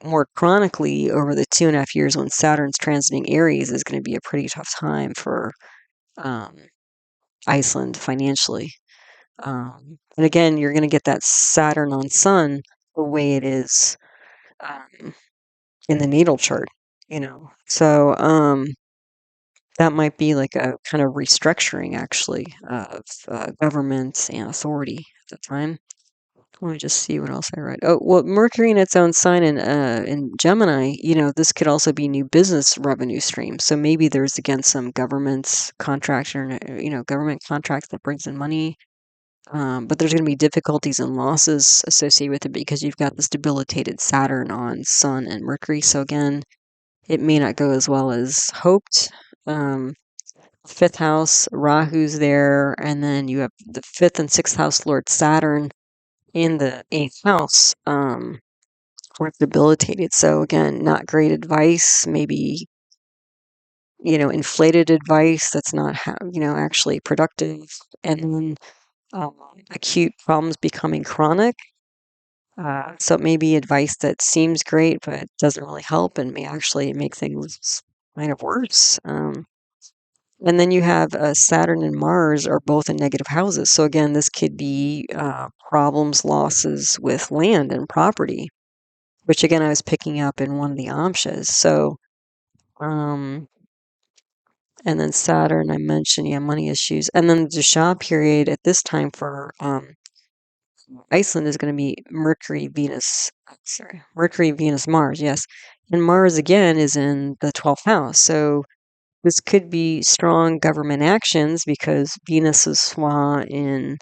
more chronically, over the 2.5 years when Saturn's transiting Aries, is going to be a pretty tough time for um, Iceland financially. And again, you're going to get that Saturn on Sun the way it is um, in the natal chart. So that might be like a kind of restructuring, actually, of government and authority at the time. Let me just see what else I read. Oh, well, Mercury in its own sign in Gemini, this could also be new business revenue streams. So maybe there's again some government contract or government contracts that brings in money. But there's going to be difficulties and losses associated with it because you've got this debilitated Saturn on Sun and Mercury. So again, it may not go as well as hoped. Fifth house, Rahu's there, and then you have the fifth and sixth house Lord Saturn in the eighth house, where it's debilitated. So again, not great advice, maybe, inflated advice that's not, actually productive. And then acute problems becoming chronic. So it may be advice that seems great, but doesn't really help and may actually make things kind of worse. And then you have Saturn and Mars are both in negative houses. So again, this could be problems, losses with land and property, which again I was picking up in one of the amshas. So, and then Saturn, I mentioned, yeah, money issues. And then the dasha period at this time for Iceland is going to be Mercury, Venus, Mars, yes. And Mars again is in the 12th house. So this could be strong government actions because Venus is swa in,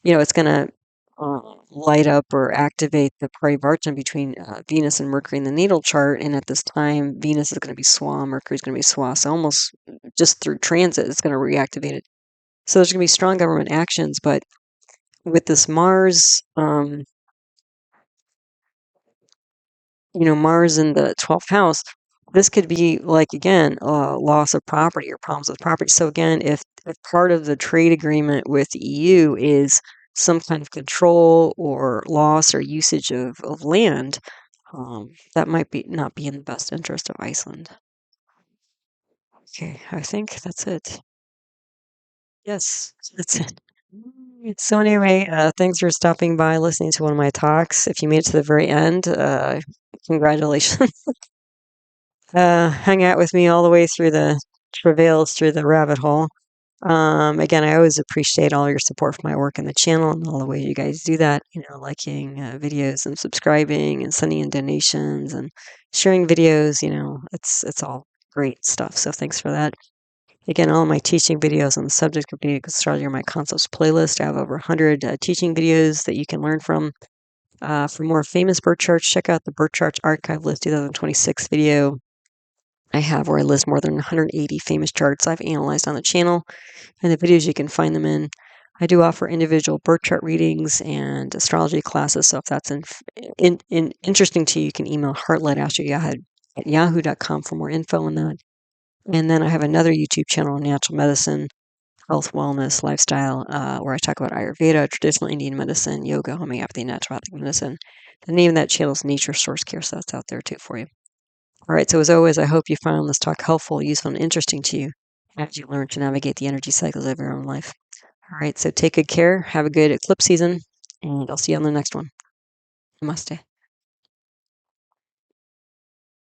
it's going to light up or activate the parivartana between Venus and Mercury in the natal chart. And at this time, Venus is going to be swa, Mercury is going to be swa. So almost just through transit, it's going to reactivate it. So there's going to be strong government actions, but with this Mars, Mars in the 12th house, this could be like, again, loss of property or problems with property. So again, if part of the trade agreement with the EU is some kind of control or loss or usage of land, that might be not be in the best interest of Iceland. Okay, I think that's it. Yes, that's it. So anyway, thanks for stopping by, listening to one of my talks. If you made it to the very end, congratulations. Hang out with me all the way through the travails through the rabbit hole. Again, I always appreciate all your support for my work in the channel and all the ways you guys do that, liking videos and subscribing and sending in donations and sharing videos, it's all great stuff. So thanks for that. Again, all my teaching videos on the subject of Vedic Astrology are my concepts playlist. I have over 100 teaching videos that you can learn from. For more famous birth charts, check out the Birth Charts Archive List 2026 video. I have where I list more than 180 famous charts I've analyzed on the channel, and the videos you can find them in. I do offer individual birth chart readings and astrology classes, so if that's interesting to you, you can email heartlightastrology@yahoo.com for more info on that. And then I have another YouTube channel on natural medicine, health, wellness, lifestyle, where I talk about Ayurveda, traditional Indian medicine, yoga, homeopathy, naturopathic medicine. The name of that channel is Nature Source Care, so that's out there too for you. All right, so as always, I hope you found this talk helpful, useful, and interesting to you as you learn to navigate the energy cycles of your own life. All right, so take good care, have a good eclipse season, and I'll see you on the next one. Namaste.